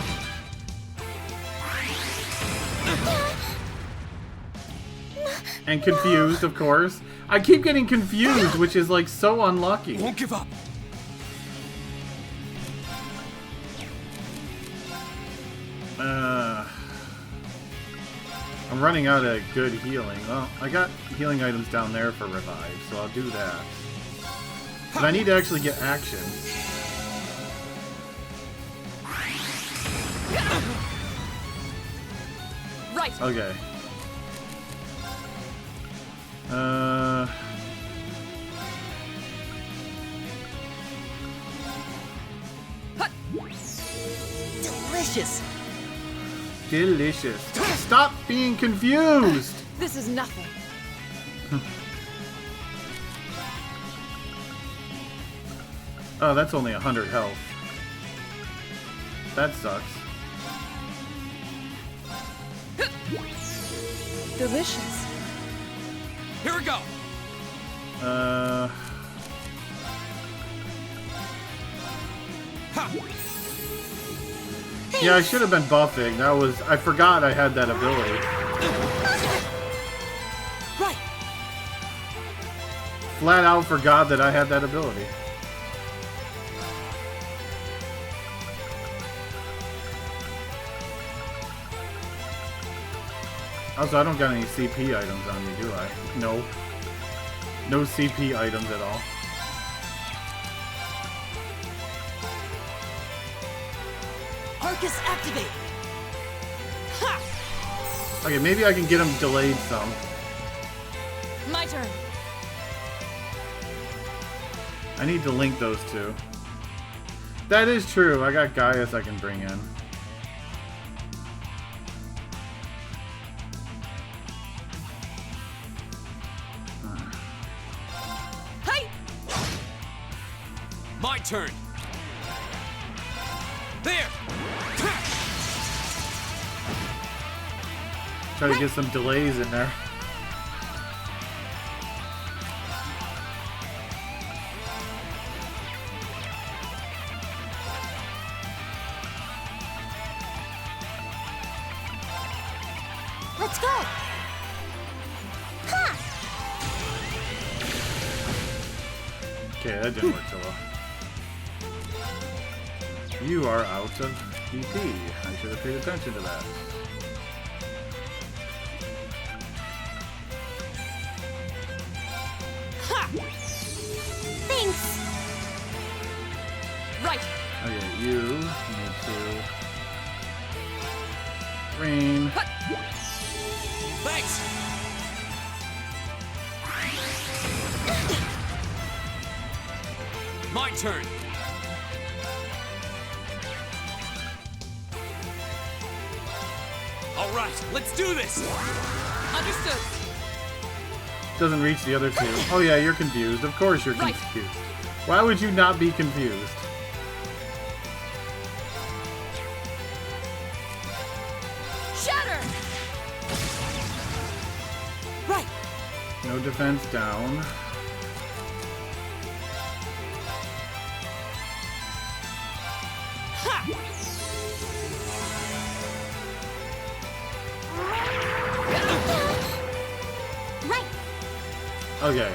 And confused, of course. I keep getting confused, which is like so unlucky. Won't give up. I'm running out of good healing. Well, I got healing items down there for revive, so I'll do that. But I need to actually get action. Right. Okay. Delicious. Delicious. Stop being confused! This is nothing. Oh, that's only 100 health. That sucks. Delicious. Here we go. Yeah, I should have been buffing. I forgot I had that ability. Right. Flat out forgot that I had that ability. Also, I don't got any CP items on me, do I? No. No CP items at all. Arcus activate. Ha! Okay, maybe I can get him delayed some. My turn. I need to link those two. That is true. I got Gaius I can bring in. Hey! My turn. There. Try to get some delays in there. Let's go. Ha! Okay, that didn't work so well. You are out of EP. I should have paid attention to that. Ha! Thanks. Right. Okay, you need to rain. Thanks. My turn. All right, let's do this. Understood. Doesn't reach the other two. Oh yeah, you're confused. Of course you're Right. confused. Why would you not be confused? Shatter. Right. No defense down. Right. Okay.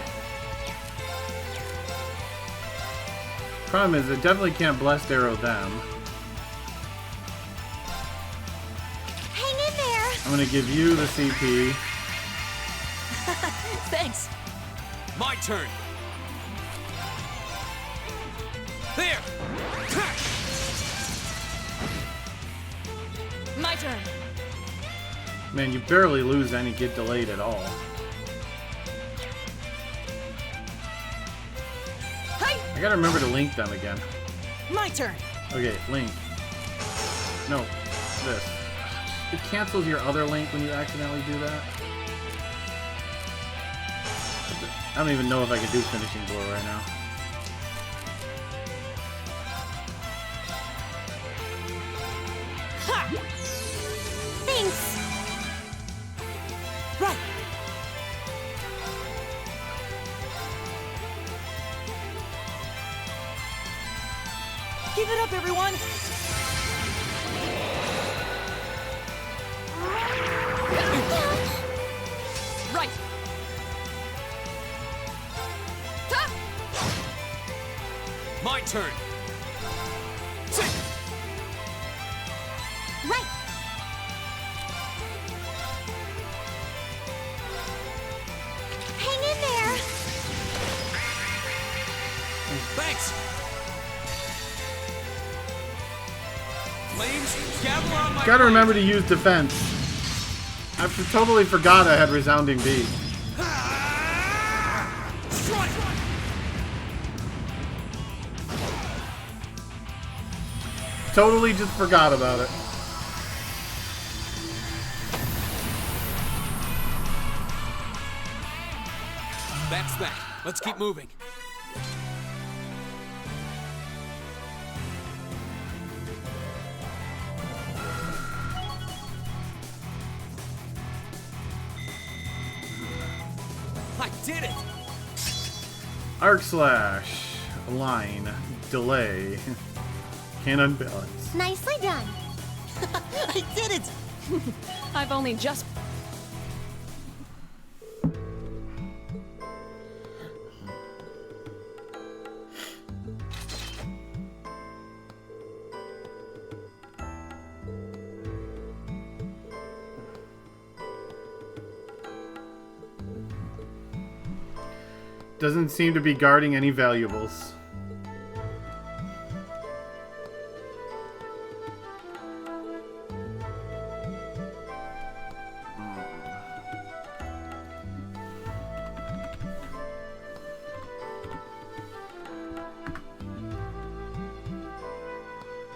Problem is, it definitely can't blessed arrow them. Hang in there. I'm gonna give you the CP. Thanks. My turn. There. My turn. Man, you barely lose any get delayed at all. Hey! I gotta remember to link them again. My turn. Okay, link. No, this. It cancels your other link when you accidentally do that. I don't even know if I can do finishing blow right now. Thanks. Give it up, everyone! Right. My turn. Right. Hang in there. Thanks. Flames, gather on my Gotta remember to use defense. I totally forgot I had resounding beat. strike. Totally just forgot about it. That's that. Let's keep moving. I did it! Arc slash, line, delay, cannon balance. Nicely done. I did it! I've only just. Doesn't seem to be guarding any valuables.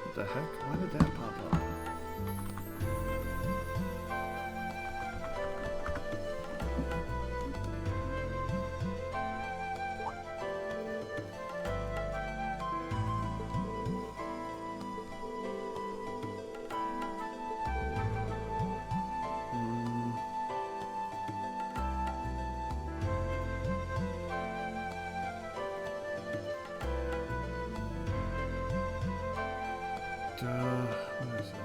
What the heck? Why did that pop up? What is this?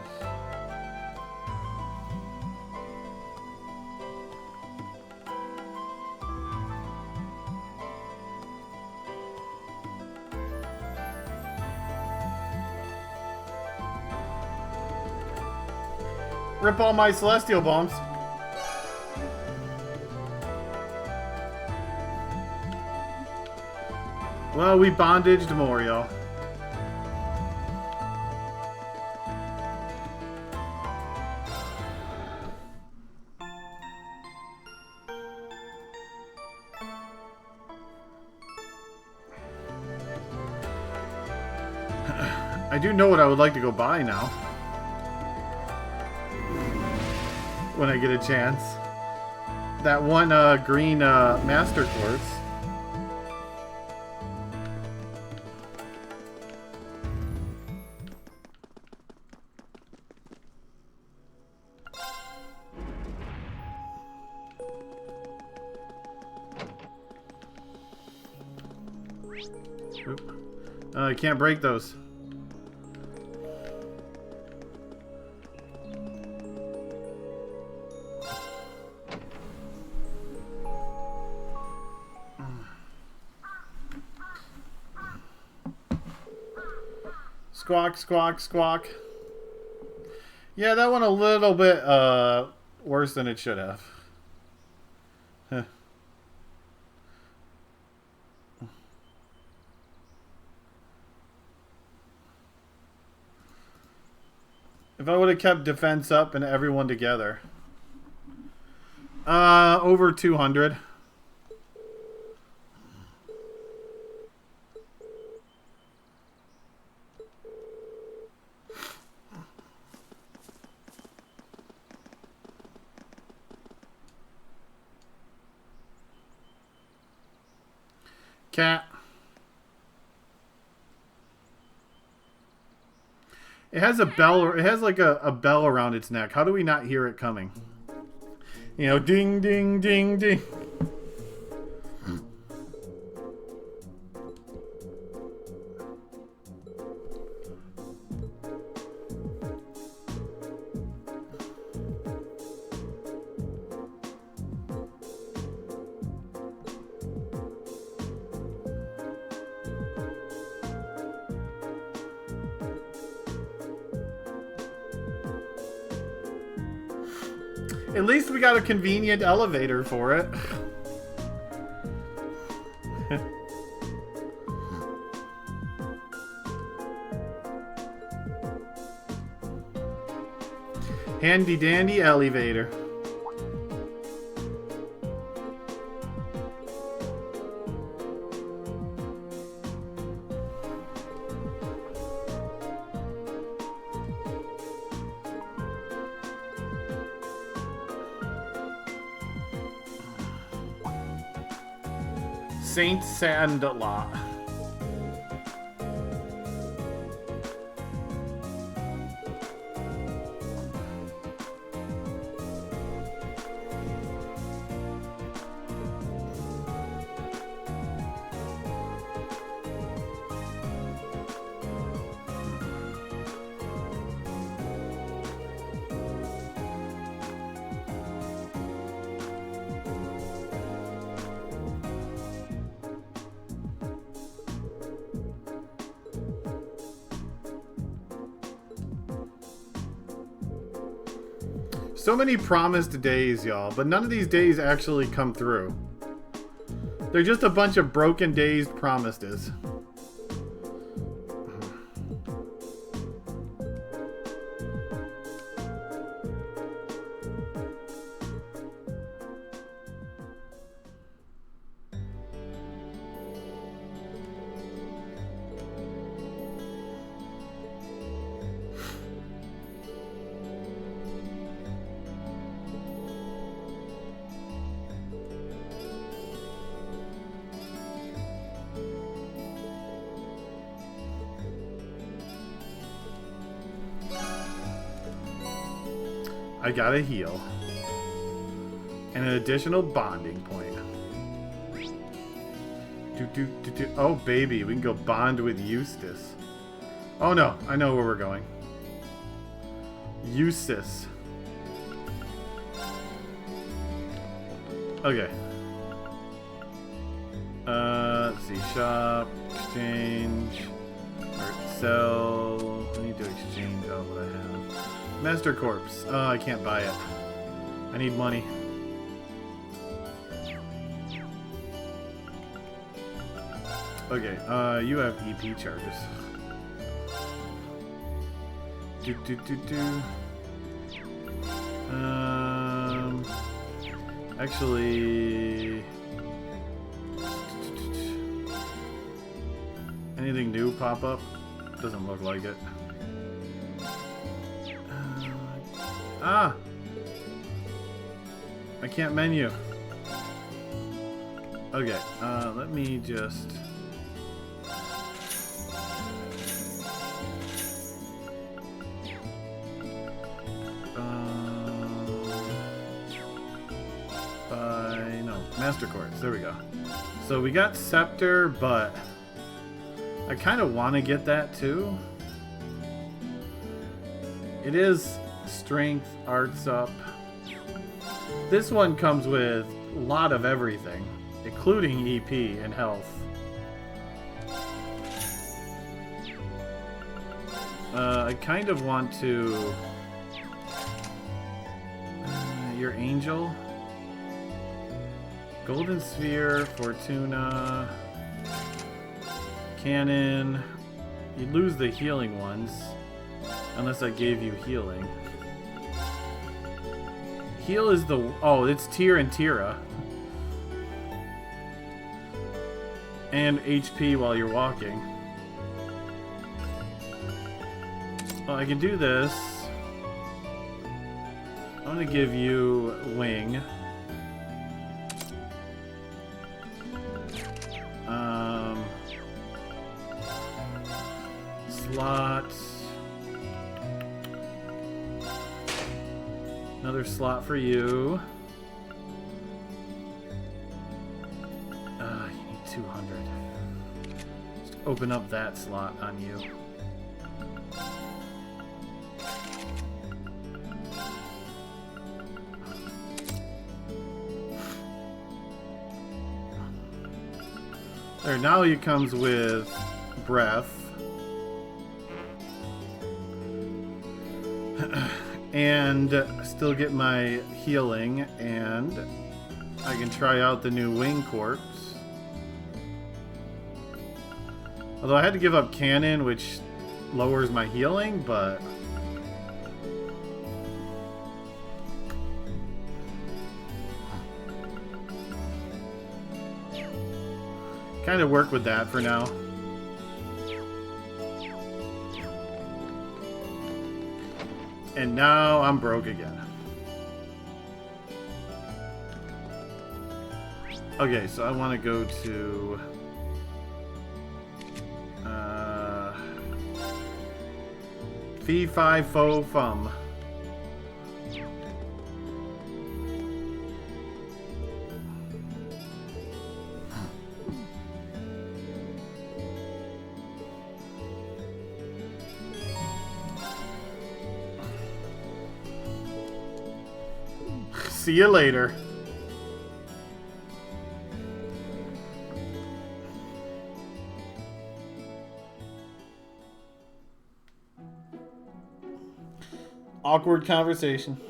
Rip all my celestial bombs. Well, we bondaged Morio. I do know what I would like to go buy now. When I get a chance. That one green Master Quartz. Oop. I can't break those. Squawk, squawk, squawk. Yeah, that one a little bit worse than it should have. Huh. If I would have kept defense up and everyone together. Over 200. Cat. It has a bell. It has like a bell around its neck. How do we not hear it coming? You know, ding, ding, ding, ding. At least we got a convenient elevator for it. Handy dandy elevator. Saint Sandlot. So many promised days, y'all, but none of these days actually come through. They're just a bunch of broken days promises. I got a heal. And an additional bonding point. Oh, baby, we can go bond with Eustace. Oh, no, I know where we're going. Eustace. Okay. Let's see. Shop, exchange, or sell. I need to exchange out what I have. Master Corpse. Oh, I can't buy it. I need money. Okay, you have EP charges. Actually... Anything new pop up? Doesn't look like it. I can't menu. Okay, let me just... no, Master Quartz, there we go. So we got Scepter, but I kind of want to get that too. It is Strength, Arts up. This one comes with a lot of everything, including EP and health. I kind of want to... your Angel. Golden Sphere, Fortuna, Cannon. You lose the healing ones, unless I gave you healing. Heal is the... oh, it's Tyr and Tira. And HP while you're walking. Well, I can do this. I'm gonna give you Wing. Slot. Another slot for you. You need 200. Just open up that slot on you. There, now he comes with Breath. And still get my healing, and I can try out the new wing corpse. Although I had to give up cannon, which lowers my healing, but kind of work with that for now. And now I'm broke again. Okay, so I want to go to Fee Fi Fo Fum. See you later. Awkward conversation.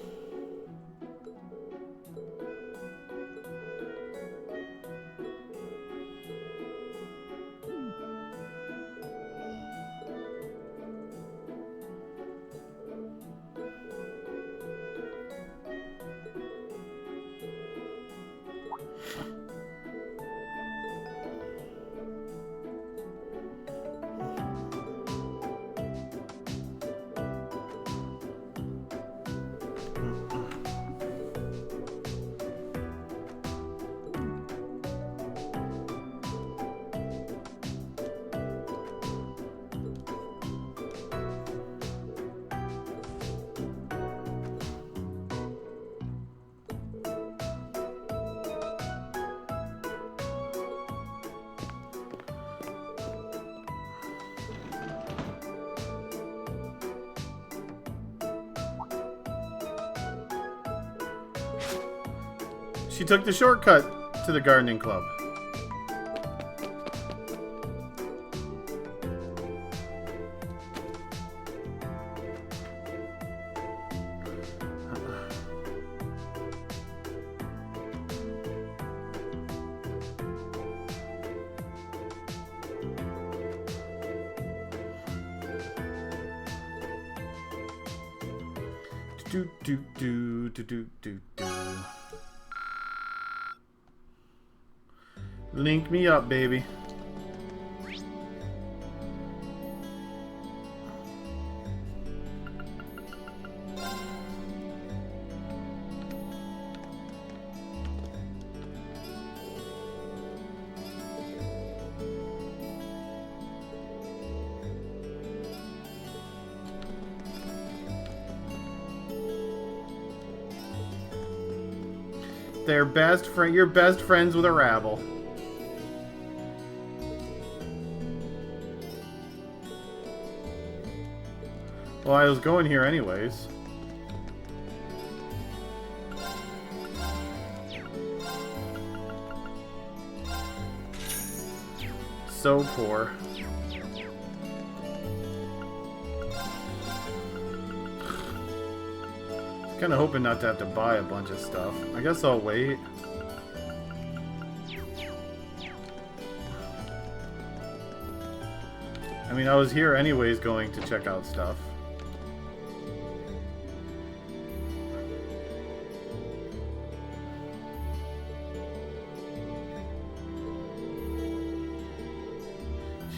She took the shortcut to the gardening club. Do do do do do do do. Link me up, baby. They're best friend. You're best friends with a rabble. Well, I was going here anyways. So poor. Kind of hoping not to have to buy a bunch of stuff. I guess I'll wait. I mean, I was here anyways going to check out stuff.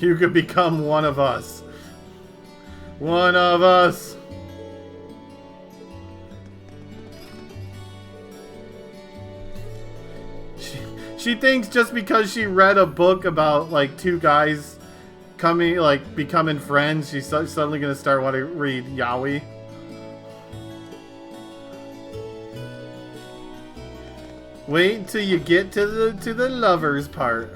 You could become one of us. One of us. She thinks just because she read a book about like two guys becoming friends, she's suddenly gonna start wanting to read yaoi. Wait till you get to the lovers part.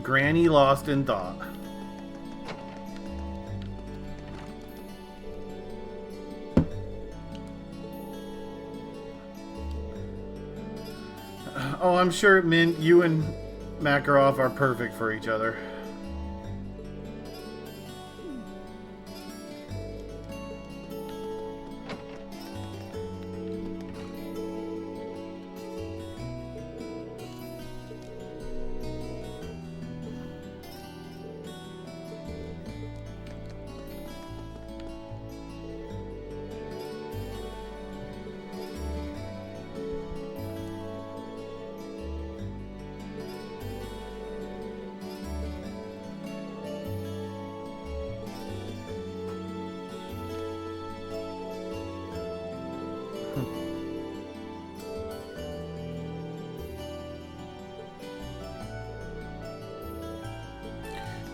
Granny lost in thought. Oh, I'm sure, Min, you and Makarov are perfect for each other.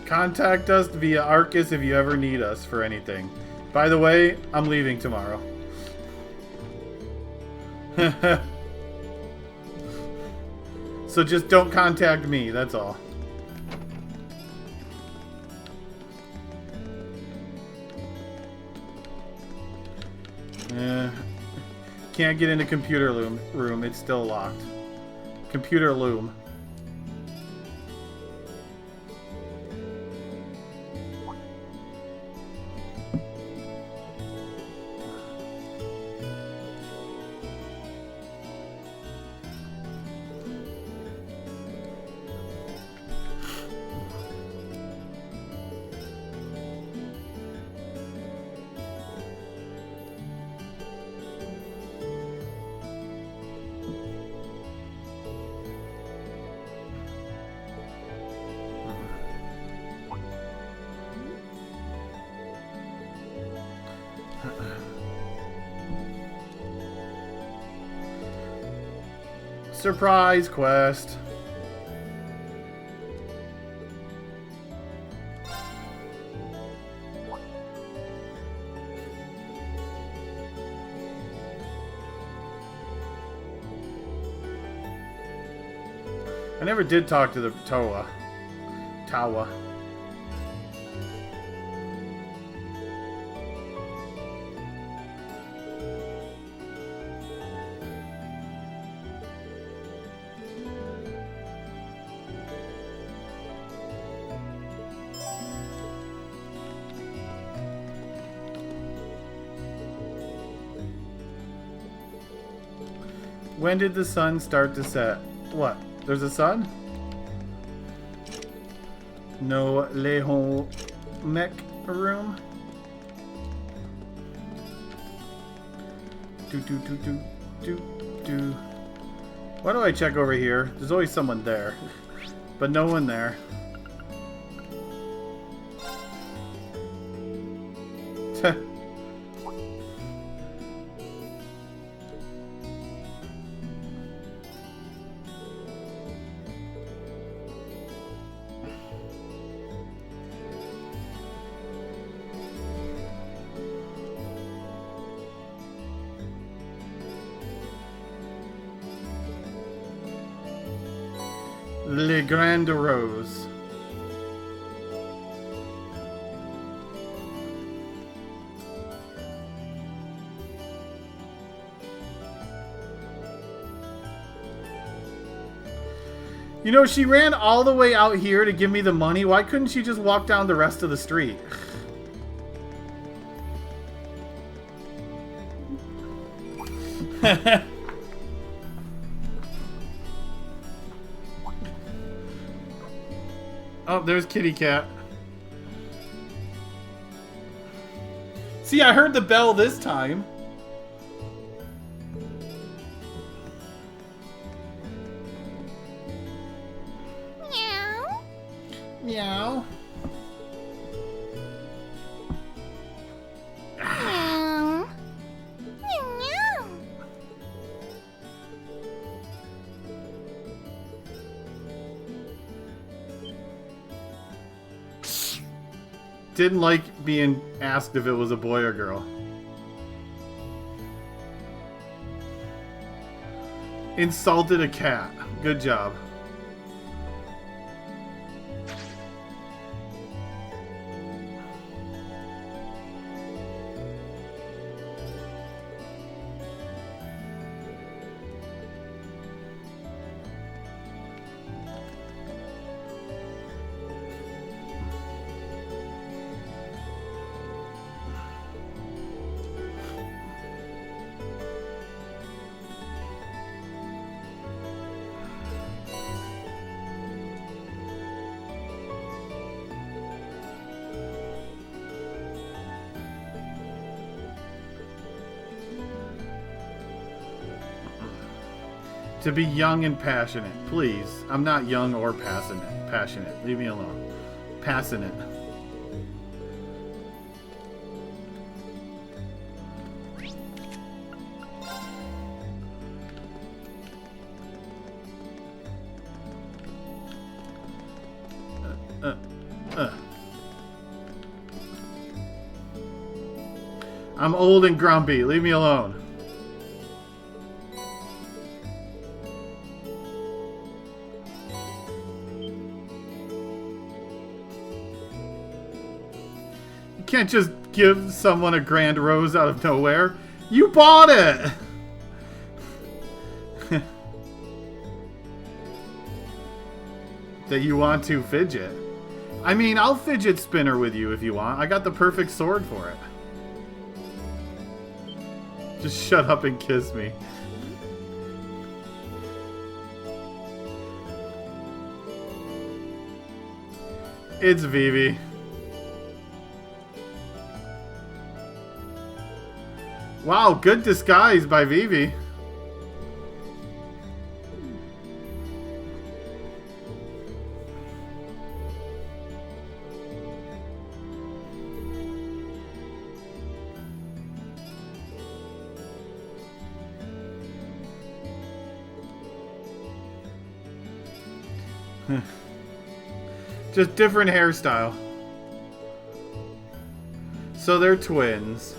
Contact us via Arcus if you ever need us for anything. By the way, I'm leaving tomorrow. So just don't contact me, that's all. Can't get into computer room, it's still locked. Computer loom. Surprise quest. I never did talk to the Tawa. When did the sun start to set? What? There's a sun? No Leho mech room? Why do I check over here? There's always someone there. But no one there. Le Grand Rose. You know, she ran all the way out here to give me the money. Why couldn't she just walk down the rest of the street? Oh, there's Kitty Cat. See, I heard the bell this time. Meow. Meow. Meow. Meow. Didn't like being asked if it was a boy or girl. Insulted a cat. Good job. To be young and passionate. Please. I'm not young or passionate. Leave me alone. Passionate. I'm old and grumpy. Leave me alone. Can't just give someone a grand rose out of nowhere. You bought it! That you want to fidget. I mean, I'll fidget spinner with you if you want. I got the perfect sword for it. Just shut up and kiss me. It's Vivi. Wow, good disguise by Vivi. Just different hairstyle. So they're twins.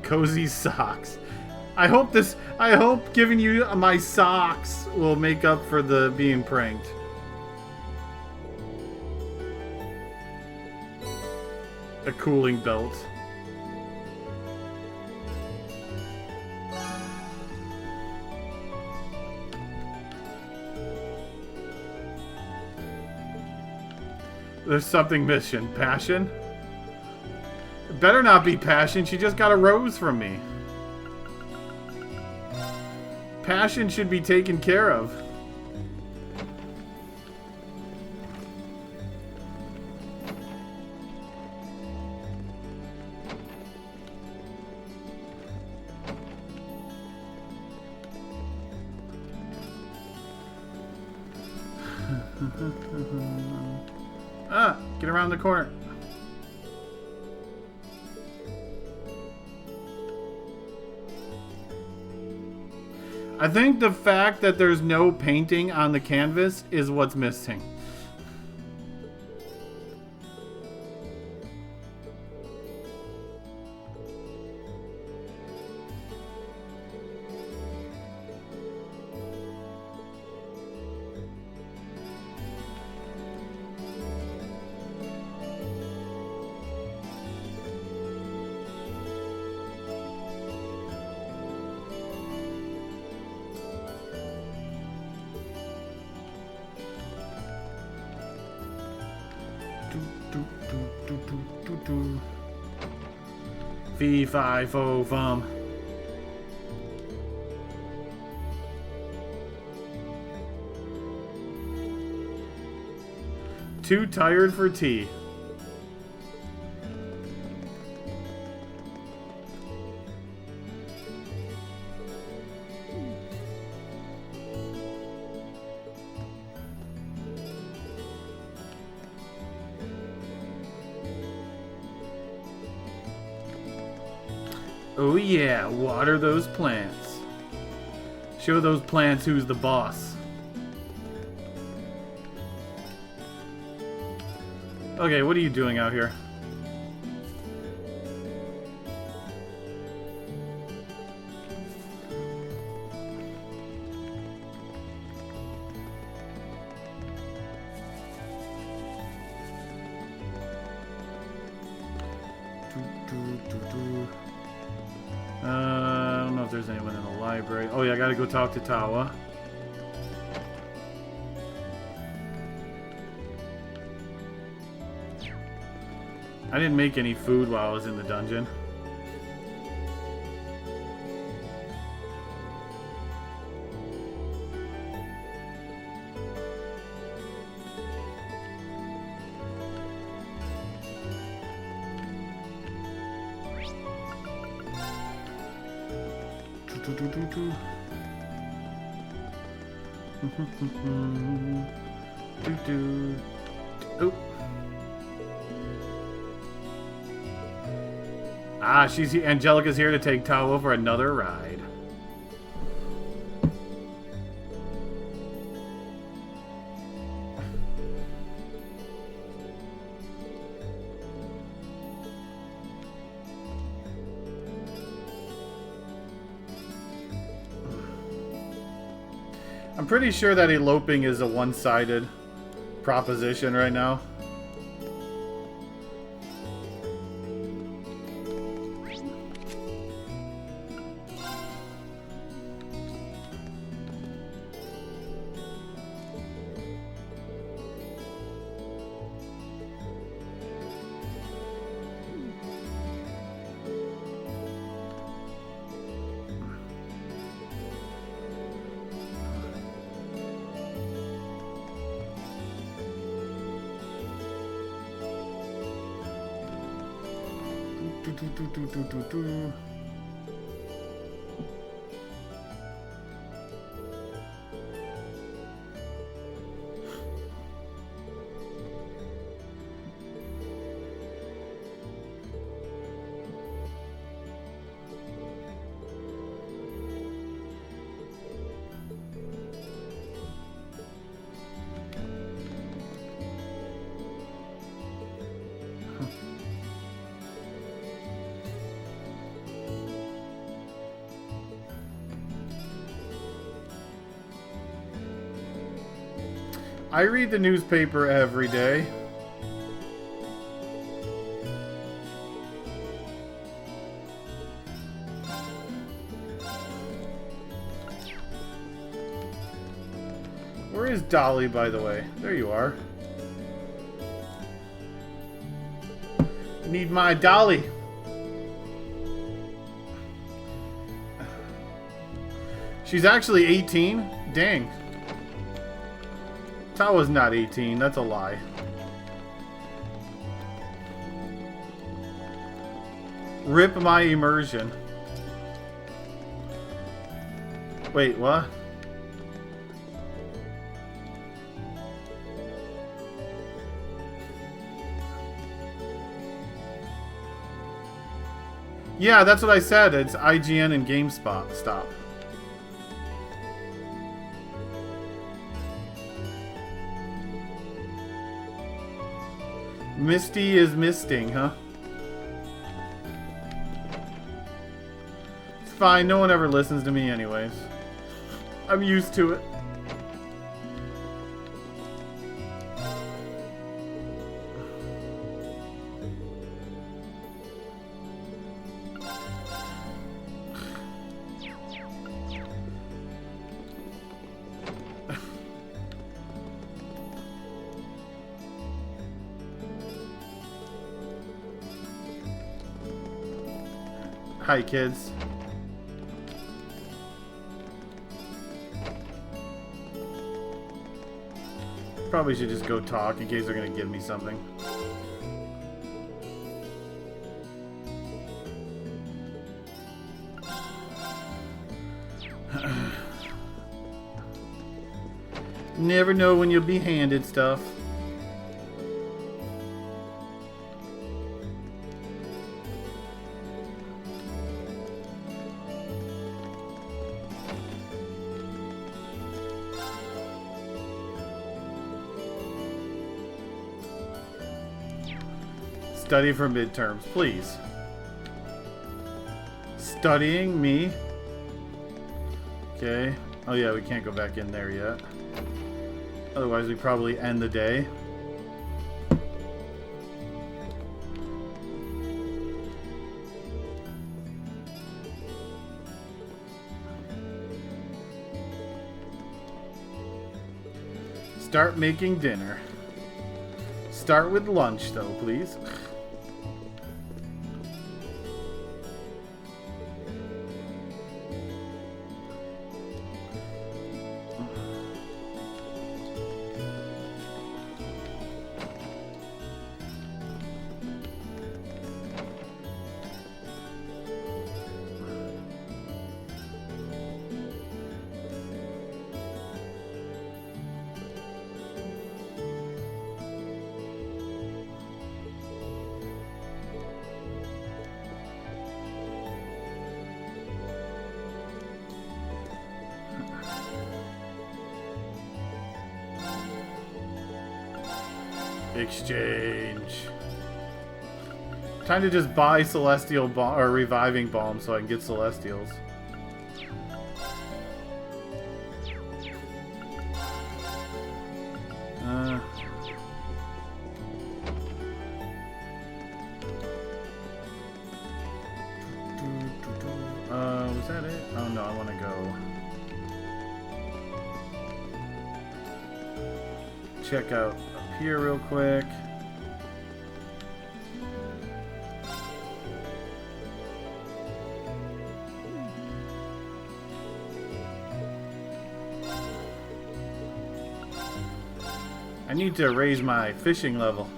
Cozy socks. I hope giving you my socks will make up for the being pranked. A cooling belt. There's something missing. Passion? It better not be passion. She just got a rose from me. Passion should be taken care of. Get around the corner. I think the fact that there's no painting on the canvas is what's missing. Fee, fi, fo, fum. Too tired for tea. Oh yeah, water those plants. Show those plants who's the boss. Okay, what are you doing out here? I don't know if there's anyone in the library. Oh yeah, I gotta go talk to Tawa. I didn't make any food while I was in the dungeon. Oh. Ah, Angelica's here to take Tawa for another ride. I'm pretty sure that eloping is a one-sided proposition right now. I read the newspaper every day. Where is Dolly, by the way? There you are. Need my Dolly. She's actually 18? Dang. Tawa's not 18, that's a lie. Rip my immersion. Wait, what? Yeah, that's what I said. It's IGN and GameSpot. Stop. Misty is misting, huh? It's fine, no one ever listens to me anyways. I'm used to it. Hi, kids. Probably should just go talk in case they're gonna give me something. Never know when you'll be handed stuff. Study for midterms, please. Studying me? Okay. Oh yeah, we can't go back in there yet. Otherwise we probably end the day. Start making dinner. Start with lunch though, please. Exchange. Time to just buy celestial bomb or reviving bomb so I can get celestials. Was that it? Oh no, I want to go check out here real quick. I need to raise my fishing level.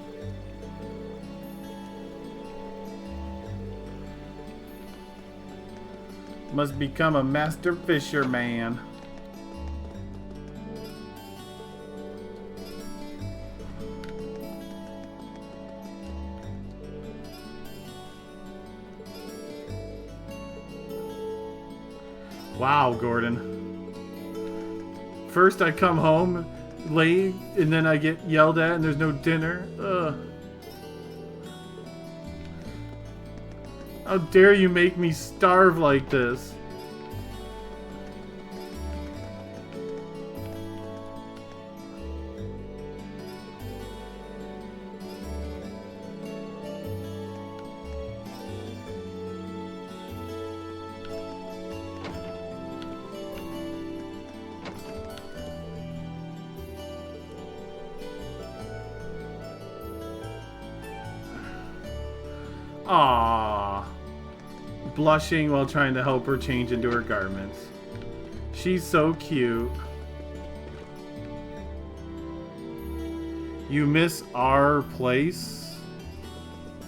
Must become a master fisherman. Wow, Gordon. First I come home late, and then I get yelled at and there's no dinner. Ugh. How dare you make me starve like this? Aww. Blushing while trying to help her change into her garments. She's so cute. You miss our place?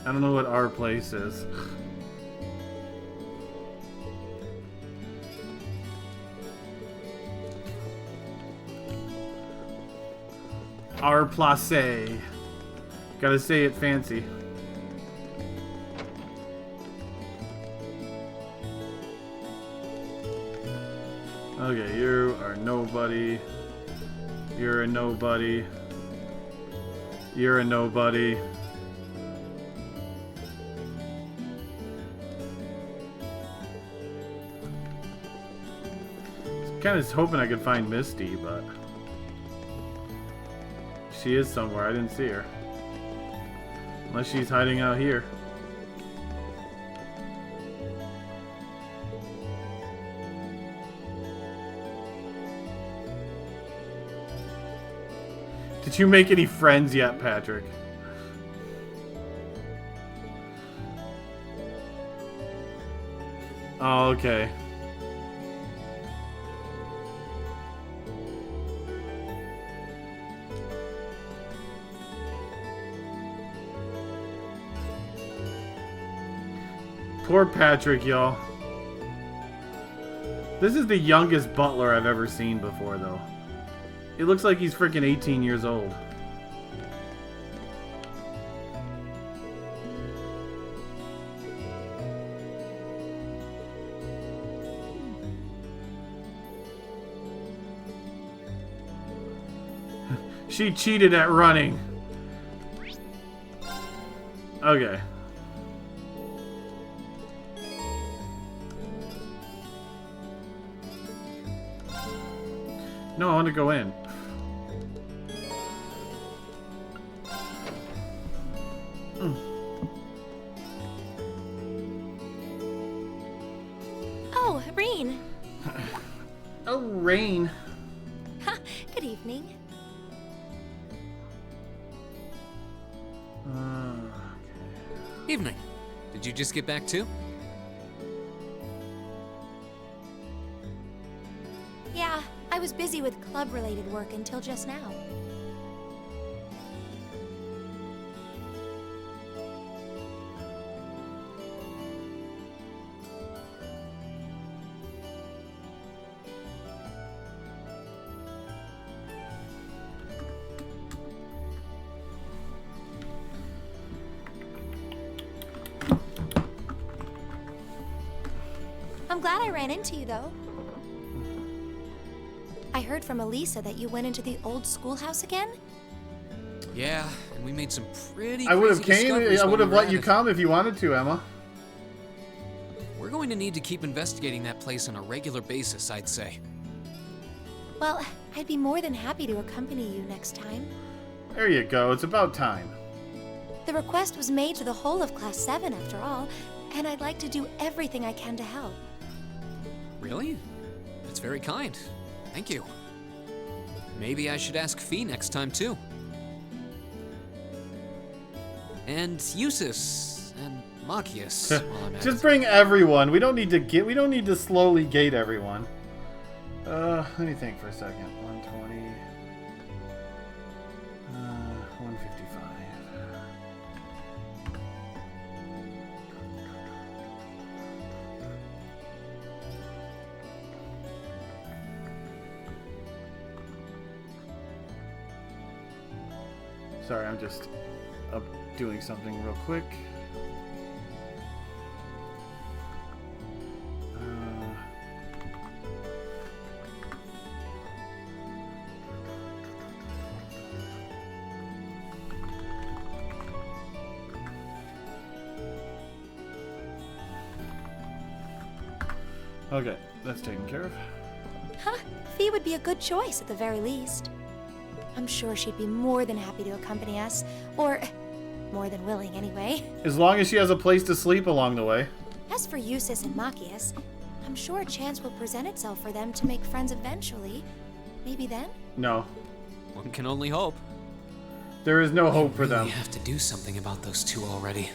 I don't know what our place is. Our place. Gotta say it fancy. Okay, you are nobody. You're a nobody. You're a nobody. Kind of hoping I could find Misty, but she is somewhere. I didn't see her. Unless she's hiding out here. Did you make any friends yet, Patrick? Oh, okay. Poor Patrick, y'all. This is the youngest butler I've ever seen before, though. It looks like he's freaking 18 years old. She cheated at running. Okay. No, I want to go in. Oh, Rain. Oh, Rain. Good evening. Evening. Did you just get back too? Yeah, I was busy with club-related work until just now. I'm glad I ran into you, though. I heard from Elisa that you went into the old schoolhouse again? Yeah, and we made some pretty I would have crazy came. discoveries I when would have we were let at you it. come if you wanted to, Emma. We're going to need to keep investigating that place on a regular basis, I'd say. Well, I'd be more than happy to accompany you next time. There you go. It's about time. The request was made to the whole of Class 7, after all, and I'd like to do everything I can to help. Really? That's very kind. Thank you. Maybe I should ask Fee next time too. And Eustace and Machias while I'm at Just it. bring everyone. We don't need to slowly gate everyone. Let me think for a second. 120. 155. Sorry, I'm just doing something real quick. Okay, that's taken care of. Huh? Fee would be a good choice at the very least. I'm sure she'd be more than happy to accompany us, or more than willing anyway. As long as she has a place to sleep along the way. As for Eustace and Machias, I'm sure a chance will present itself for them to make friends eventually. Maybe then? No. One can only hope. There is no hope for them. We have to do something about those two already.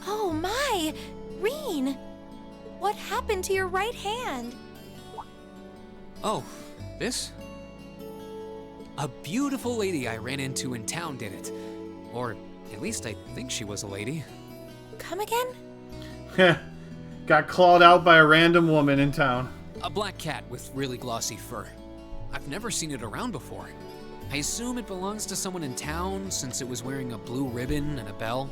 Oh my! Reen! What happened to your right hand? Oh, this? A beautiful lady I ran into in town did it. Or at least I think she was a lady. Come again? Heh. Got clawed out by a random woman in town. A black cat with really glossy fur. I've never seen it around before. I assume it belongs to someone in town since it was wearing a blue ribbon and a bell.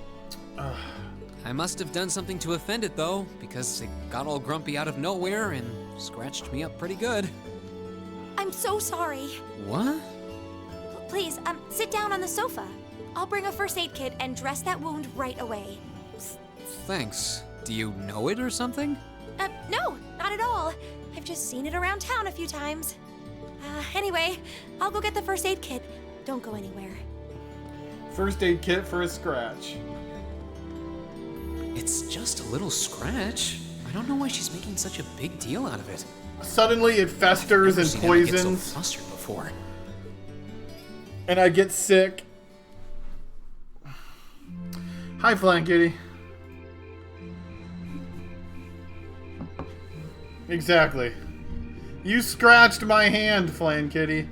I must have done something to offend it though, because it got all grumpy out of nowhere and scratched me up pretty good. I'm so sorry. What? Please, sit down on the sofa. I'll bring a first aid kit and dress that wound right away. Thanks. Do you know it or something? No, not at all. I've just seen it around town a few times. Anyway, I'll go get the first aid kit. Don't go anywhere. First aid kit for a scratch. It's just a little scratch. I don't know why she's making such a big deal out of it. Suddenly it festers and I've never seen Emma get so poisons. flustered before. And I get sick. Hi, Flying Kitty. Exactly. You scratched my hand, Flan Kitty.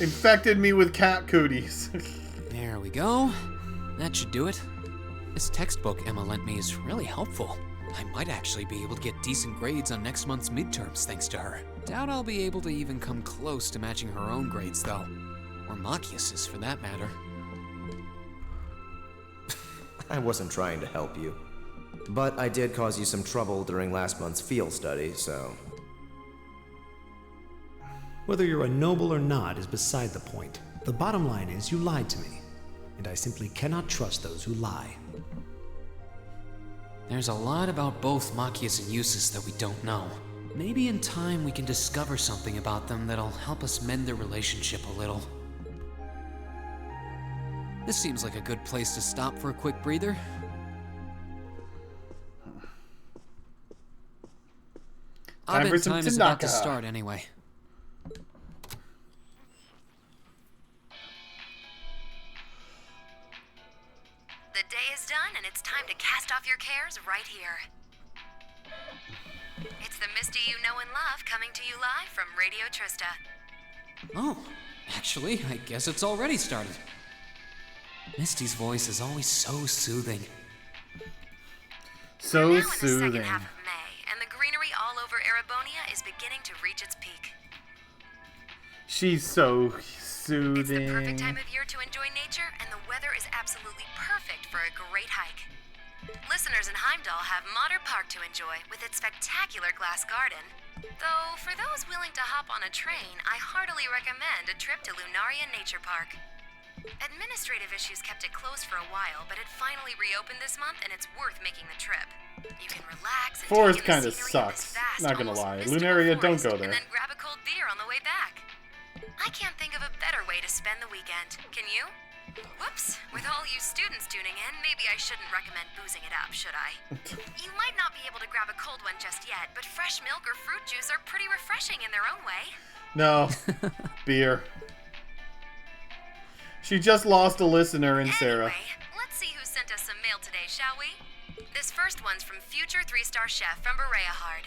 Infected me with cat cooties. There we go. That should do it. This textbook Emma lent me is really helpful. I might actually be able to get decent grades on next month's midterms thanks to her. Doubt I'll be able to even come close to matching her own grades, though. Or Machias's, for that matter. I wasn't trying to help you. But I did cause you some trouble during last month's field study, so... Whether you're a noble or not is beside the point. The bottom line is you lied to me, and I simply cannot trust those who lie. There's a lot about both Machias and Eustace that we don't know. Maybe in time we can discover something about them that'll help us mend their relationship a little. This seems like a good place to stop for a quick breather. I bet time is about to start anyway. The day is done, and it's time to cast off your cares right here. It's the Misty you know and love coming to you live from Radio Trista. Oh, actually, I guess it's already started. Misty's voice is always so soothing. So We're now soothing. in the second half of May, and the greenery all over Erebonia is beginning to reach its peak. She's so It's the soothing. perfect time of year to enjoy nature, and the weather is absolutely perfect for a great hike. Listeners in Heimdall have Modder Park to enjoy with its spectacular glass garden. Though, for those willing to hop on a train, I heartily recommend a trip to Lunaria Nature Park. Administrative issues kept it closed for a while, but it finally reopened this month, and it's worth making the trip. You can relax and Forest take in kind the of scenery of this sucks. vast, Not gonna almost lie. mystical Lunaria, don't forest, go there. And then grab a cold beer on the way back. I can't think of a better way to spend the weekend. Can you? Whoops. With all you students tuning in, maybe I shouldn't recommend boozing it up, should I? You might not be able to grab a cold one just yet, but fresh milk or fruit juice are pretty refreshing in their own way. No. Beer. She just lost a listener in Sarah. Anyway, let's see who sent us some mail today, shall we? This first one's from future 3-star chef from Berea Hard.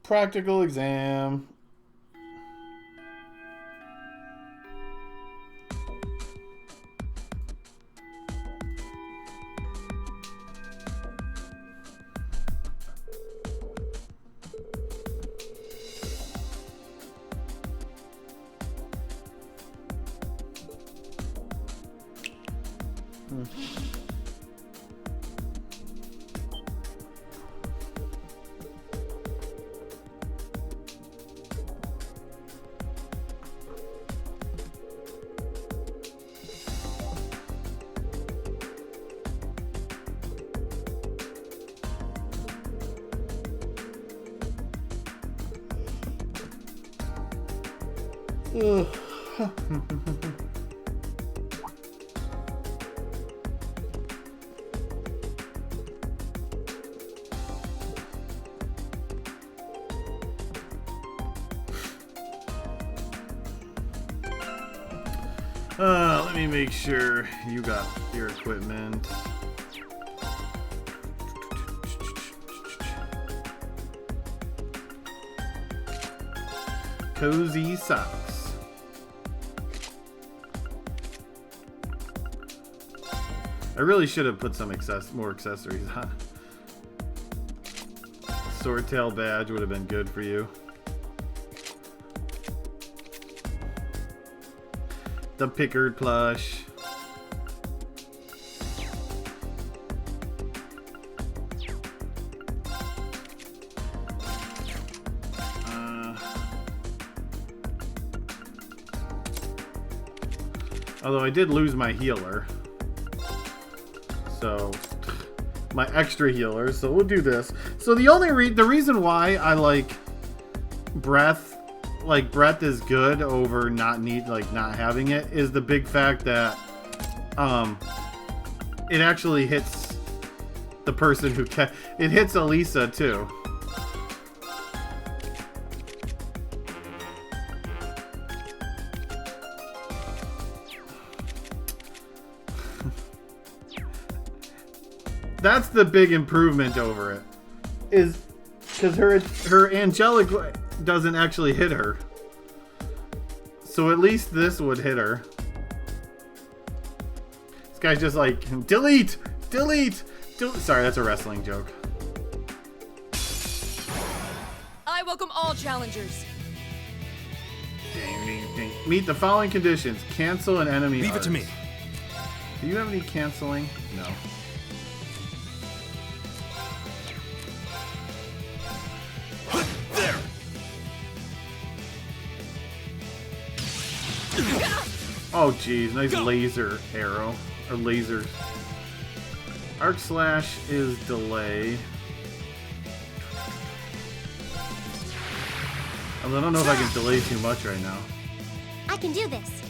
Practical exam. Ugh. Let me make sure you got your equipment. Cozy socks. I really should have put some more accessories on. Swordtail badge would have been good for you. The Pickard plush. Although I did lose my healer. So, my extra healer. So we'll do this. So the reason why I like breath is good over not having it is the big fact that it actually hits the person who it hits Elisa too. That's the big improvement over it. Is because her angelic doesn't actually hit her. So at least this would hit her. This guy's just like, delete! Delete! Sorry, that's a wrestling joke. I welcome all challengers. Ding, ding, ding. Meet the following conditions. Cancel an enemy Leave it to arts. me. Do you have any canceling? No. There. Oh, geez. Nice laser arrow. Or lasers. Arc slash is delay. Although I don't know if I can delay too much right now. I can do this.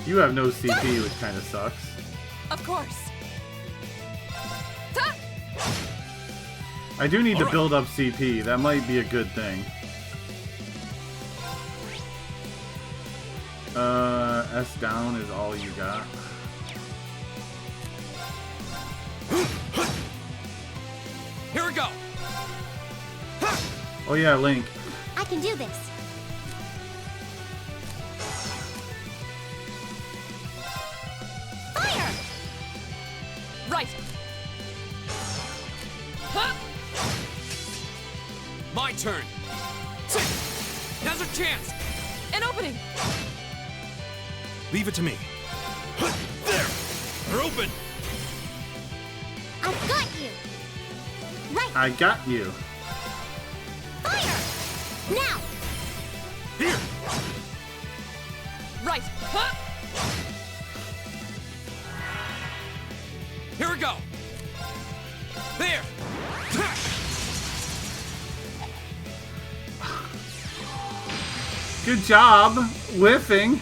You have no CP, which kind of sucks. Of course. I do need to build up CP. That might be a good thing. S down is all you got. Here we go. Oh yeah, Link. I can do this. Fire! Right. Huh? My turn. Now's a chance. An opening. Leave it to me. There. They're open. I've got you. Right. I got you. Fire! Now. Here. Right. Huh? Here we go. There. Good job, whiffing.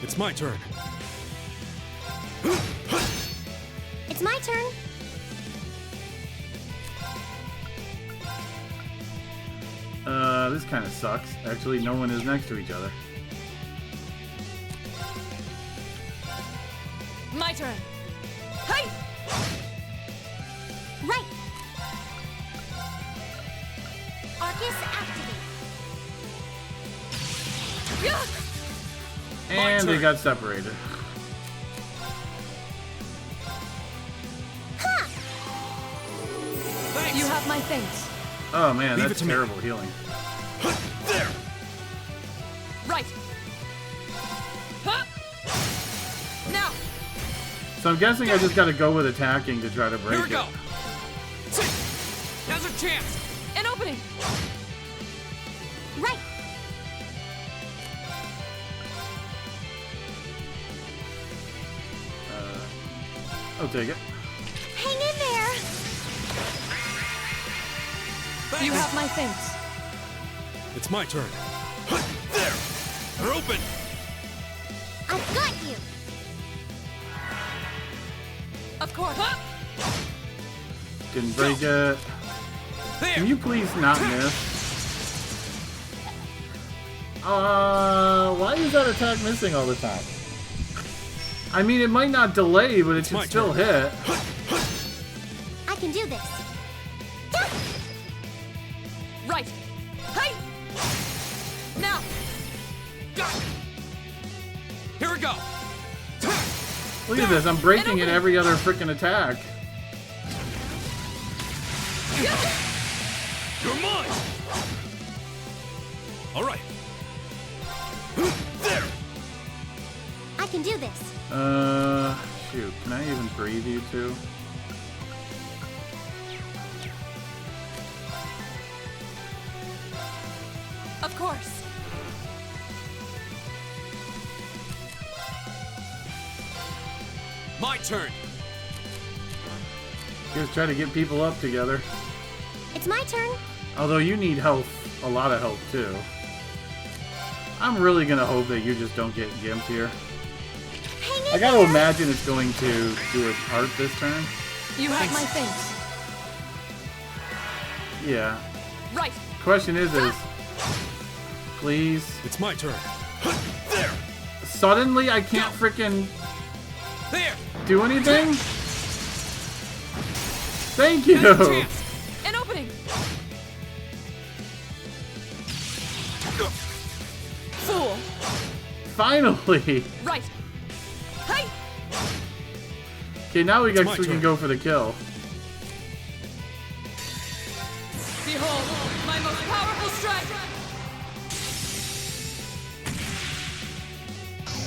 It's my turn. It's my turn. This kind of sucks. Actually, no one is next to each other. My turn. Hey! Right. Arcus activate. And they got separated. You have my thanks. Oh man, Leave that's it to me. terrible healing. There. Right. Huh? Now. So I'm guessing I just gotta go with attacking to try to break Here we it. go. Now's a chance. An opening. Right. I'll take it. Hang in there. You have my thanks. It's my turn. There. They're open. I've got you. Of course. Huh? Didn't break it. Can you please not miss? Why is that attack missing all the time? I mean, it might not delay, but it should still hit. I can do this. Right. Hey! Now. Here we go. Look at this, I'm breaking it every other freaking attack. You're mine. All right. There. I can do this. Shoot, can I even breathe you two? Of course. My turn. Just try to get people up together. It's my turn. Although you need health, a lot of health too. I'm really gonna hope that you just don't get gimped here. I gotta imagine it's going to do its part this turn. You have my thanks. Yeah. Right. Question is, please. It's my turn. There. Suddenly, I can't freaking do anything? Thank you! An opening! Fool! Finally! Right! Hey! Okay, now we can go for the kill. Behold, my most powerful strike!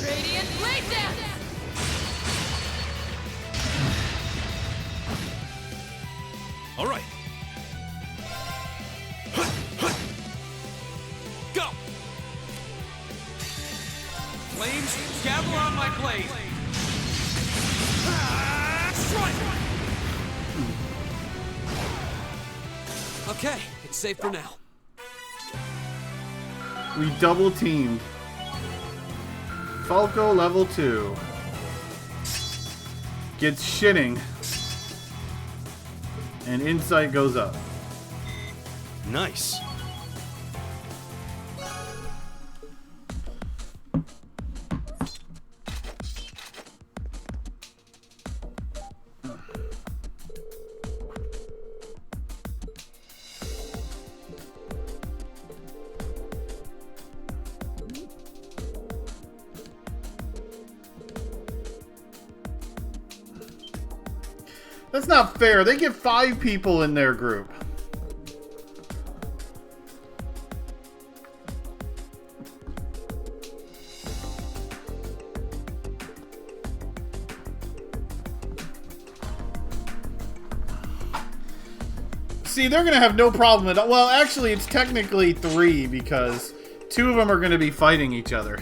Radiant Blade Dance! All right. Go! Flames, gather on my blade! Strike! Okay, it's safe for now. We double teamed. Falco level 2. Gets shitting. And insight goes up. Nice. That's not fair. They get 5 people in their group. See, they're going to have no problem at all. Well, actually, it's technically 3 because 2 of them are going to be fighting each other.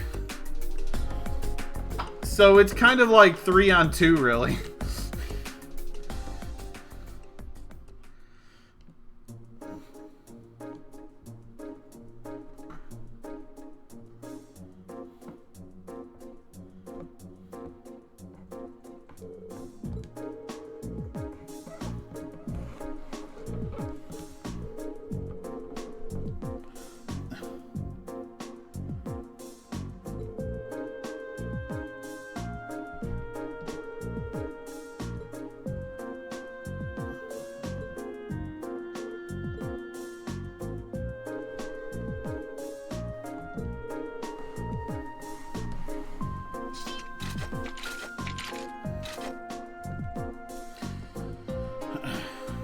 So it's kind of like 3 on 2, really.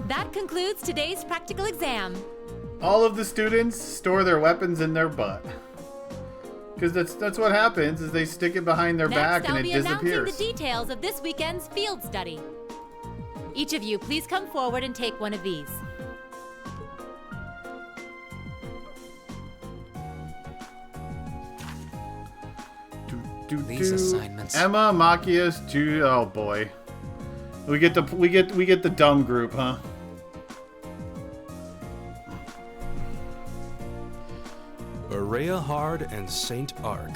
That concludes today's practical exam. All of the students store their weapons in their butt. Because that's what happens, is they stick it behind their back and it disappears. Next, I'll be announcing the details of this weekend's field study. Each of you, please come forward and take one of these. These assignments. Emma, Machias, Jude. Oh boy, we get the dumb group, huh? Berea Hard and Saint Arc.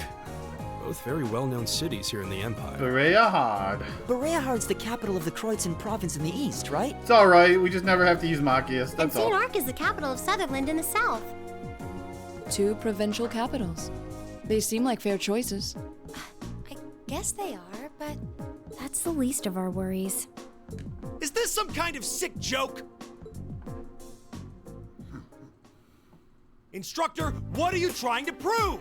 Both very well-known cities here in the Empire. Berea Hard. Berea Hard's the capital of the Croydon province in the east, right? It's alright, we just never have to use Machias, And that's all. St. Arc is the capital of Sutherland in the south. 2 provincial capitals. They seem like fair choices. I guess they are, but That's the least of our worries. Is this some kind of sick joke? Instructor, what are you trying to prove?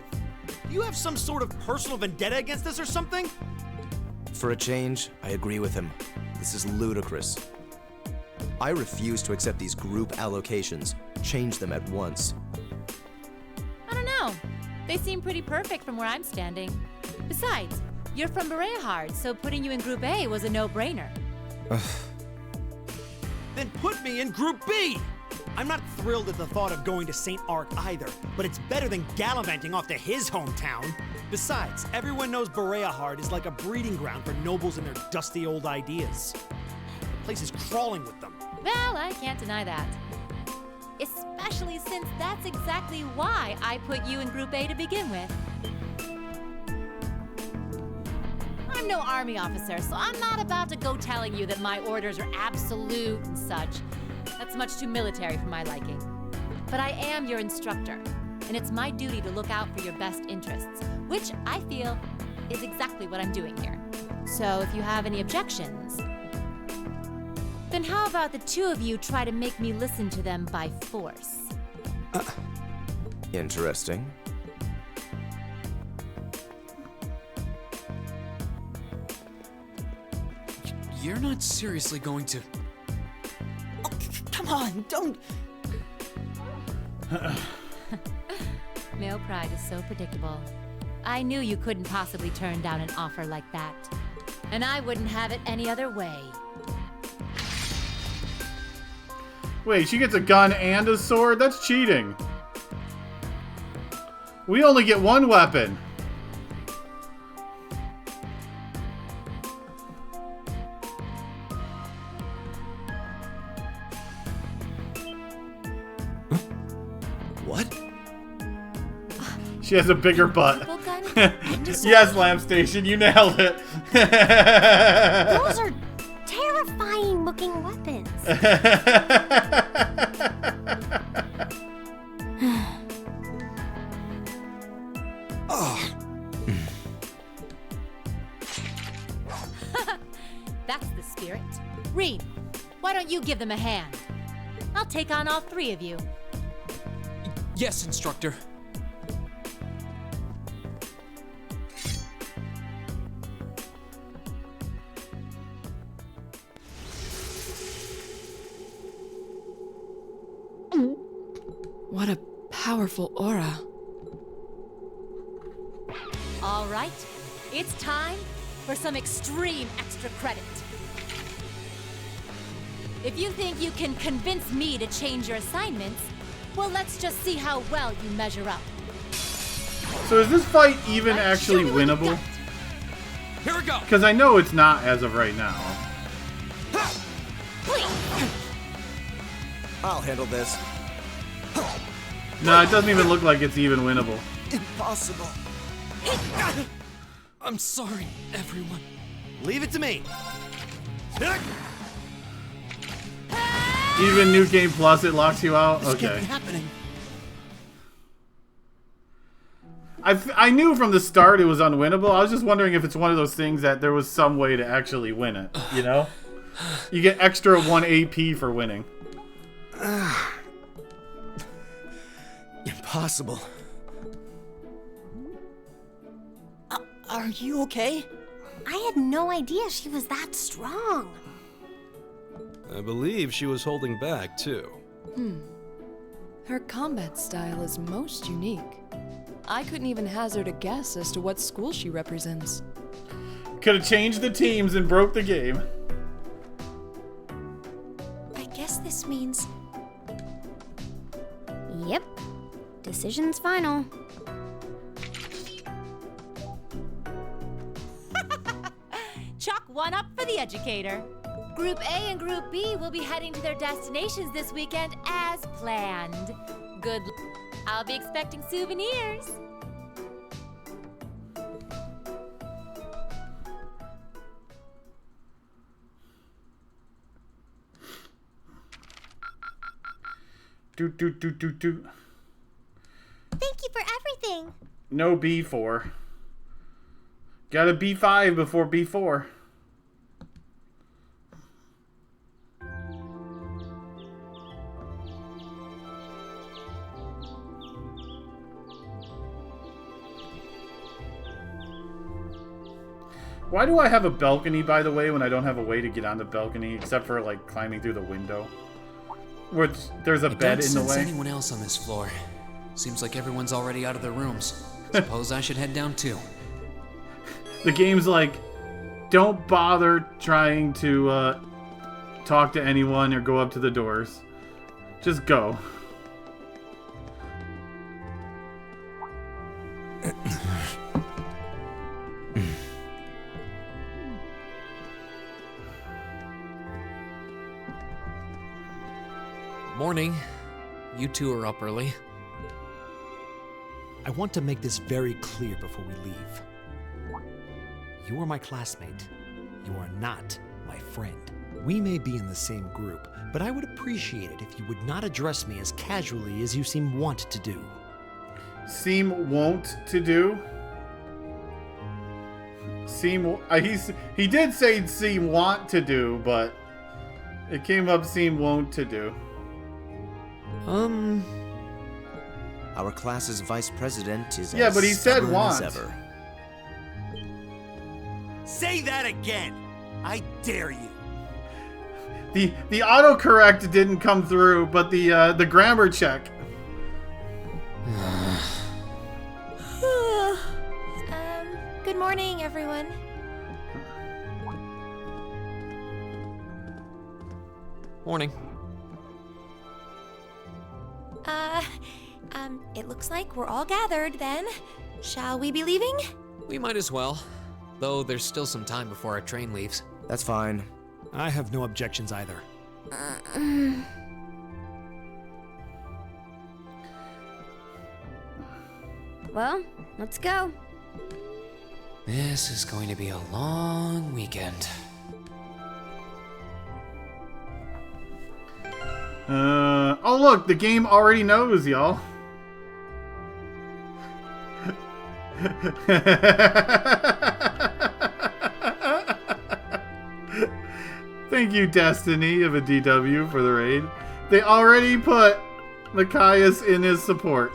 Do you have some sort of personal vendetta against us or something? For a change, I agree with him. This is ludicrous. I refuse to accept these group allocations. Change them at once. I don't know. They seem pretty perfect from where I'm standing. Besides, you're from Berea Hard, so putting you in Group A was a no-brainer. Then put me in Group B! I'm not thrilled at the thought of going to St. Arc either, but it's better than gallivanting off to his hometown. Besides, everyone knows Berea Hard is like a breeding ground for nobles and their dusty old ideas. The place is crawling with them. Well, I can't deny that. Especially since that's exactly why I put you in Group A to begin with. I'm no army officer, so I'm not about to go telling you that my orders are absolute and such. That's much too military for my liking. But I am your instructor, and it's my duty to look out for your best interests, which I feel is exactly what I'm doing here. So if you have any objections, then how about the two of you try to make me listen to them by force? Interesting. You're not seriously going to... Come on, don't... Male pride is so predictable. I knew you couldn't possibly turn down an offer like that. And I wouldn't have it any other way. Wait, she gets a gun and a sword? That's cheating. We only get one weapon. What? She has a bigger butt. Yes, Lamp Station, you nailed it. Those are terrifying looking weapons. That's the spirit. Reed, why don't you give them a hand? I'll take on all three of you. Yes, instructor. What a powerful aura. All right, it's time for some extreme extra credit. If you think you can convince me to change your assignments, well, let's just see how well you measure up. So is this fight even actually winnable? Here we go. Because I know it's not as of right now. I'll handle this. No, it doesn't even look like it's even winnable. Impossible. I'm sorry, everyone. Leave it to me. Even New Game Plus, it locks you out? This can't Okay. be happening. I knew from the start it was unwinnable. I was just wondering if it's one of those things that there was some way to actually win it, you know? You get extra 1 AP for winning. Impossible. Are you okay? I had no idea she was that strong. I believe she was holding back, too. Her combat style is most unique. I couldn't even hazard a guess as to what school she represents. Could have changed the teams and broke the game. I guess this means Yep. Decision's final. Chalk one up for the educator. Group A and Group B will be heading to their destinations this weekend as planned. Good luck. I'll be expecting souvenirs. Do. Thank you for everything. No B4. Got a B5 before B4. Why do I have a balcony, by the way, when I don't have a way to get on the balcony except for, like, climbing through the window? Which, there's a bed in the way. Anyone else on this floor? Seems like everyone's already out of their rooms. Suppose I should head down too. The game's like, don't bother trying to talk to anyone or go up to the doors. Just go. Morning. You two are up early. I want to make this very clear before we leave. You are my classmate. You are not my friend. We may be in the same group, but I would appreciate it if you would not address me as casually as you seem want to do. Seem won't to do? he did say seem want to do, but it came up seem won't to do. Our class's vice president is Yeah, but he said stubborn want. as ever. Say that again. I dare you. The autocorrect didn't come through, but the grammar check. Good morning, everyone. Morning. It looks like we're all gathered then. Shall we be leaving? We might as well. Though there's still some time before our train leaves. That's fine. I have no objections either. Well, let's go. This is going to be a long weekend. Oh look, the game already knows, y'all. Thank you, Destiny of a DW, for the raid. They already put Machias in his support.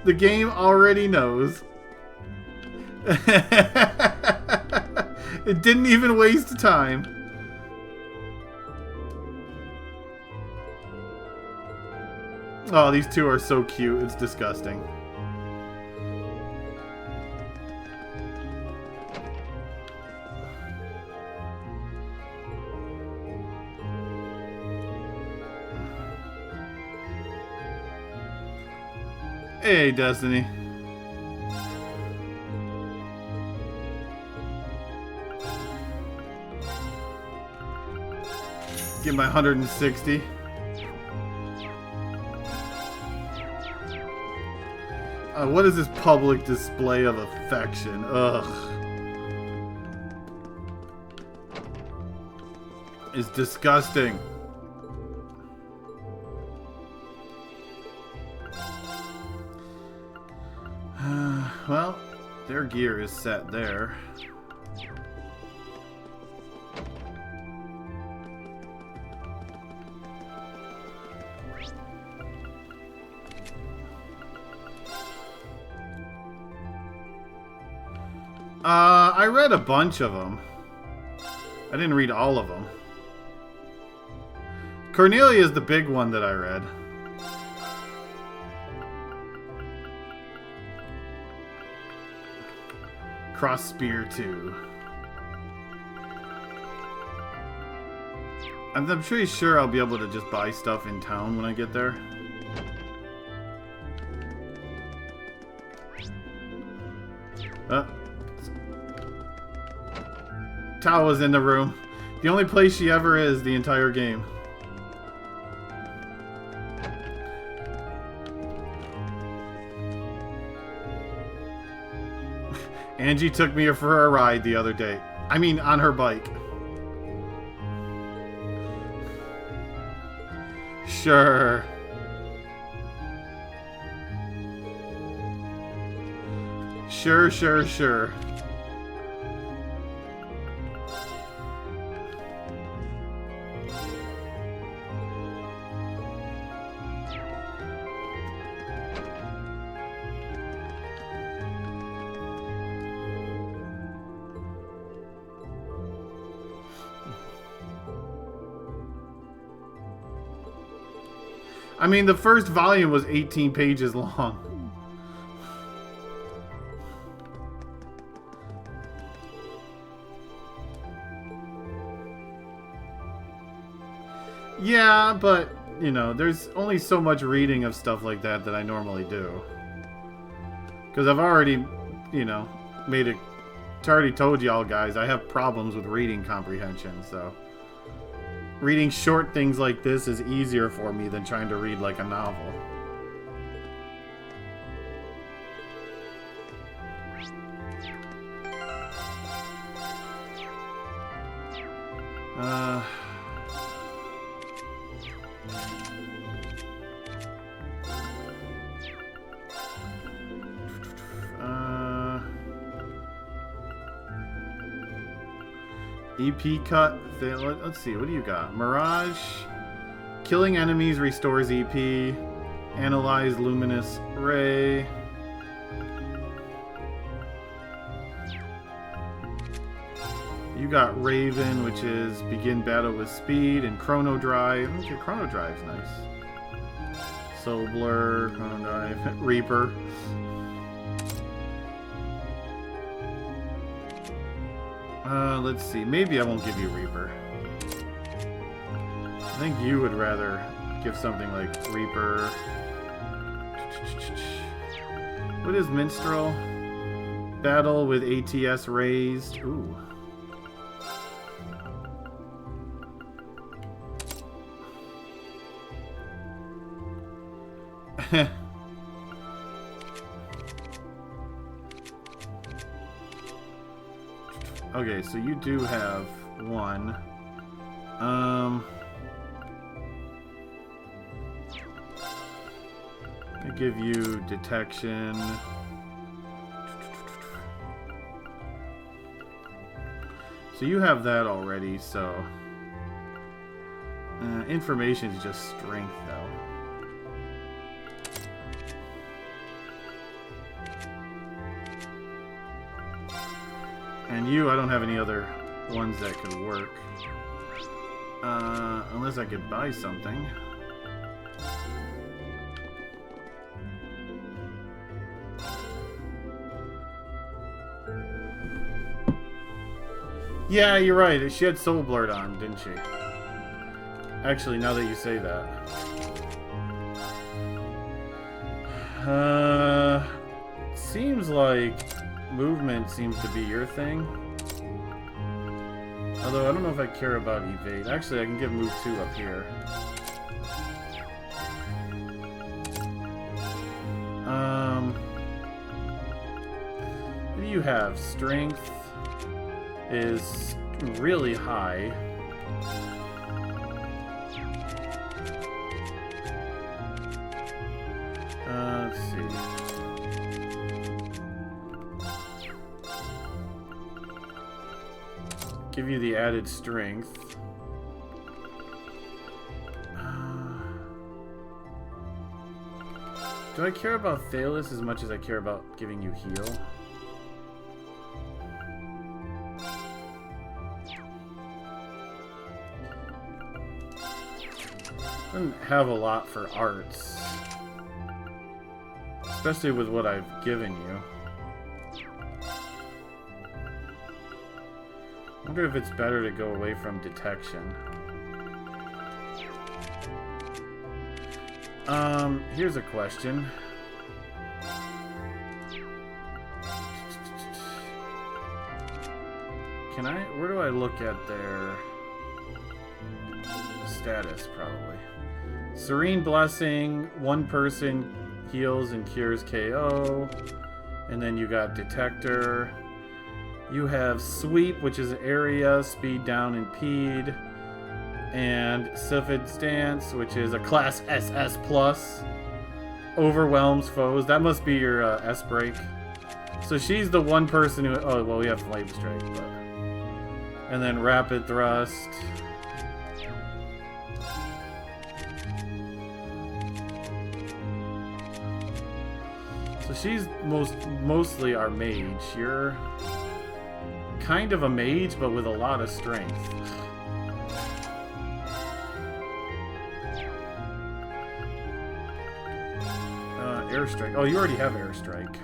The game already knows. It didn't even waste time. Oh, these two are so cute. It's disgusting. Hey, Destiny. Get my 160. What is this public display of affection? Ugh. It's disgusting. Well, their gear is set there. I read a bunch of them. I didn't read all of them. Cornelia is the big one that I read. Cross Spear 2. I'm pretty sure I'll be able to just buy stuff in town when I get there. Tawa's in the room. The only place she ever is the entire game. Angie took me for a ride the other day. I mean, on her bike. Sure. Sure. I mean, the first volume was 18 pages long. Yeah, but, you know, there's only so much reading of stuff like that that I normally do. Because I've already, you know, already told y'all guys, I have problems with reading comprehension, so... Reading short things like this is easier for me than trying to read like a novel. EP cut. Let's see. What do you got? Mirage. Killing enemies restores EP. Analyze luminous ray. You got Raven, which is begin battle with speed, and Chrono Drive. Okay, Chrono Drive's nice. Soul Blur, Chrono Drive, Reaper. Let's see. Maybe I won't give you Reaper. I think you would rather give something like Reaper. What is Minstrel? Battle with ATS raised. Ooh. Okay, so you do have one. I give you detection. So you have that already, so information is just strength though. And you, I don't have any other ones that could work. Unless I could buy something. Yeah, you're right. She had Soul Blurred on, didn't she? Actually, now that you say that. Seems like movement seems to be your thing. Although I don't know if I care about evade. Actually, I can give move 2 up here. What do you have? Strength is really high. Let's see. Give you the added strength. Do I care about Thalos as much as I care about giving you heal? Doesn't have a lot for arts. Especially with what I've given you. I wonder if it's better to go away from detection. Here's a question. Can I, where do I look at their status, probably? Serene Blessing, one person heals and cures KO. And then you got Detector. You have Sweep, which is area, speed down, impede. And Sylphid Stance, which is a class SS+. Overwhelms foes. That must be your S-Break. So she's the one person who... Oh, well, we have Flame Strike, but... And then Rapid Thrust. So she's mostly our mage. You're kind of a mage, but with a lot of strength. Airstrike. Oh, you already have Airstrike.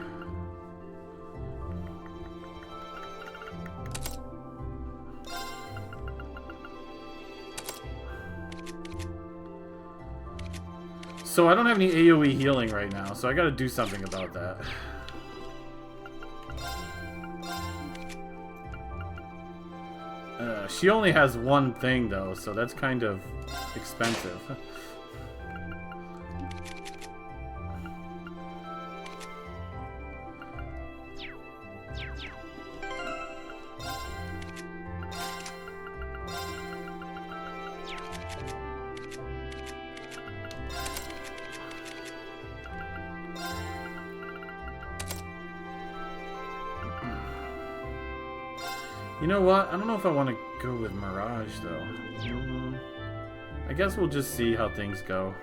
So I don't have any AoE healing right now, so I gotta do something about that. She only has one thing though, so that's kind of expensive. You know what? I don't know if I want to go with Mirage, though. I guess we'll just see how things go.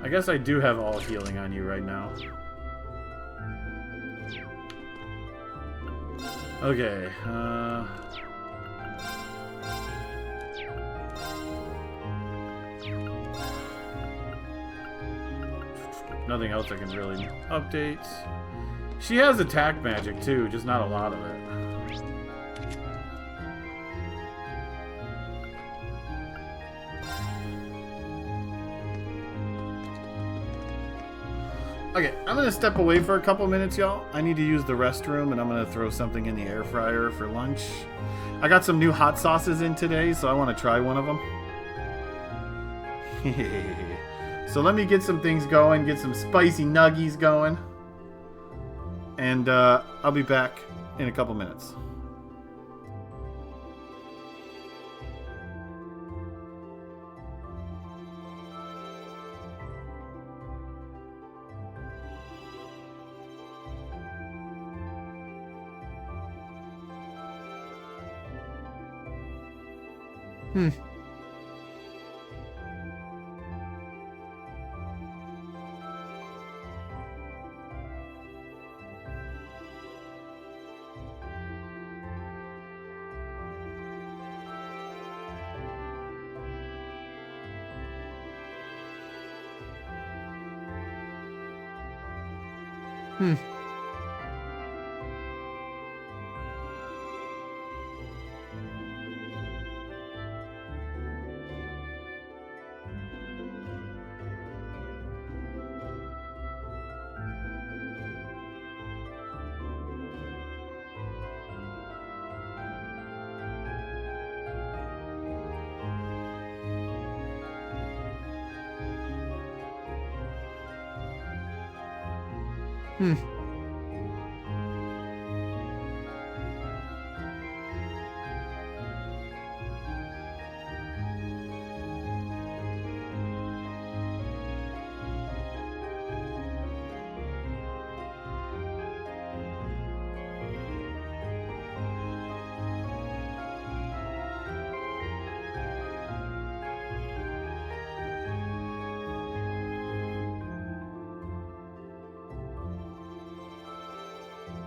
I guess I do have all healing on you right now. Okay, nothing else I can really update. She has attack magic too, just not a lot of it. Okay, I'm gonna step away for a couple minutes, y'all. I need to use the restroom, and I'm gonna throw something in the air fryer for lunch. I got some new hot sauces in today, so I want to try one of them. So let me get some things going, get some spicy nuggies going, and I'll be back in a couple minutes.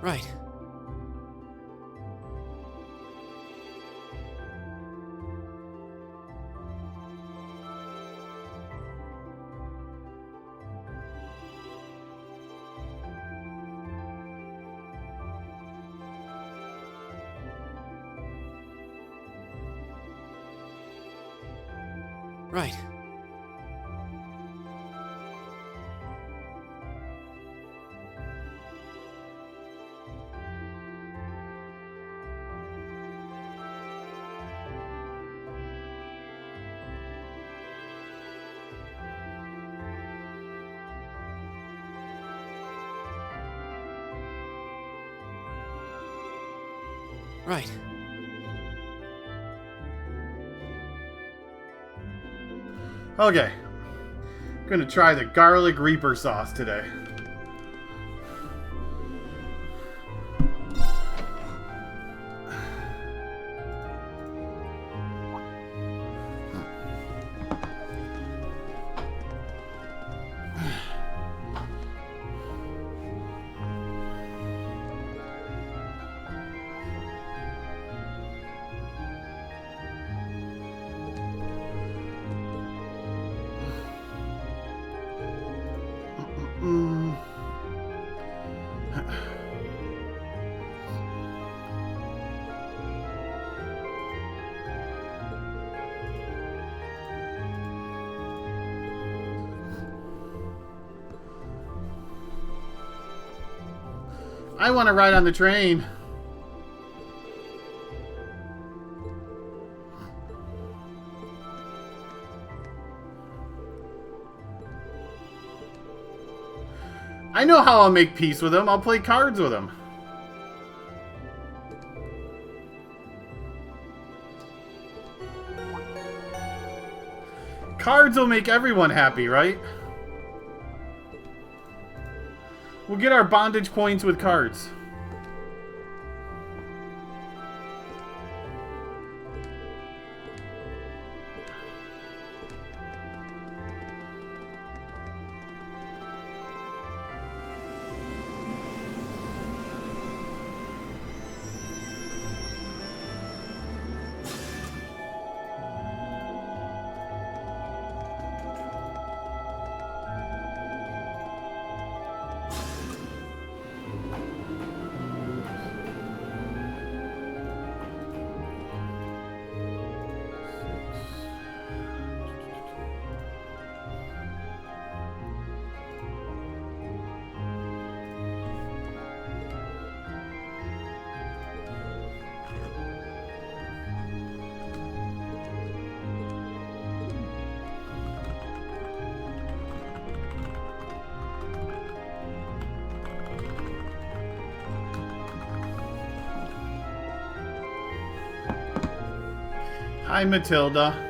Right. Right. Right. Okay. I'm gonna try the garlic reaper sauce today. I want to ride on the train. I know how I'll make peace with him. I'll play cards with him. Cards will make everyone happy, right? We'll get our bondage points with cards. Hi, Matilda.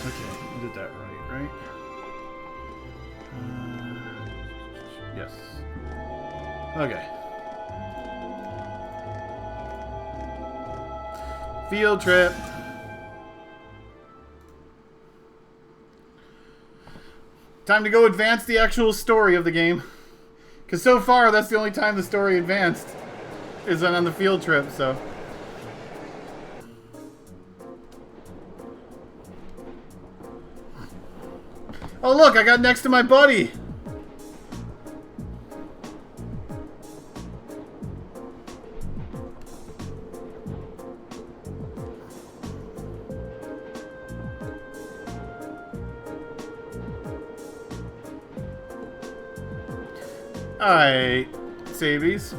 Okay, I did that right? Yes. Okay. Field trip. Time to go advance the actual story of the game. Because so far, that's the only time the story advanced. Is on the field trip, so... Oh look, I got next to my buddy! Alright, Sabies.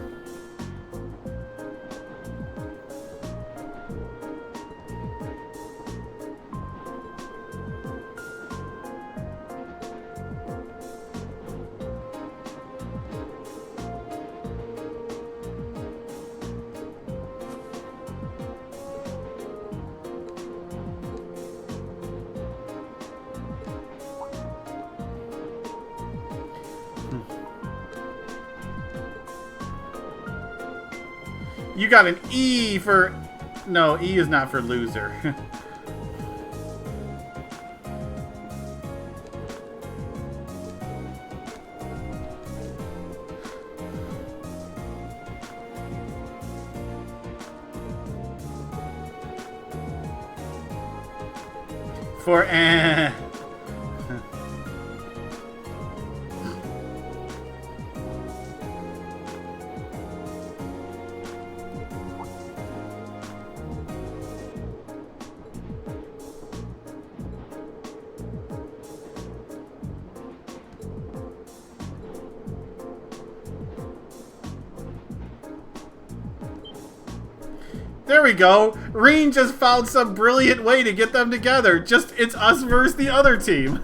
You got an E for... No, E is not for loser. For eh. There we go. Reen just found some brilliant way to get them together. Just, it's us versus the other team.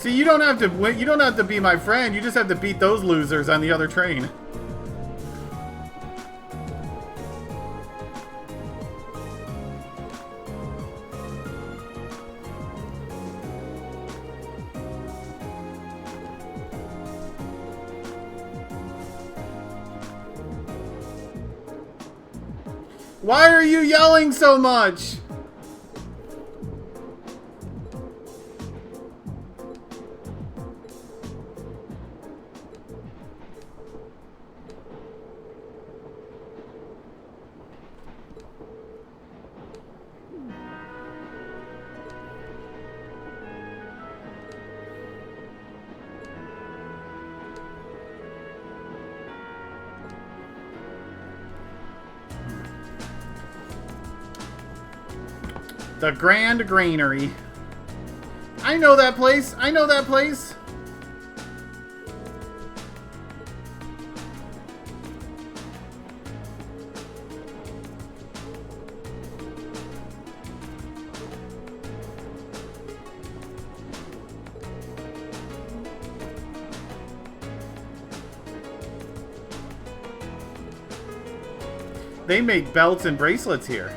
See, you don't have to win. You don't have to be my friend. You just have to beat those losers on the other train. Why are you yelling so much? The Grand Granary. I know that place. I know that place. They make belts and bracelets here.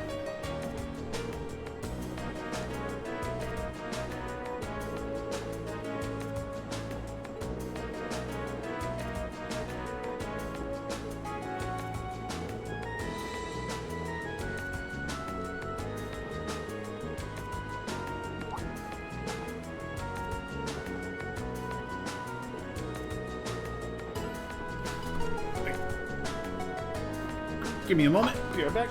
Give me a moment. Be right back.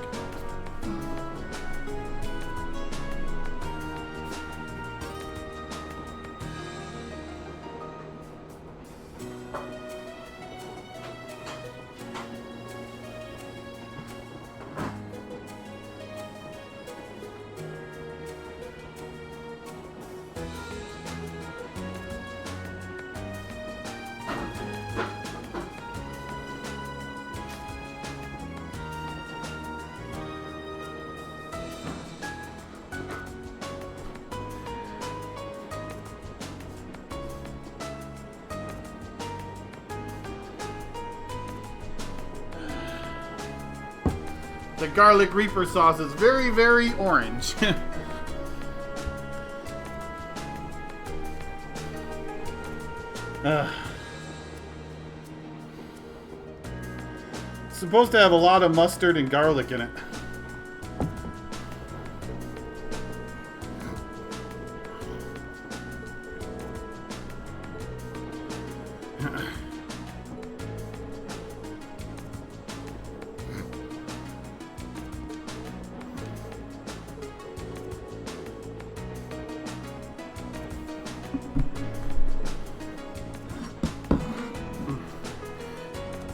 The garlic reaper sauce is very, very orange. It's supposed to have a lot of mustard and garlic in it.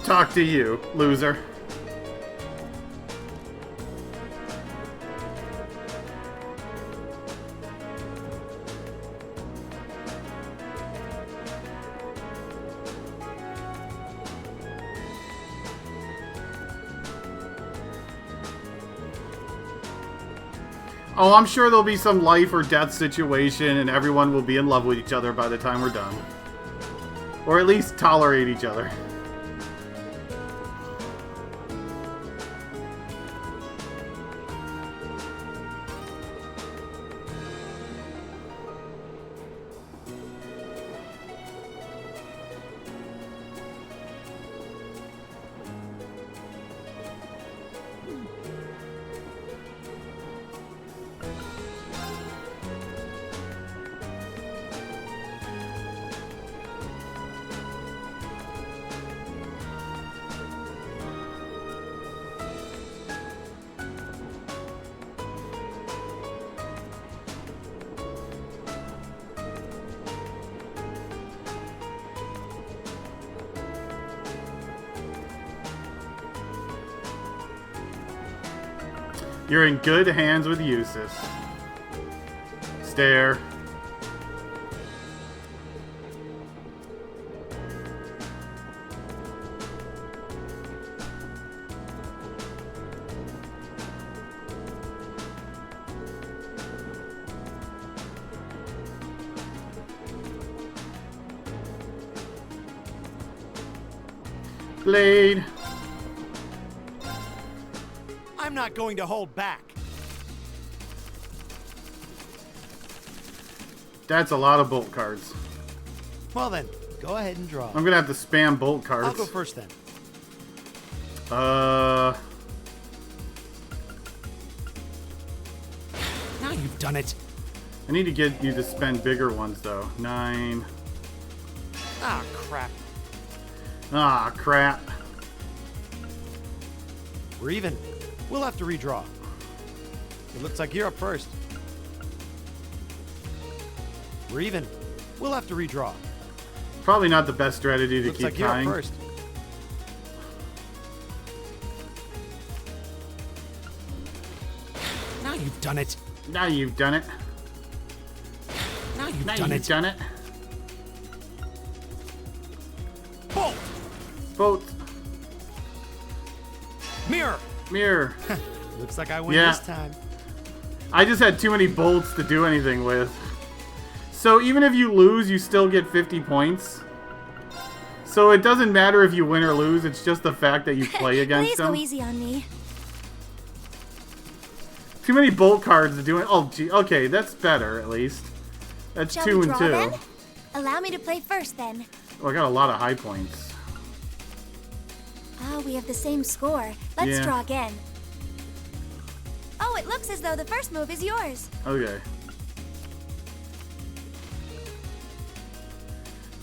Talk to you, loser. Oh, I'm sure there'll be some life or death situation and everyone will be in love with each other by the time we're done. Or at least tolerate each other. You're in good hands with Eustace. Stare. Blade. I'm not going to hold back. That's a lot of bolt cards. Well then, go ahead and draw. I'm gonna have to spam bolt cards. I'll go first then. Now you've done it. I need to get you to spend bigger ones though. 9. Ah, crap. Ah, crap. We're even. We'll have to redraw. It looks like you're up first. We're even. We'll have to redraw. Probably not the best strategy to Looks keep like you're tying. up first. Now you've done it. Now you've done it. Now you've Now done you've it. done it. Bolt! Bolt. Mirror! Mirror. Looks like I win Yeah. this time. I just had too many bolts to do anything with. So even if you lose, you still get 50 points. So it doesn't matter if you win or lose, it's just the fact that you play against Please them. go easy on me. Too many bolt cards to do it. Oh, gee. Okay, that's better, at least. That's Shall 2 we and draw 2. then? Allow me to play first then. Oh, I got a lot of high points. Oh, we have the same score. Let's Yeah. draw again. Oh, it looks as though the first move is yours. Okay.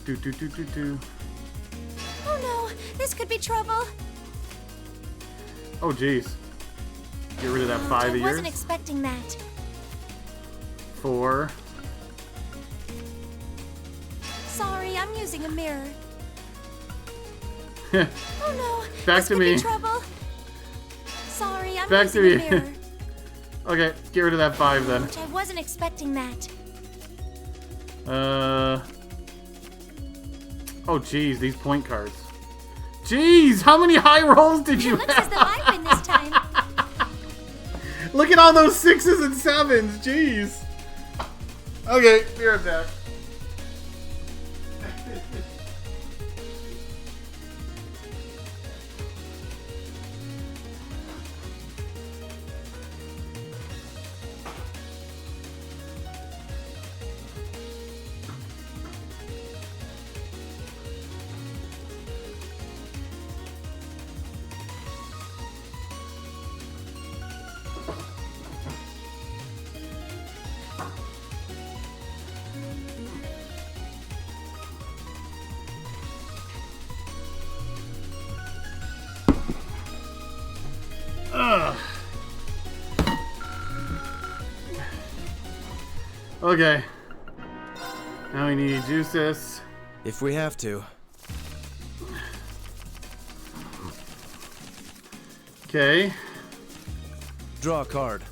Do. Oh no, this could be trouble. Oh, jeez. Get rid of that 5 I of yours. wasn't expecting that. 4. Sorry, I'm using a mirror. Back Oh no, this to could me. be trouble. Sorry, I'm Back to using me. a mirror. Okay, get rid of that 5 then. I wasn't expecting that. Oh, jeez, these point cards. Jeez, how many high rolls did you It looks as though I win this time. Look at all those 6s and 7s, jeez. Okay, be right back. Ugh. Okay. Now we need to juice this. If we have to. Okay. Draw a card.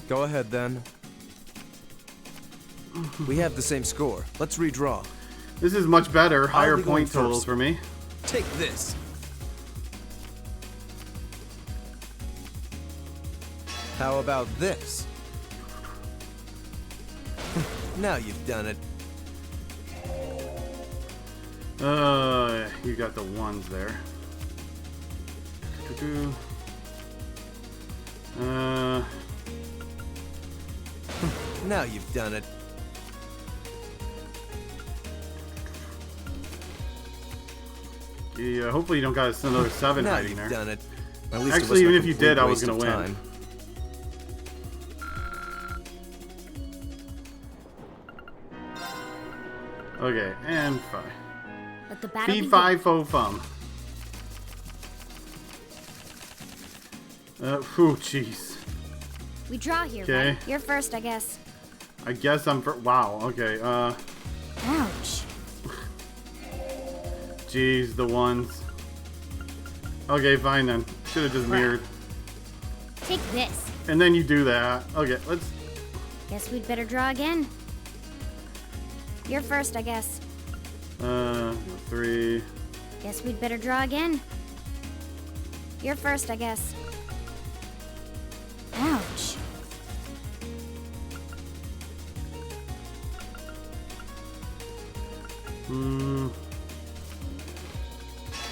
Go ahead then. We have the same score. Let's redraw. This is much better. Higher be going point totals first. for me. Take this. How about this? Now you've done it. You got the 1s there. Now you've done it. Yeah, hopefully you don't got another 7 Now hiding you've there. done it. At least it Actually, even wasn't a if you complete did, I was waste gonna of win. time. Okay, and 5. Let the battle Fee begin. 5 fo fum. Whew, jeez. We draw here, Okay. right? You're first, I guess. I guess I'm wow, okay, Ouch. jeez, the 1s. Okay, fine then. Should have just mirrored. Take this. And then you do that. Okay, let's... Guess we'd better draw again. You're first, I guess. 3... Guess we'd better draw again. You're first, I guess. Ouch.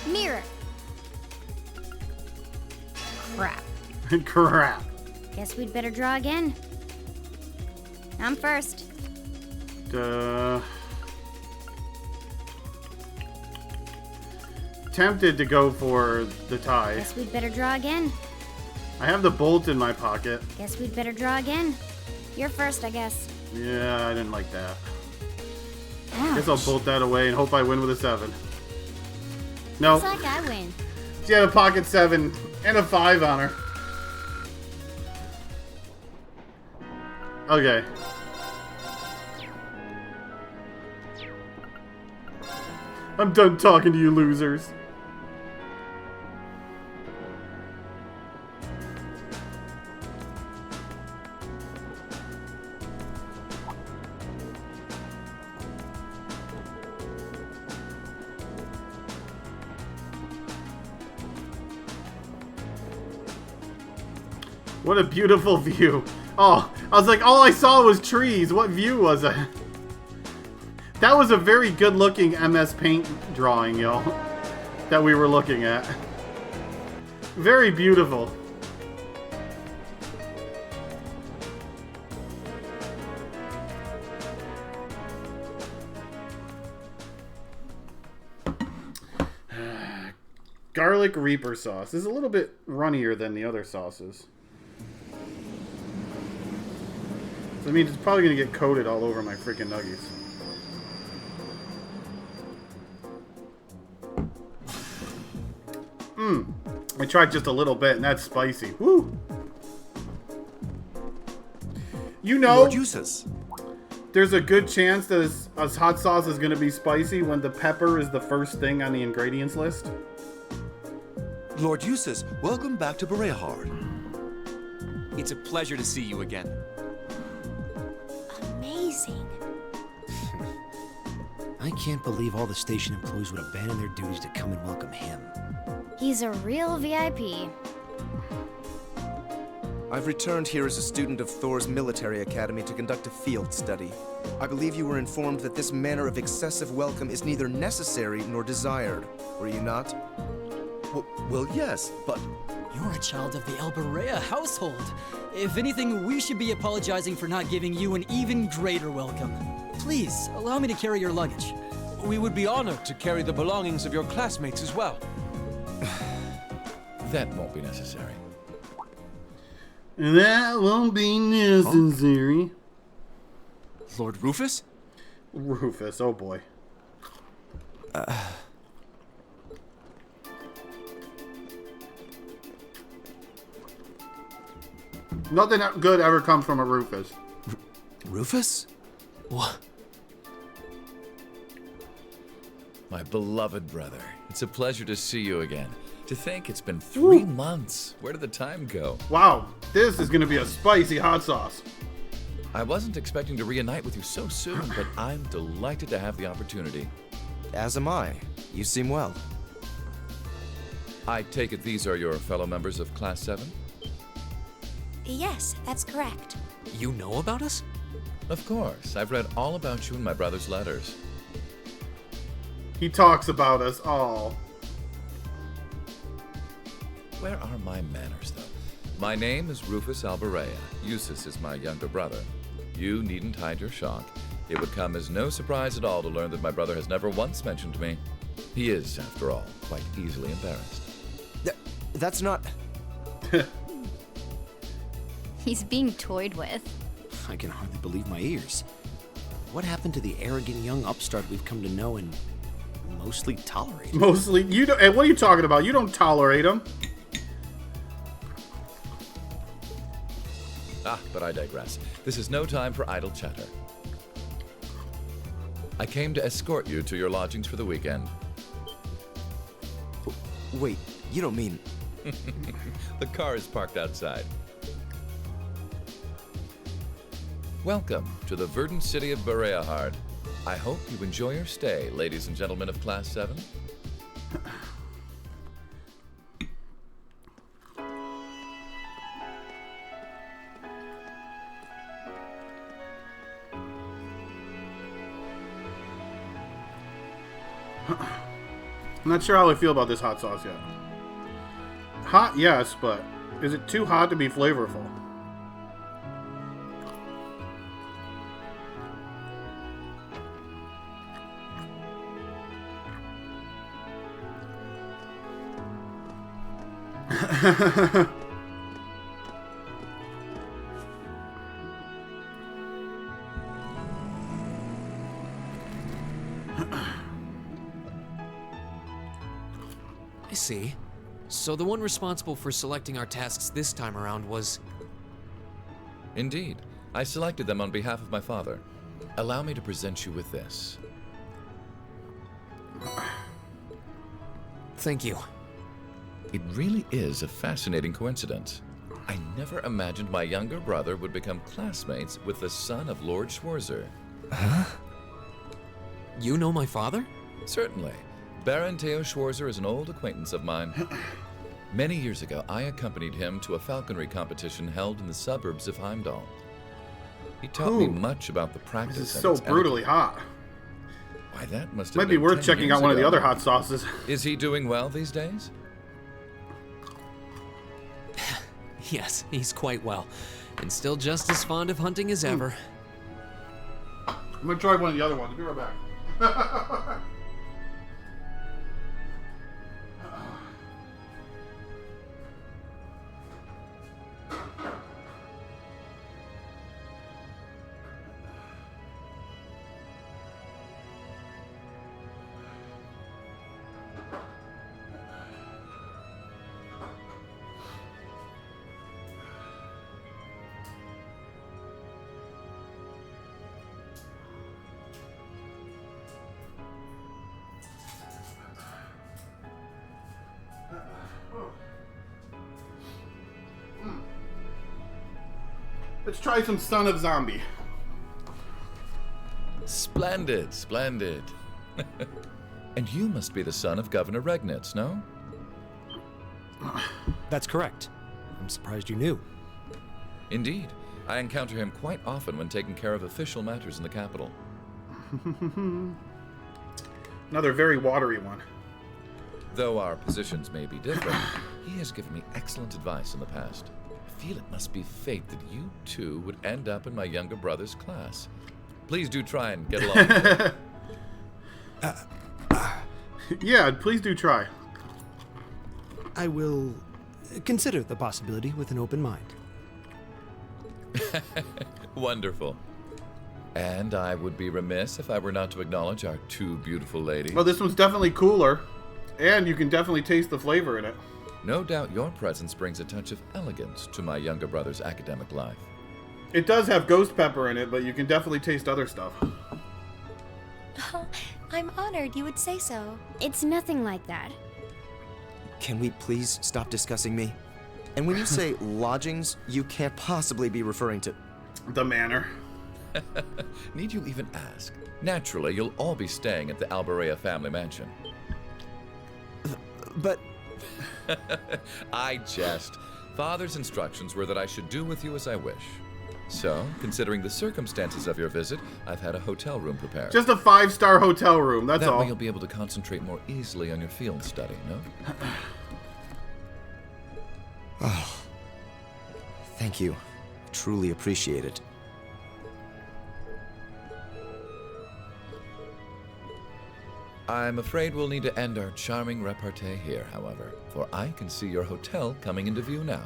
Mirror. Crap. Crap. Guess we'd better draw again. I'm first. Tempted to go for the tie. Guess we'd better draw again. I have the bolt in my pocket. Guess we'd better draw again. You're first, I guess. Yeah, I didn't like that. Ouch. Guess I'll bolt that away and hope I win with a 7. No. Looks like I win. She had a pocket 7 and a 5 on her. Okay. I'm done talking to you losers. What a beautiful view. Oh, I was like, all I saw was trees. What view was it? That was a very good looking MS Paint drawing, yo, that we were looking at. Very beautiful. Garlic Reaper sauce. This is a little bit runnier than the other sauces. So that means it's probably going to get coated all over my freaking nuggets. I tried just a little bit, and that's spicy. Woo! You know, Lord Eustace. There's a good chance that this hot sauce is going to be spicy when the pepper is the first thing on the ingredients list. Lord Eustace, welcome back to Bereahard. It's a pleasure to see you again. Amazing. I can't believe all the station employees would abandon their duties to come and welcome him. He's a real VIP. I've returned here as a student of Thor's military academy to conduct a field study. I believe you were informed that this manner of excessive welcome is neither necessary nor desired. Were you not? Well, yes, but... You're a child of the Alberea household. If anything, we should be apologizing for not giving you an even greater welcome. Please, allow me to carry your luggage. We would be honored to carry the belongings of your classmates as well. That won't be necessary. That won't be necessary. Lord Rufus? Rufus, oh boy. Nothing good ever comes from a Rufus. Rufus? What? My beloved brother. It's a pleasure to see you again. To think it's been 3 months. Where did the time go? Wow, this is going to be a spicy hot sauce. I wasn't expecting to reunite with you so soon, but I'm delighted to have the opportunity. As am I. You seem well. I take it these are your fellow members of Class 7? Yes, that's correct. You know about us? Of course. I've read all about you in my brother's letters. He talks about us all. Where are my manners, though? My name is Rufus Alberea. Eustace is my younger brother. You needn't hide your shock. It would come as no surprise at all to learn that my brother has never once mentioned me. He is, after all, quite easily embarrassed. That's not... He's being toyed with. I can hardly believe my ears. What happened to the arrogant young upstart we've come to know and mostly tolerate? Mostly? You don't, and what are you talking about? You don't tolerate him. But I digress. This is no time for idle chatter. I came to escort you to your lodgings for the weekend. Wait, you don't mean... The car is parked outside. Welcome to the verdant city of Bereahard. I hope you enjoy your stay, ladies and gentlemen of Class 7. I'm not sure how I feel about this hot sauce yet. Hot, yes, but is it too hot to be flavorful? I see. So the one responsible for selecting our tasks this time around was... Indeed. I selected them on behalf of my father. Allow me to present you with this. Thank you. It really is a fascinating coincidence. I never imagined my younger brother would become classmates with the son of Lord Schwarzer. Huh? You know my father? Certainly. Baron Theo Schwarzer is an old acquaintance of mine. Many years ago, I accompanied him to a falconry competition held in the suburbs of Heimdall. He taught me much about the practice. This is and so its brutally etiquette. hot. Why, that must have Might be been worth 10 checking years out one of the ago. other hot sauces. Is he doing well these days? Yes, he's quite well, and still just as fond of hunting as ever. I'm gonna try one of the other ones. Be right back. Let's try some Son of Zombie. Splendid, splendid. And you must be the son of Governor Regnitz, no? That's correct. I'm surprised you knew. Indeed. I encounter him quite often when taking care of official matters in the capital. Another very watery one. Though our positions may be different, he has given me excellent advice in the past. I feel it must be fate that you two would end up in my younger brother's class. Please do try and get along. Yeah, please do try. I will consider the possibility with an open mind. Wonderful. And I would be remiss if I were not to acknowledge our two beautiful ladies. Well, this one's definitely cooler, and you can definitely taste the flavor in it. No doubt your presence brings a touch of elegance to my younger brother's academic life. It does have ghost pepper in it, but you can definitely taste other stuff. Oh, I'm honored you would say so. It's nothing like that. Can we please stop discussing me? And when you say lodgings, you can't possibly be referring to... The manor. Need you even ask? Naturally, you'll all be staying at the Alberea family mansion. But... I jest. Father's instructions were that I should do with you as I wish. So, considering the circumstances of your visit, I've had a hotel room prepared. Just a 5-star hotel room, that's that all. way you'll be able to concentrate more easily on your field study, no? Oh, thank you. Truly appreciate it. I'm afraid we'll need to end our charming repartee here, however, for I can see your hotel coming into view now.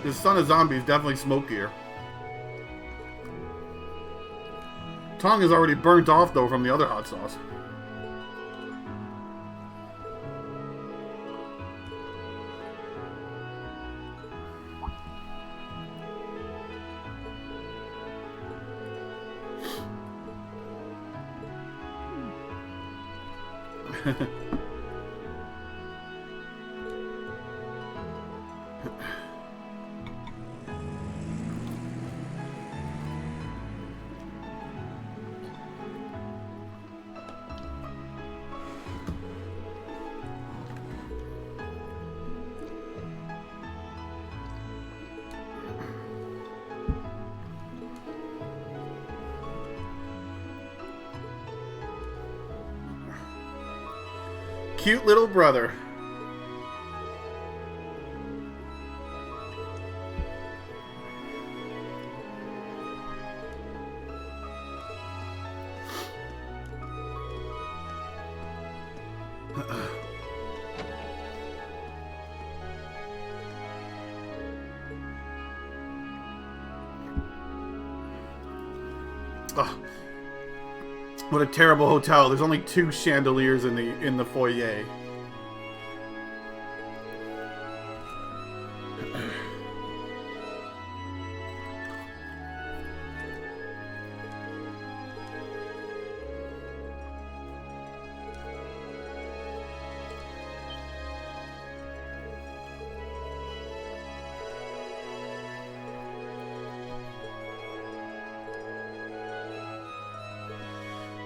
This Son of Zombie is definitely smokier. Tongue is already burnt off, though, from the other hot sauce. Cute little brother. Oh, what a terrible hotel. There's only 2 chandeliers in the foyer.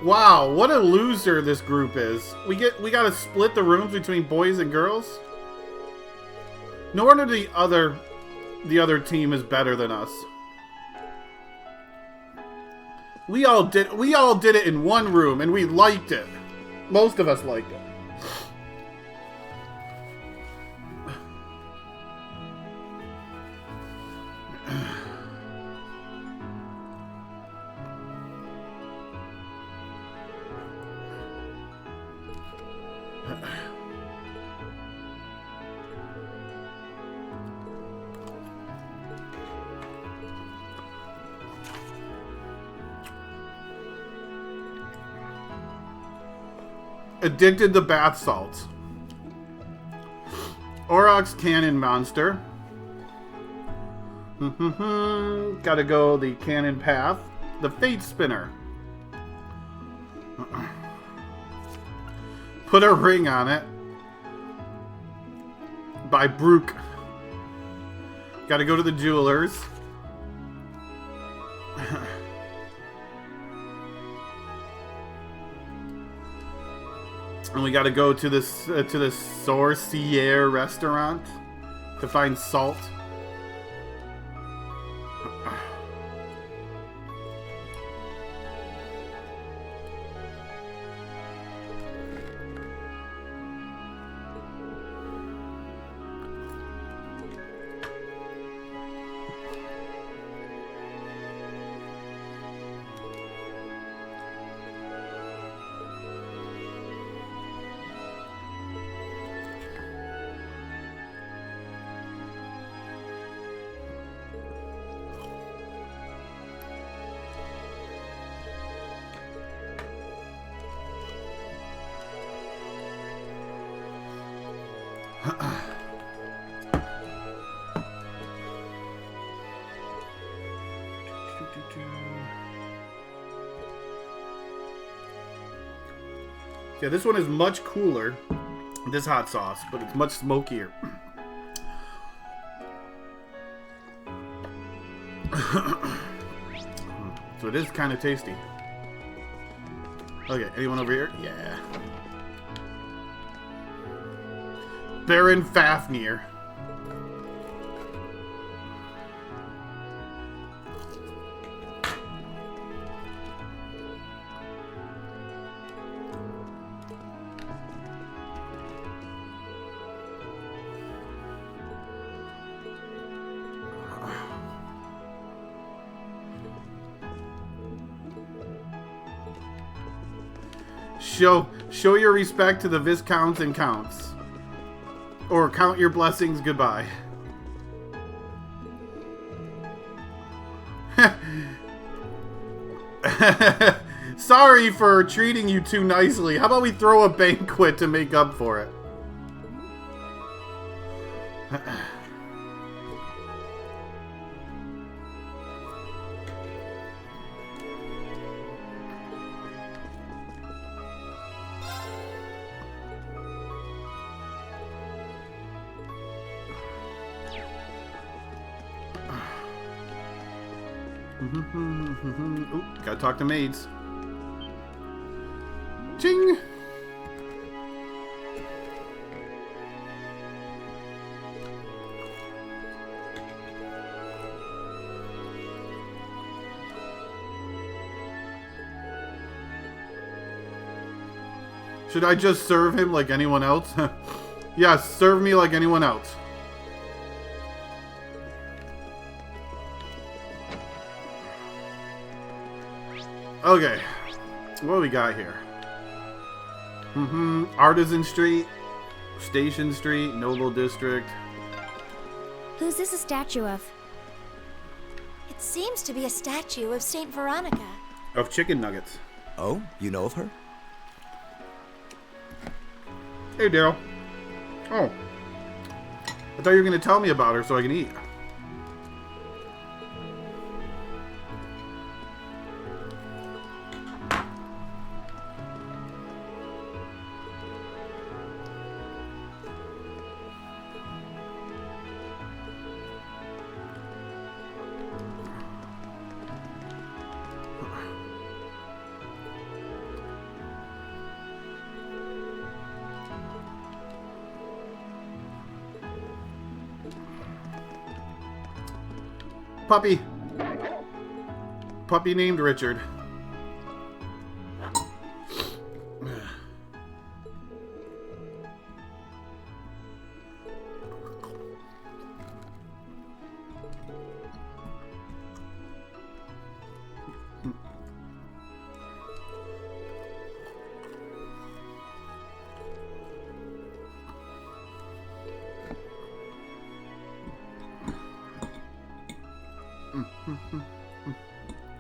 Wow, what a loser this group is. We gotta split the rooms between boys and girls? No wonder the other team is better than us. We all did it in one room and we liked it. Most of us liked it. Addicted to bath salts. Aurochs cannon monster. Gotta go the cannon path. The fate spinner. Put a ring on it. By Brook. Gotta go to the jewelers. And we gotta go to this to the Sorcier restaurant to find salt. Yeah, this one is much cooler, this hot sauce, but it's much smokier. So it is kind of tasty. Okay, anyone over here? Yeah. Baron Fafnir. Show your respect to the Viscounts and Counts. Or count your blessings goodbye. Sorry for treating you too nicely. How about we throw a banquet to make up for it? Ooh, gotta talk to maids. Ching! Should I just serve him like anyone else? Yes, serve me like anyone else. Okay, what do we got here? Artisan Street, Station Street, Noble District. Who's this a statue of? It seems to be a statue of Saint Veronica. Of chicken nuggets. Oh, you know of her? Hey, Daryl. Oh. I thought you were going to tell me about her so I can eat. puppy. Puppy named Richard.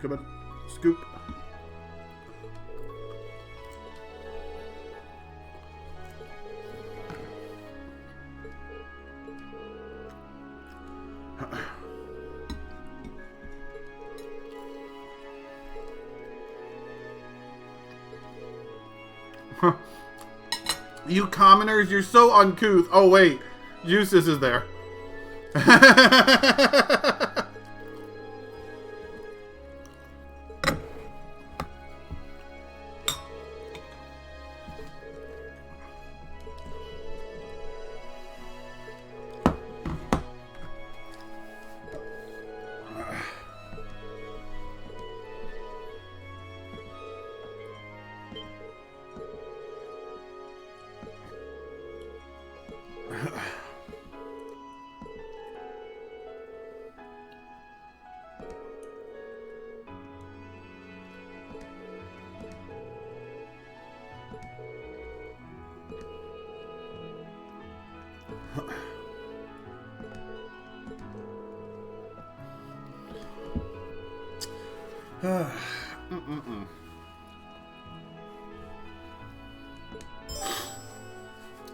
Come on, scoop. You commoners, you're so uncouth. Oh wait, Juices is there.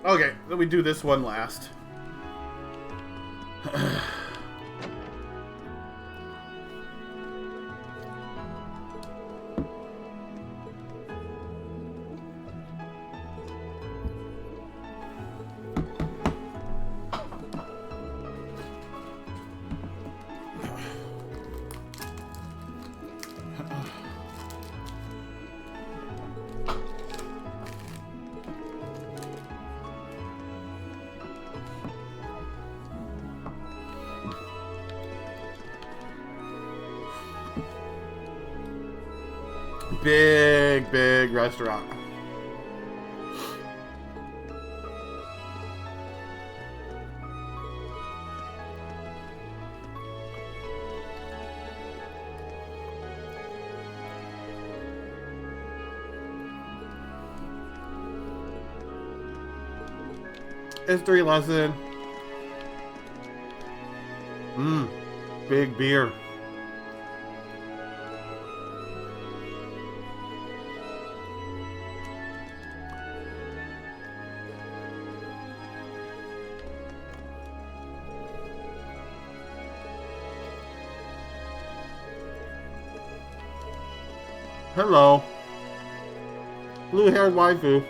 Okay, let me do this one last. Big restaurant. History lesson. Big beer. Hello. Blue-haired waifu.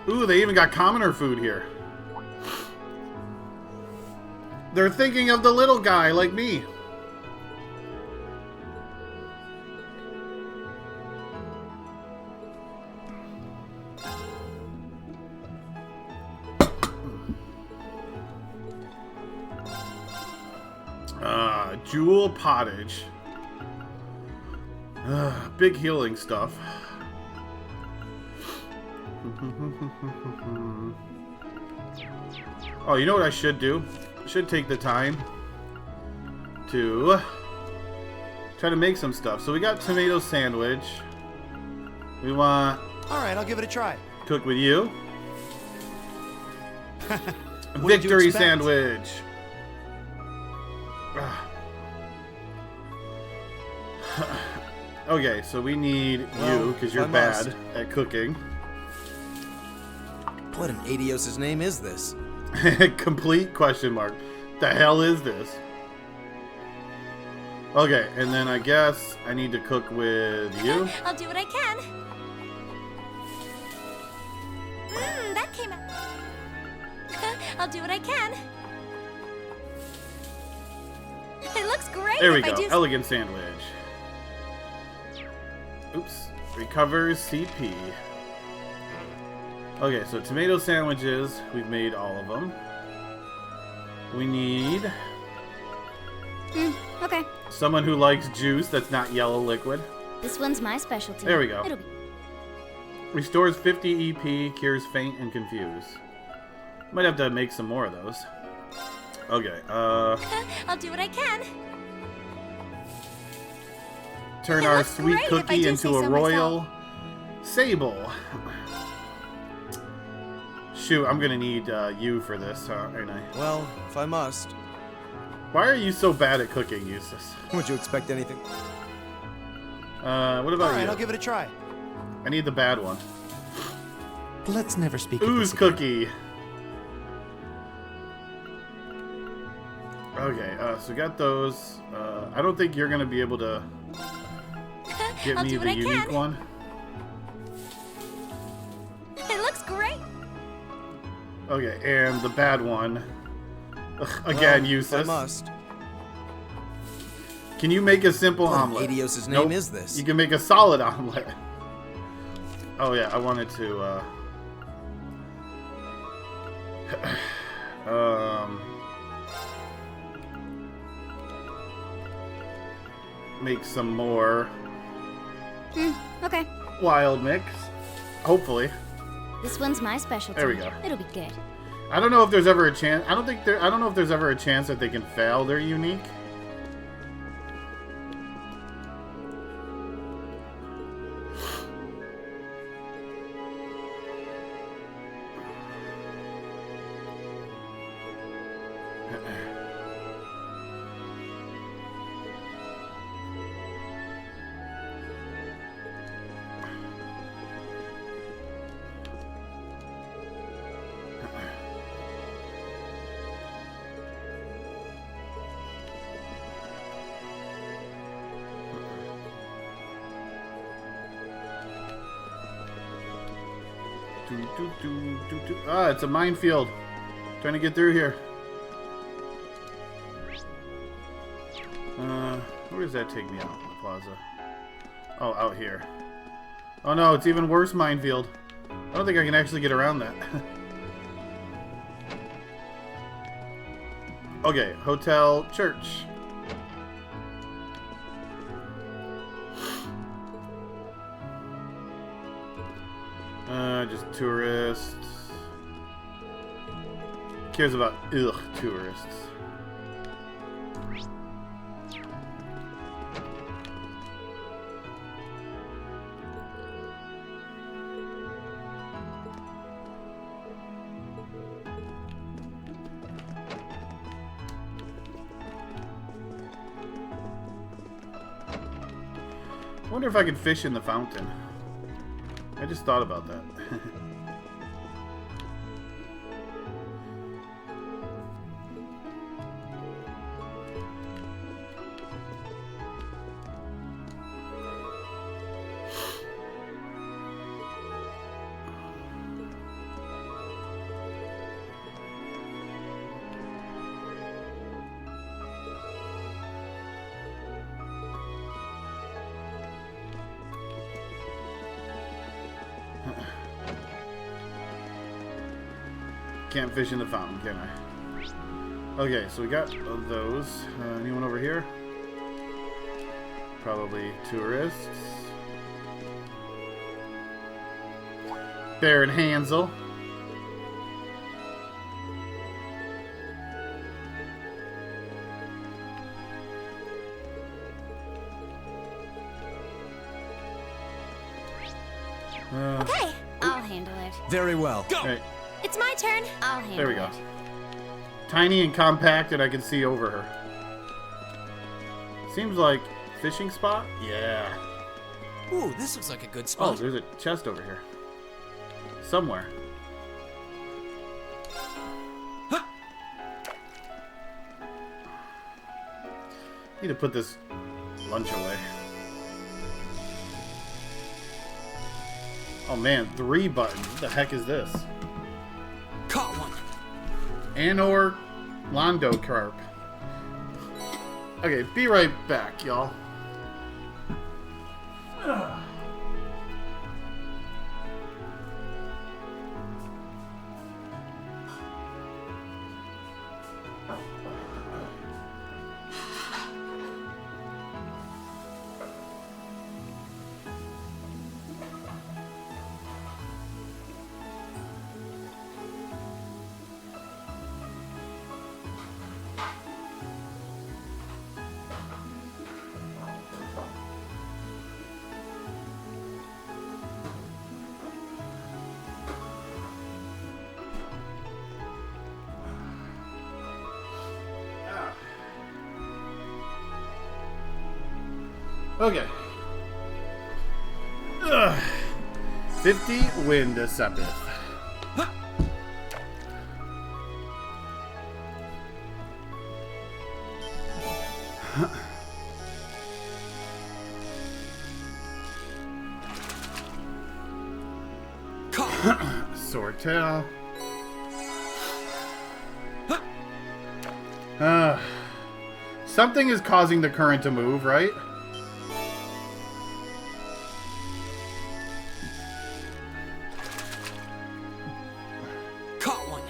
Ooh, they even got commoner food here. They're thinking of the little guy like me. Jewel pottage. Big healing stuff. Oh, you know what I should do? I should take the time to try to make some stuff. So we got tomato sandwich. We want... Alright, I'll give it a try. Cook with you. Victory sandwich. Okay, so we need you because you're bad at cooking. What in Adios' name is this? Complete question mark. The hell is this? Okay, and then I guess I need to cook with you. I'll do what I can. That came out. I'll do what I can. It looks great. There we if I go. do... Elegant sandwich. Oops. Recovers CP. Okay, so tomato sandwiches. We've made all of them. We need Okay. someone who likes juice that's not yellow liquid. This one's my specialty. There we go. It'll be... Restores 50 EP, cures faint and confuse. Might have to make some more of those. Okay, I'll do what I can. turn It our looks sweet great if I cookie do into say a so royal sable. Shoot, I'm gonna need you for this, aren't I? Well, if I must. Why are you so bad at cooking, Eustace? Would you expect anything? What about All right, you? I'll give it a try. I need the bad one. Let's never speak of Ooze this again. cookie. Okay, so we got those. I don't think you're gonna be able to get I'll me do what the I unique can. one. It looks great. Okay, and the bad one. Ugh, again, Well, useless. I must. Can you make a simple What in omelet? Adios' name Nope. is this? You can make a solid omelet. Oh yeah, I wanted to make some more Okay. wild mix. Hopefully. This one's my specialty. There we go. It'll be good. I don't know if there's ever a chance. I don't know if there's ever a chance that they can fail their unique. Ah, it's a minefield. Trying to get through here. Where does that take me out? The plaza. Oh, out here. Oh no, it's even worse minefield. I don't think I can actually get around that. Okay, hotel, church. Just tourists. Cares about tourists. I wonder if I could fish in the fountain. I just thought about that. Can't fish in the fountain, can I? Okay, so we got those. Anyone over here? Probably tourists. Baron Hansel. Okay, I'll handle it. Very well. Go! Right. It's my turn. I'll handle it. There we go. Tiny and compact, and I can see over her. Seems like fishing spot? Yeah. Ooh, this looks like a good Oh, spot. there's a chest over here. Somewhere. Need to put this lunch away. Oh man, 3 buttons. What the heck is this? Caught one. Anor Londo Carp. Okay, be right back, y'all. Okay. Ugh. 50 wind deceptive. Sword tail. Something is causing the current to move, right? Caught one.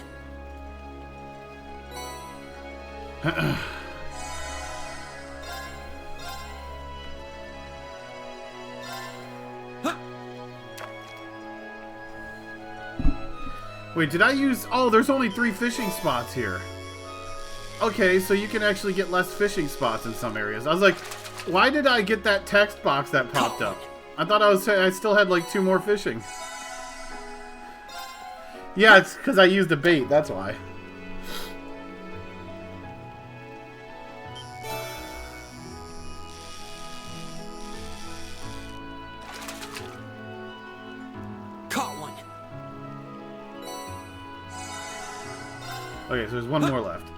Wait, did I use... Oh, there's only 3 fishing spots here. Okay, so you can actually get less fishing spots in some areas. I was like, why did I get that text box that popped up? I thought I still had like 2 more fishing. Yeah, it's because I used the bait, that's why. Caught one. Okay, so there's 1 more left.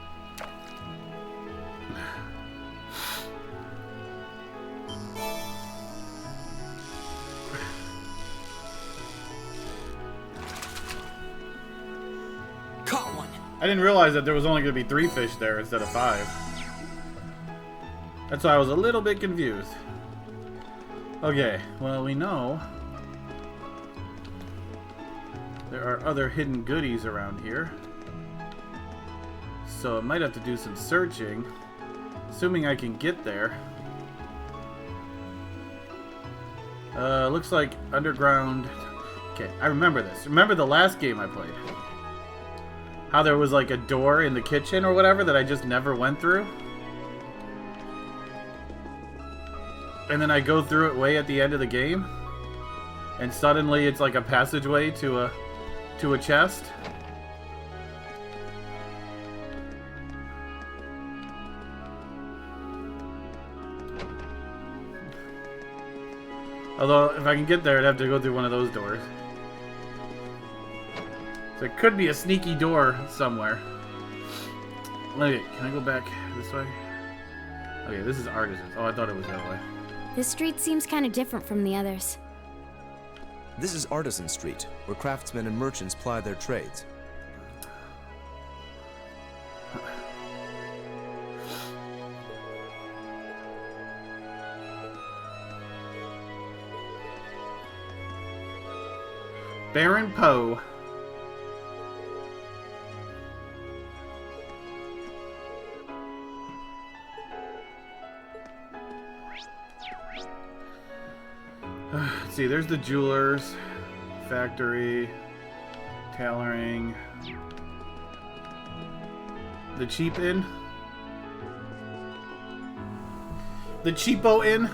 I didn't realize that there was only going to be 3 fish there instead of 5. That's why I was a little bit confused. Okay, well, we know there are other hidden goodies around here. So I might have to do some searching, assuming I can get there. Looks like underground... Okay, I remember this. Remember the last game I played? How there was like a door in the kitchen or whatever that I just never went through? And then I go through it way at the end of the game, and suddenly it's like a passageway to a chest. Although, if I can get there, I'd have to go through one of those doors. So it could be a sneaky door somewhere. Okay, can I go back this way? Okay, this is Artisans. Oh, I thought it was that way. This street seems kind of different from the others. This is Artisan Street, where craftsmen and merchants ply their trades. Baron Poe. Let's see, there's the jewelers, factory, tailoring, the cheap inn, the cheapo inn.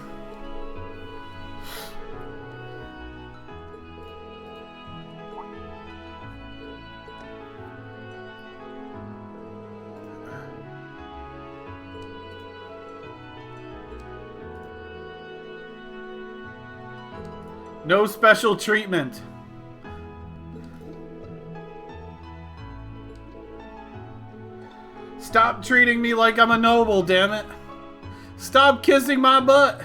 No special treatment. Stop treating me like I'm a noble, damn it. Stop kissing my butt.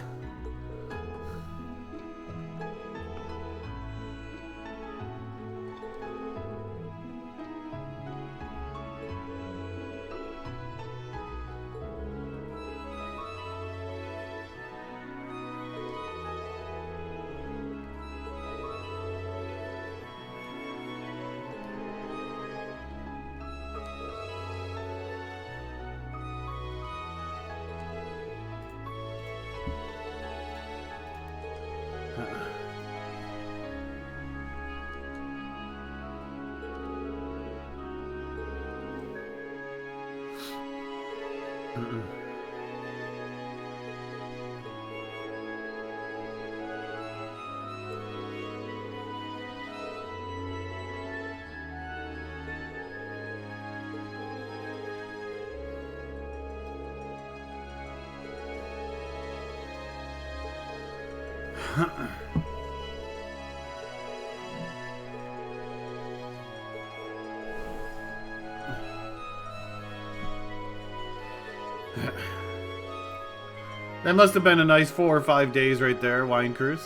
That must have been a nice 4 or 5 days right there, Wayne Cruz.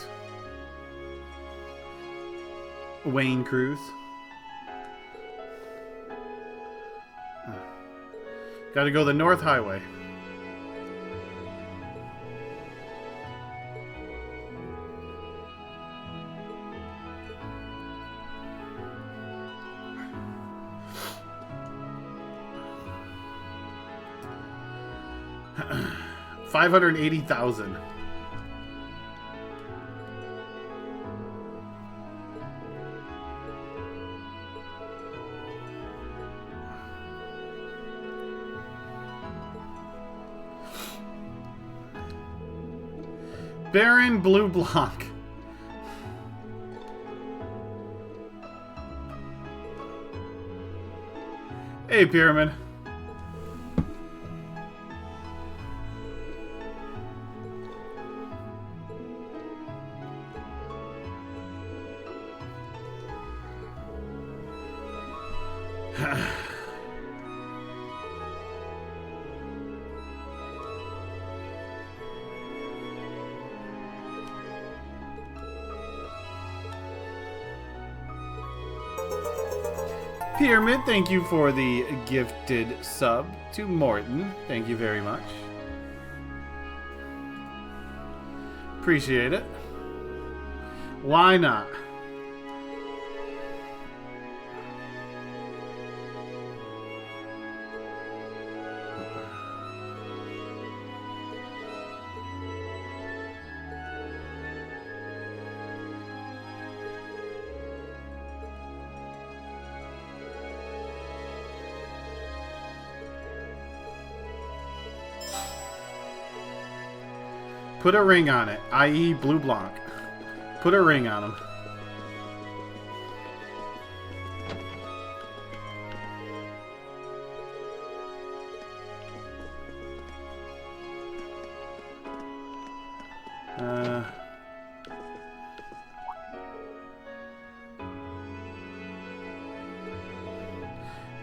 Wayne Cruz. Gotta go the North Highway. $580,000. Baron Blue Blanc. Hey, Pyramid. Pyramid, thank you for the gifted sub to Morton. Thank you very much. Appreciate it. Why not? Put a ring on it, i.e. Blue Blanc. Put a ring on him.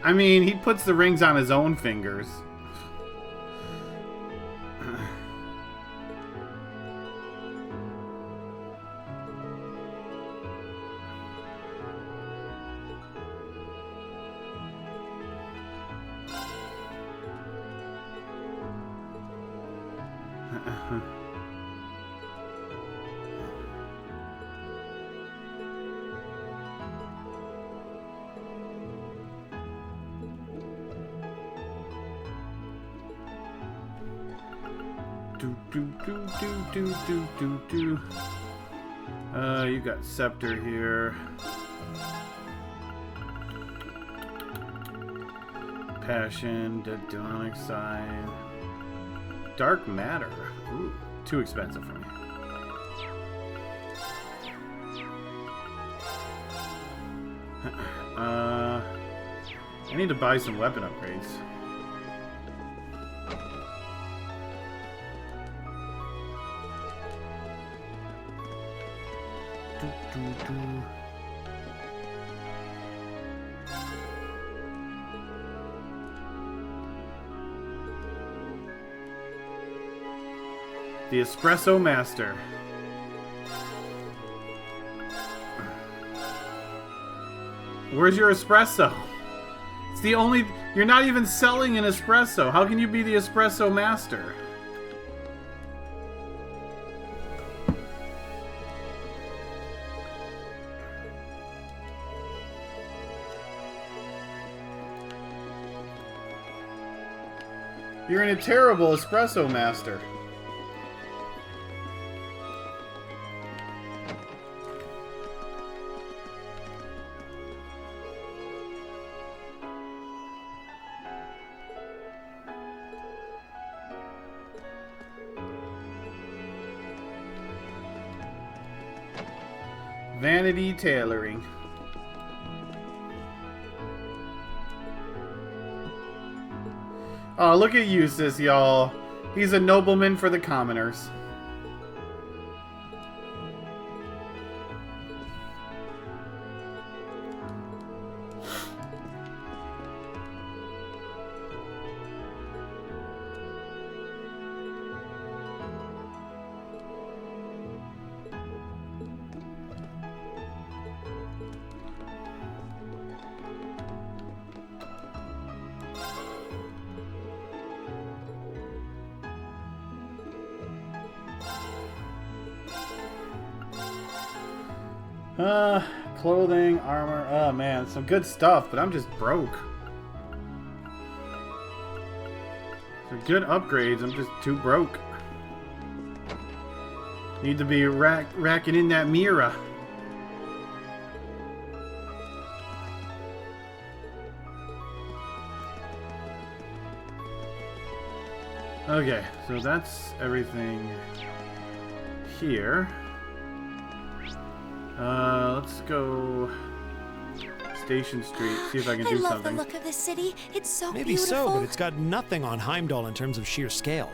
I mean, he puts the rings on his own fingers. You got Scepter here. Passion, Demonic Sign. Dark Matter. Ooh, too expensive for me. I need to buy some weapon upgrades. The Espresso Master. Where's your espresso? It's the only... You're not even selling an espresso. How can you be the Espresso Master? You're in a terrible Espresso Master. Vanity tailoring. Oh, look at Eustace, y'all. He's a nobleman for the commoners. Clothing, armor. Oh man, some good stuff, but I'm just broke. Some good upgrades, I'm just too broke. Need to be racking in that Mira. Okay, so that's everything here. Let's go Station Street, see if I can do something. I love the look of this city. It's so Maybe beautiful. so, but it's got nothing on Heimdall in terms of sheer scale.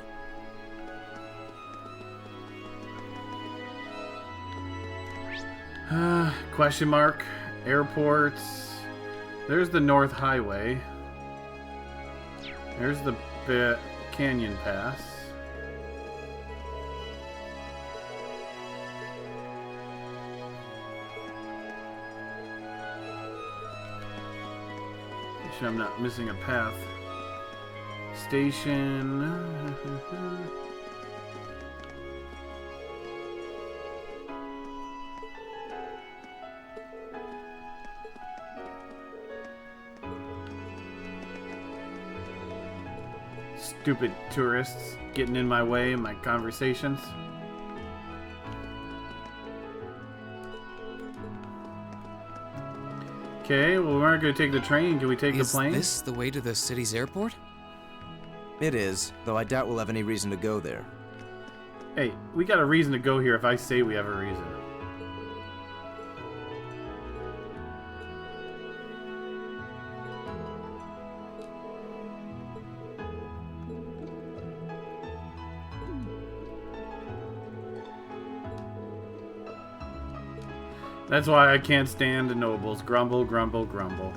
Question mark. Airports. There's the North Highway. There's the Canyon Pass. Make sure I'm not missing a path. Station. Stupid tourists getting in my way in my conversations. Okay, well, we're not going to take the train. Can we take the plane? Is this the way to the city's airport? It is, though I doubt we'll have any reason to go there. Hey, we got a reason to go here if I say we have a reason. That's why I can't stand the nobles. Grumble, grumble, grumble.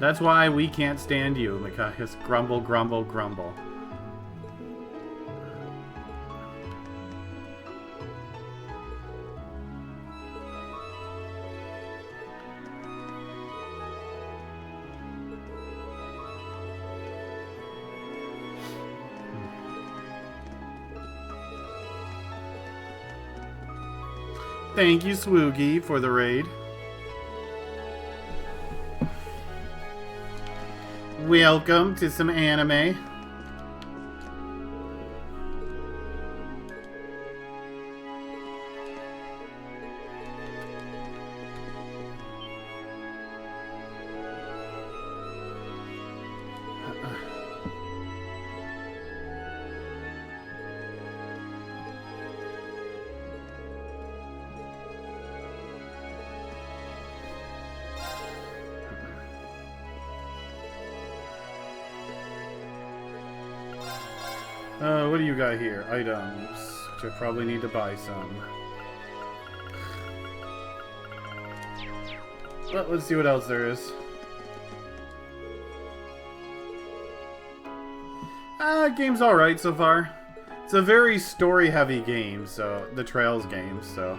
That's why we can't stand you, Micaias. Grumble, grumble, grumble. Thank you, Swoogie, for the raid. Welcome to some anime. What do you got here? Items, which I probably need to buy some. Well, let's see what else there is. Game's alright so far. It's a very story-heavy game, so the Trails game, so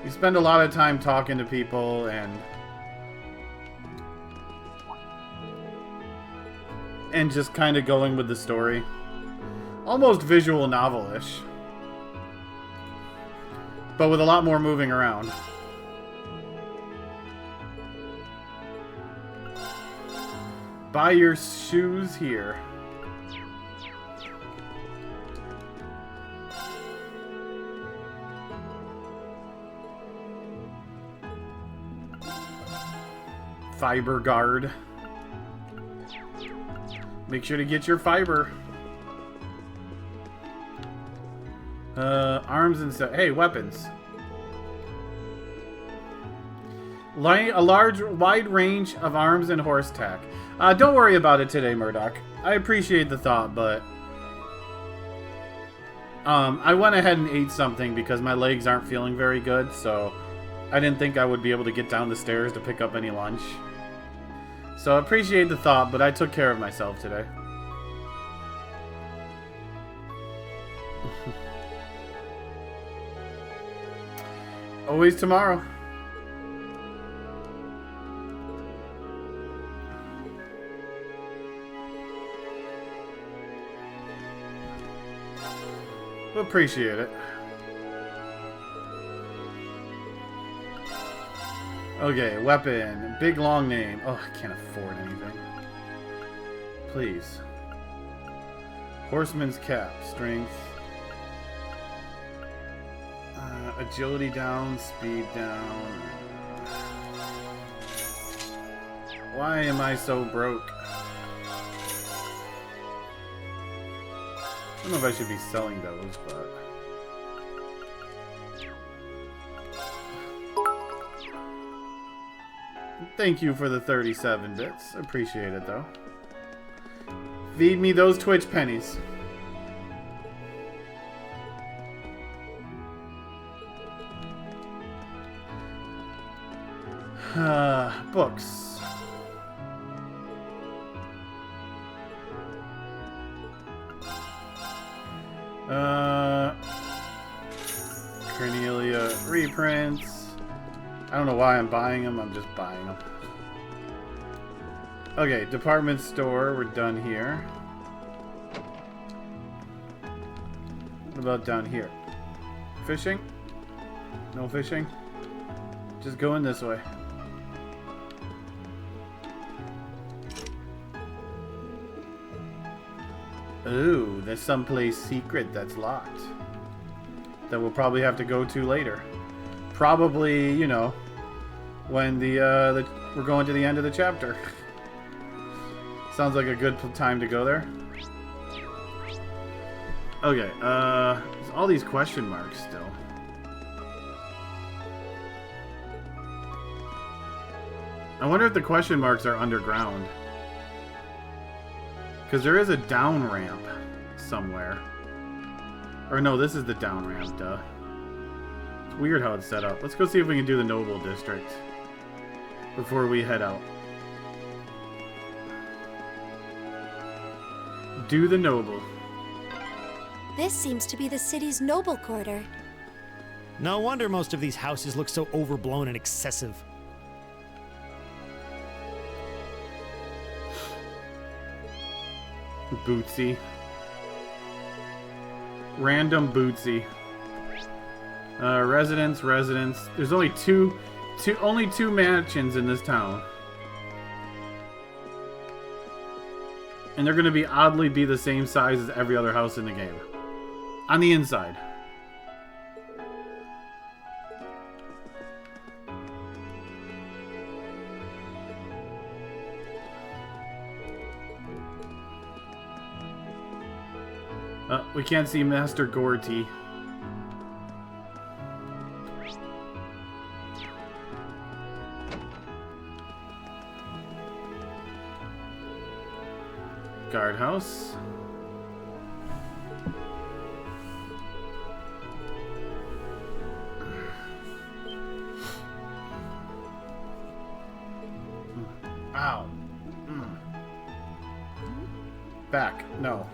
you spend a lot of time talking to people and just kind of going with the story. Almost visual novel-ish, but with a lot more moving around. Buy your shoes here. Fiber guard. Make sure to get your fiber. Arms and stuff. Hey, weapons. A wide range of arms and horse tack. Don't worry about it today, Murdoch. I appreciate the thought, but I went ahead and ate something because my legs aren't feeling very good, so I didn't think I would be able to get down the stairs to pick up any lunch. So I appreciate the thought, but I took care of myself today. Always tomorrow. Appreciate it. Okay, weapon. Big long name. Oh, I can't afford anything. Please. Horseman's cap. Strength. Agility down. Speed down. Why am I so broke? I don't know if I should be selling those, but... Thank you for the 37 bits. Appreciate it, though. Feed me those Twitch pennies. Books. Cornelia reprints. I don't know why I'm buying them. I'm just buying them. Okay, department store. We're done here. What about down here? Fishing? No fishing? Just going this way. Ooh, there's someplace secret that's locked that we'll probably have to go to later. Probably, you know, when we're going to the end of the chapter. Sounds like a good time to go there. Okay, there's all these question marks still. I wonder if the question marks are underground. Because there is a down ramp somewhere. Or no, this is the down ramp, duh. It's weird how it's set up. Let's go see if we can do the Noble District before we head out. Do the Noble. This seems to be the city's noble quarter. No wonder most of these houses look so overblown and excessive. Bootsy. Random Bootsy. Residence. There's only two mansions in this town. And they're gonna oddly be the same size as every other house in the game. On the inside. We can't see Master Gorty. Guardhouse. Ow. Back. No.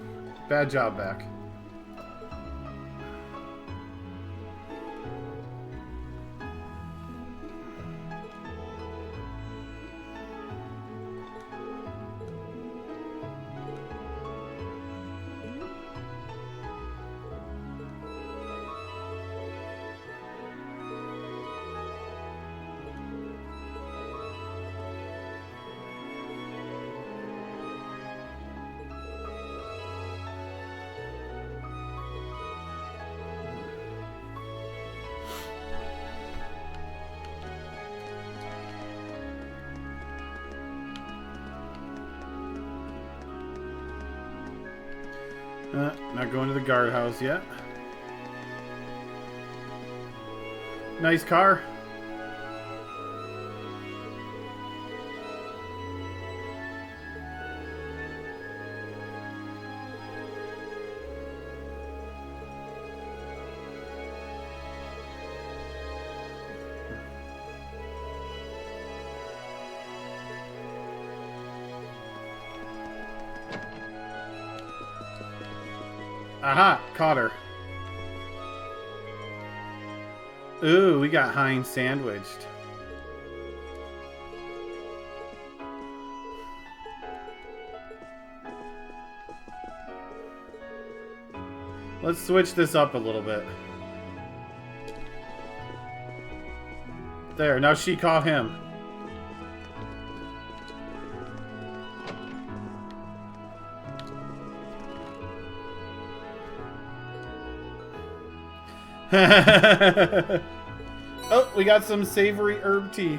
Bad job, back. Not going to the guardhouse yet. Nice car. Aha! Caught her. Ooh, we got Heinz sandwiched. Let's switch this up a little bit. There, now she caught him. Oh, we got some savory herb tea.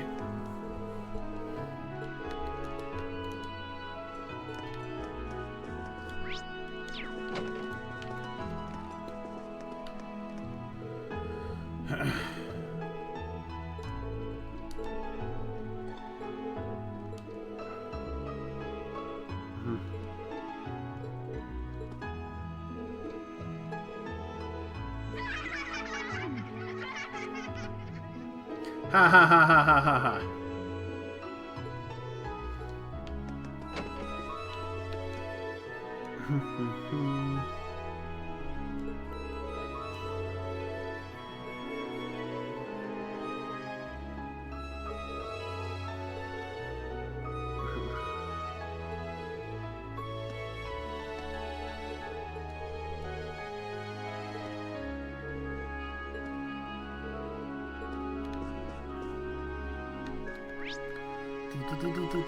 Ha ha ha ha ha ha ha.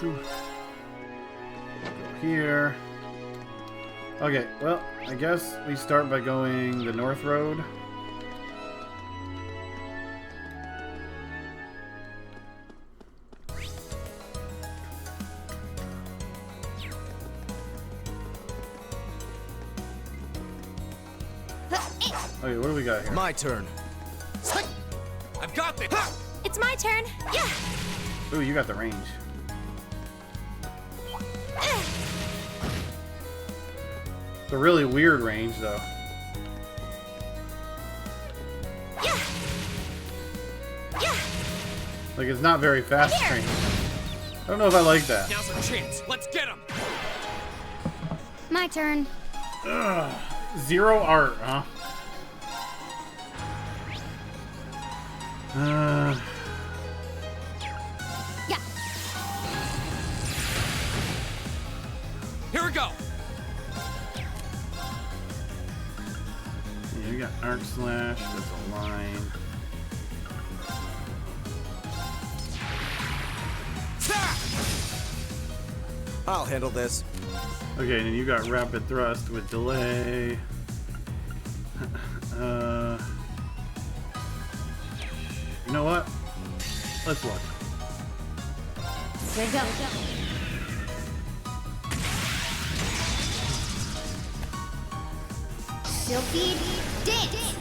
Go here. Okay, well, I guess we start by going the north road. Okay, what do we got here? My turn. I've got this! It's my turn. Yeah. Ooh, you got the range. It's a really weird range, though. Yeah. Yeah. Like, it's not very fast range. I don't know if I like that. Now's our chance. Let's get him. My turn. Ugh. Zero art, huh? Yeah. Here we go. Yeah, we got arc slash. That's a line. I'll handle this. Okay, and then you got rapid thrust with delay. You know what? Let's look. Here we go. Silky dance.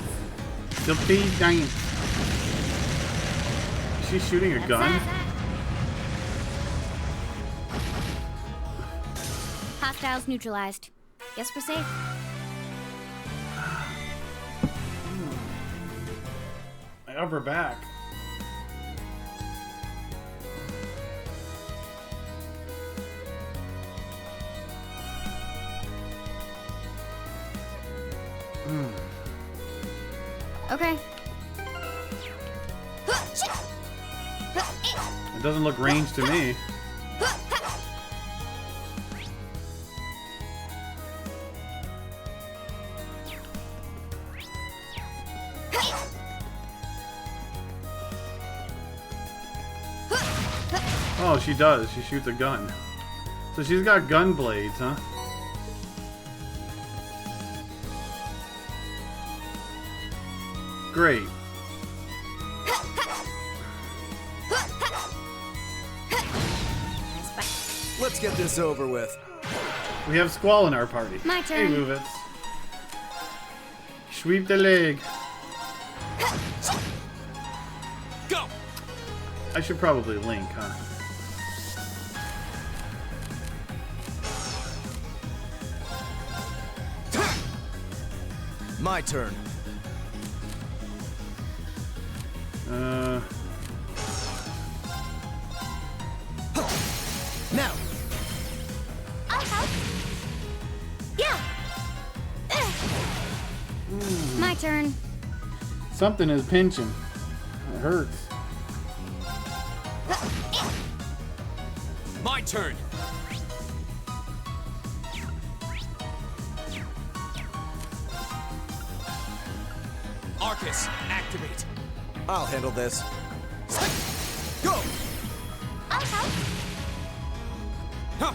Silky dance. Is she shooting a gun? Hostiles neutralized. Guess we're safe. My upper back. Okay. It doesn't look ranged to me. Oh, she does. She shoots a gun. So she's got gun blades, huh? Great. Let's get this over with. We have Squall in our party. My turn. Hey, Movits. Sweep the leg. Go! I should probably link, huh? My turn. Now. I'll help. Yeah. My turn. Something is pinching. It hurts. My turn. Arcus, activate. I'll handle this. Go! I'll help. Huh.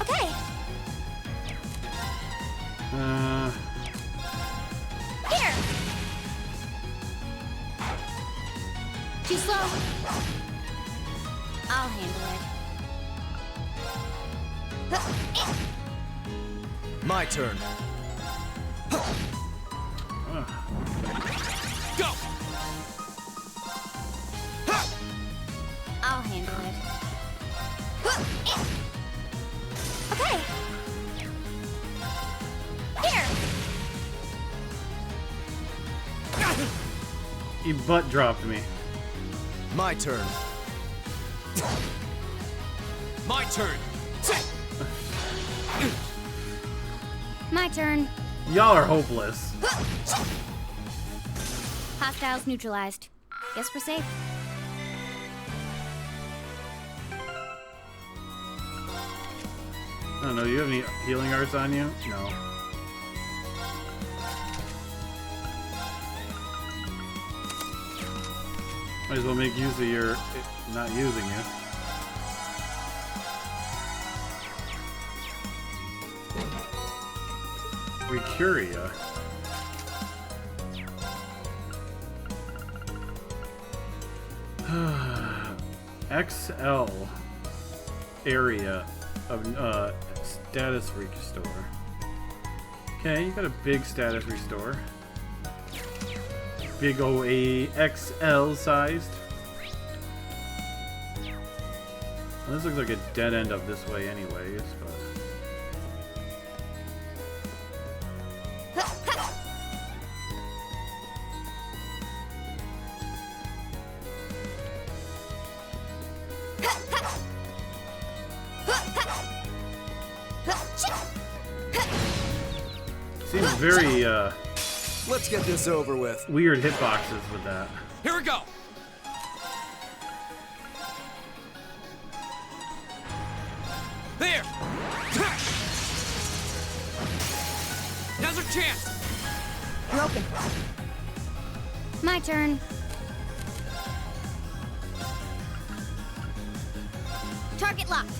Okay. Here. Too slow. I'll handle it. My turn. Go! I'll handle it. Okay. Here. He butt dropped me. My turn. My turn. My turn. Y'all are hopeless. Hostiles neutralized. Guess we're safe. I don't know, you have any healing arts on you? No. Might as well make use of your not using you. Recuria. XL area of status restore. Okay, you got a big status restore. Big OA XL sized. Well, this looks like a dead end up this way anyways, but seems very Let's get this over with. weird hitboxes with that. Here we go. There. Now's our chance. Broken. My turn. Target locked.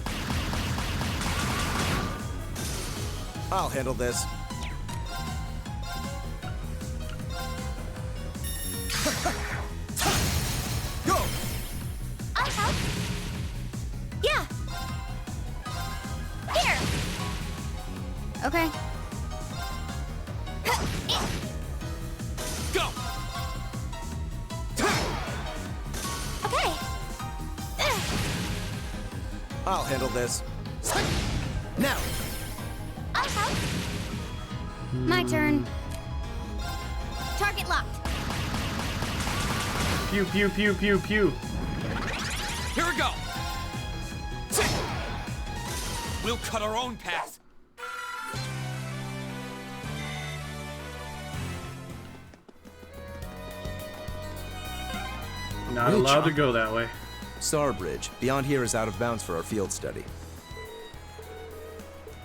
I'll handle this. Go! I'll help. Yeah. Here. Okay. Go. Okay. I'll handle this. Now. I'll help. My turn. Target locked. Pew pew pew pew pew. Here we go. We'll cut our own path. Not allowed to go that way. Starbridge. Beyond here is out of bounds for our field study.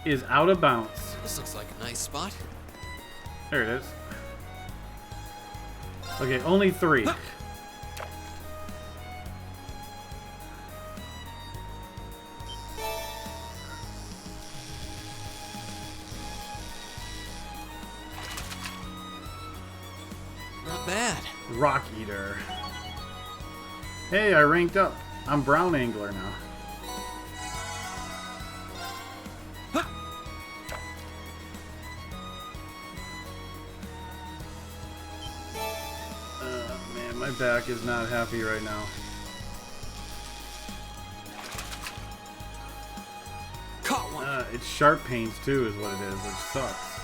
Is out of bounds. This looks like a nice spot. There it is. Okay, only 3. Not bad. Rock Eater. Hey, I ranked up. I'm Brown Angler now. my back is not happy right now. Caught one. It's sharp pains too, is what it is, which sucks.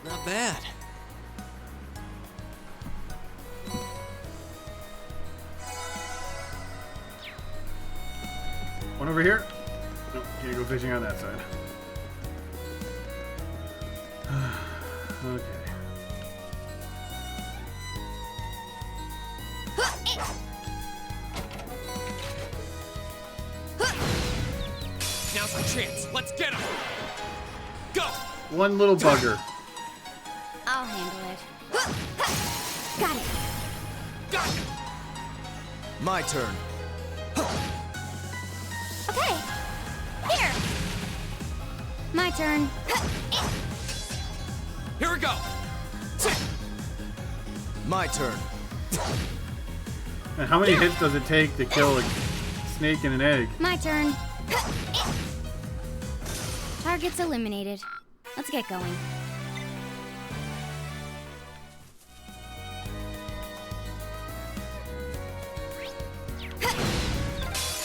Not bad. One over here. Nope, can't go fishing on that side. Okay. Now's our chance. Let's get him. Go. One little bugger. I'll handle it. Got it. Got it. My turn. Okay. Here. My turn. Here we go. My turn. And how many hits does it take to kill a snake and an egg? My turn. Target's eliminated. Let's get going.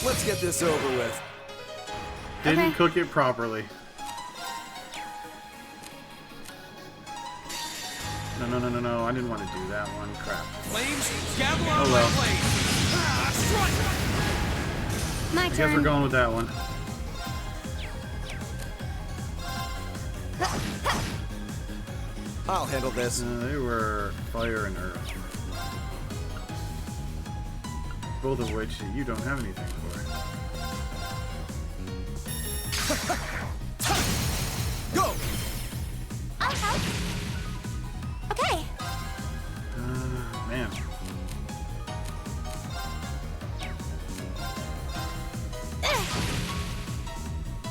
Let's get this over with. Didn't cook it properly. No, I didn't want to do that one. Crap. Flames, gather on Oh my well. blade. Ah, strike. My I guess turn. we're going with that one. I'll handle this. They were fire and earth. Both of which you don't have anything for. Go! I'll help. Okay. Man.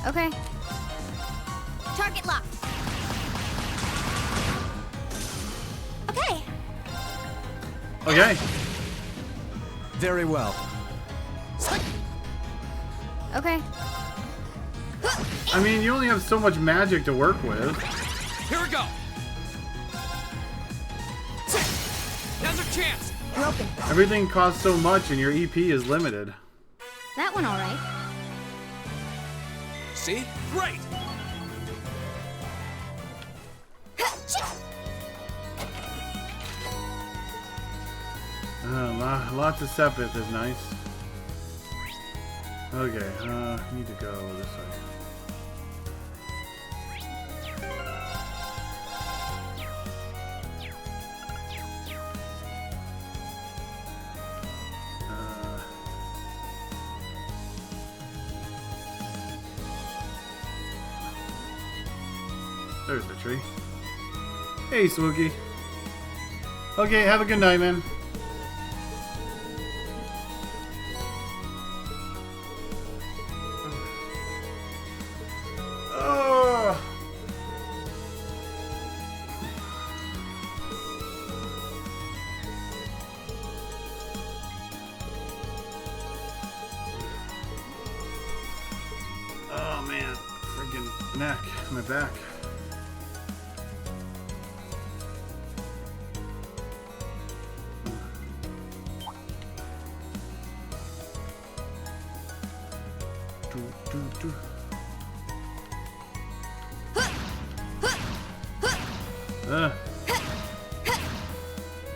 Okay. Target locked. Okay. Okay. Very well. Okay. I mean, you only have so much magic to work with. Here we go. Now's our chance. Broken. Everything costs so much and your EP is limited. That one all right. See? Great. Lots of Sepith is nice. Okay, need to go this way. There's the tree. Hey, Swoogie. Okay, have a good night, man. Oh man, freaking neck, my back.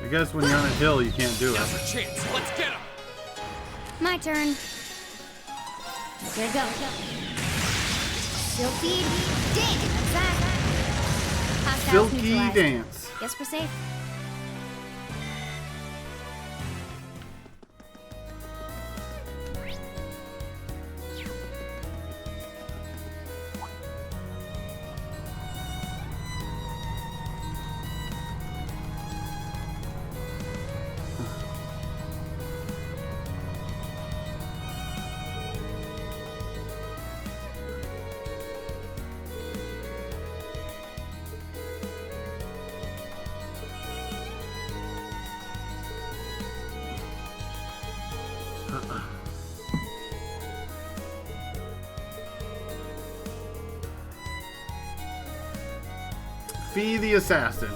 I guess when you're on a hill, you can't do it. Now's our chance. Let's get him. My turn. Here we go. Silky dance. Hostiles Silky neutralized. dance. Guess we're safe. Fee the assassin.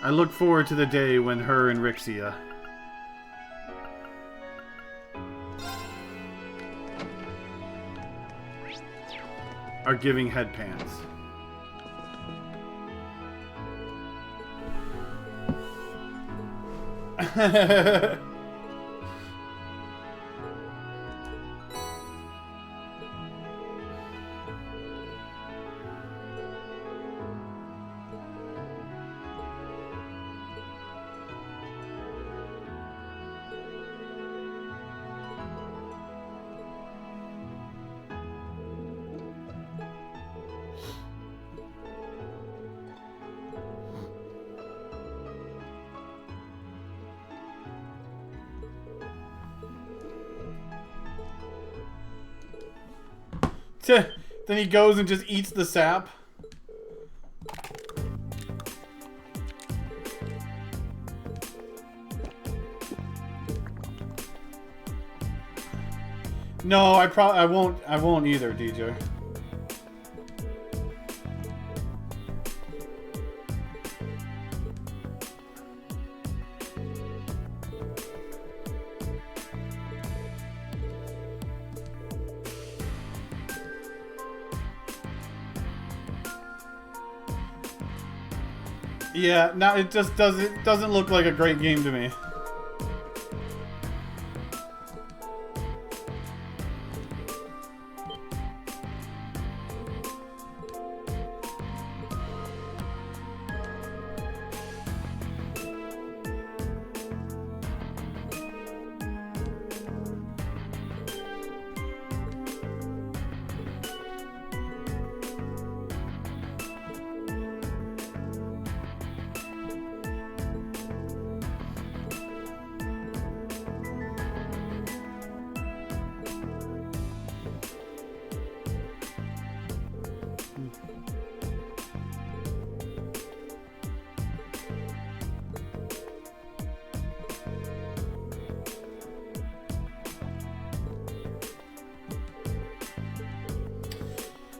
I look forward to the day when her and Rixia are giving headpans. Then he goes and just eats the sap. No, I won't either, DJ. Yeah, no, it just doesn't look like a great game to me.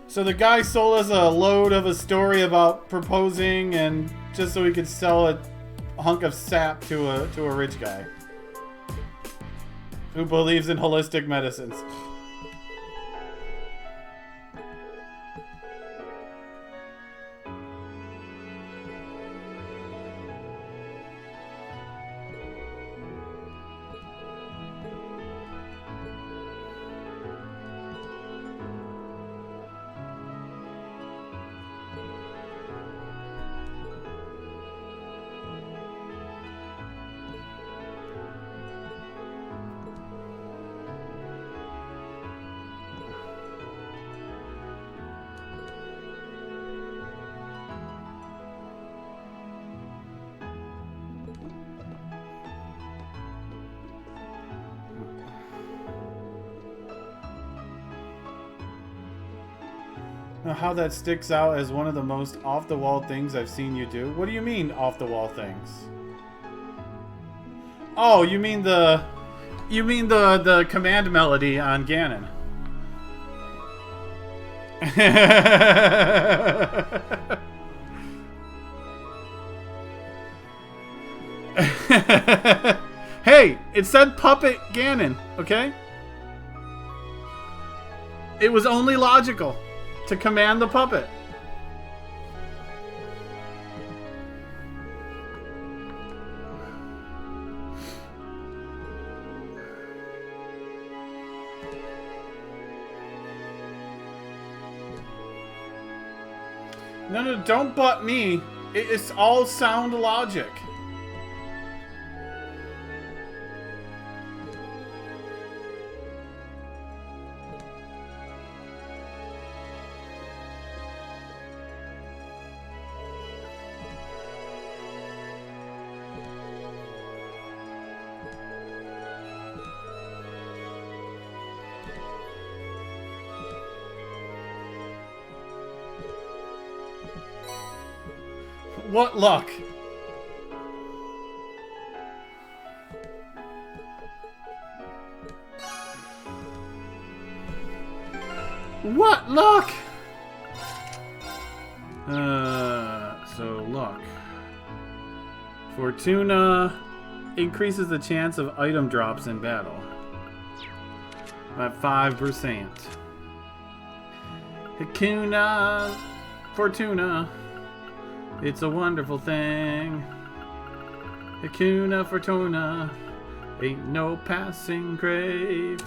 So the guy sold us a load of a story about proposing, and just so he could sell a hunk of sap to a rich guy who believes in holistic medicines. How that sticks out as one of the most off-the-wall things I've seen you do. What do you mean off-the-wall things? Oh, you mean the command melody on Ganon. Hey, it said Puppet Ganon, okay? It was only logical to command the puppet. No, don't butt me. It's all sound logic. What luck? What luck? So luck. Fortuna increases the chance of item drops in battle by 5%. Hakuna Fortuna, it's a wonderful thing. Hakuna Fortuna, ain't no passing grave.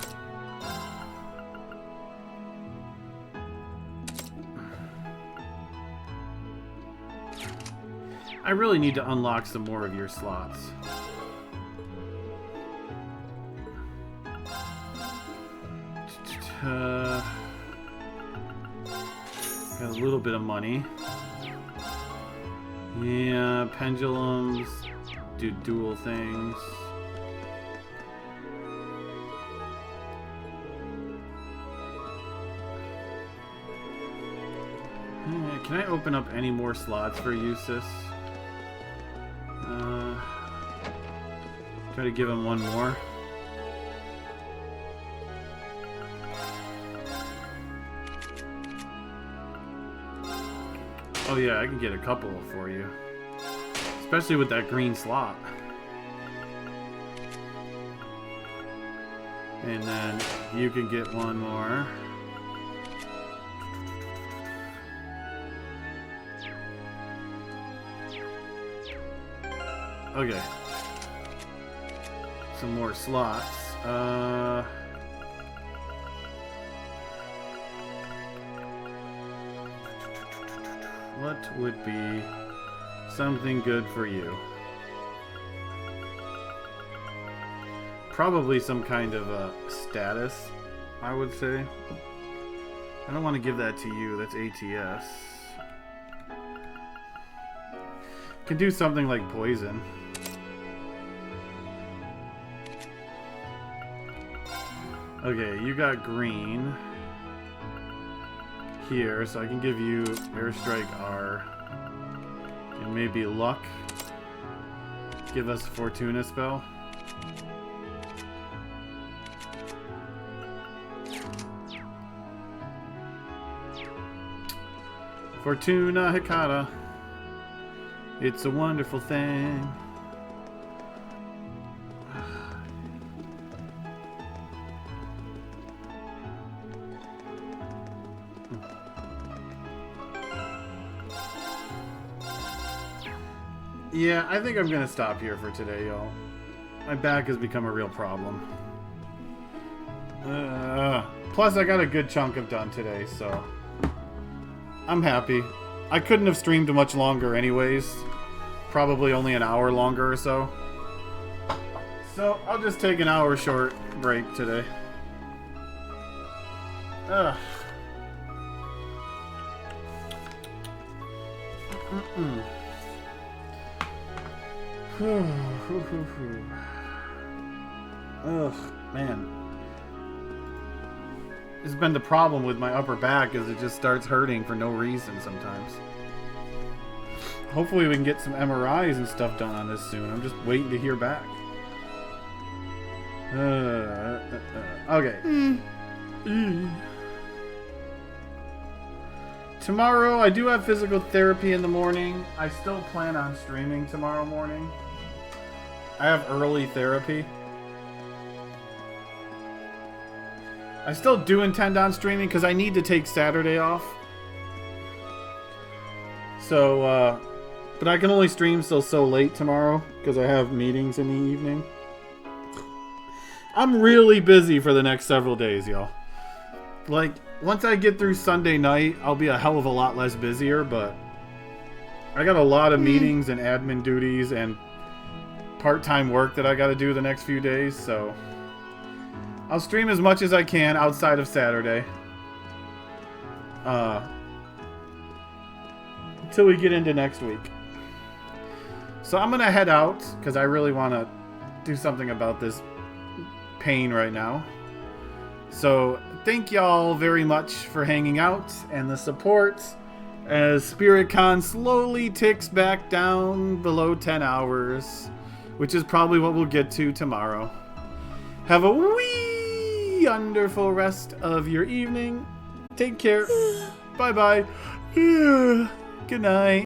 I really need to unlock some more of your slots. Got a little bit of money. Yeah, pendulums do dual things. Can I open up any more slots for you, sis? Try to give him one more. Oh yeah, I can get a couple for you. Especially with that green slot. And then you can get one more. Okay. Some more slots. What would be something good for you? Probably some kind of a status, I would say. I don't want to give that to you. That's ATS. Can do something like poison. Okay, you got green here, so I can give you Airstrike R. And maybe luck. Give us a Fortuna spell. Fortuna Hikata. It's a wonderful thing. Yeah, I think I'm gonna stop here for today, y'all. My back has become a real problem. Plus, I got a good chunk of done today, so I'm happy. I couldn't have streamed much longer anyways. Probably only an hour longer or so. So, I'll just take an hour short break today. Ugh. Ugh, man. This has been the problem with my upper back, is it just starts hurting for no reason sometimes. Hopefully we can get some MRIs and stuff done on this soon. I'm just waiting to hear back. Okay. Tomorrow, I do have physical therapy in the morning. I still plan on streaming tomorrow morning. I have early therapy. I still do intend on streaming because I need to take Saturday off. So, but I can only stream till so late tomorrow because I have meetings in the evening. I'm really busy for the next several days, y'all. Like, once I get through Sunday night, I'll be a hell of a lot less busier, but I got a lot of meetings and admin duties and part-time work that I got to do the next few days, so I'll stream as much as I can outside of Saturday. Until we get into next week. So I'm going to head out because I really want to do something about this pain right now. So thank y'all very much for hanging out and the support. as Spiritcon slowly ticks back down below 10 hours, which is probably what we'll get to tomorrow. Have a wonderful rest of your evening. Take care. Bye-bye. Good night.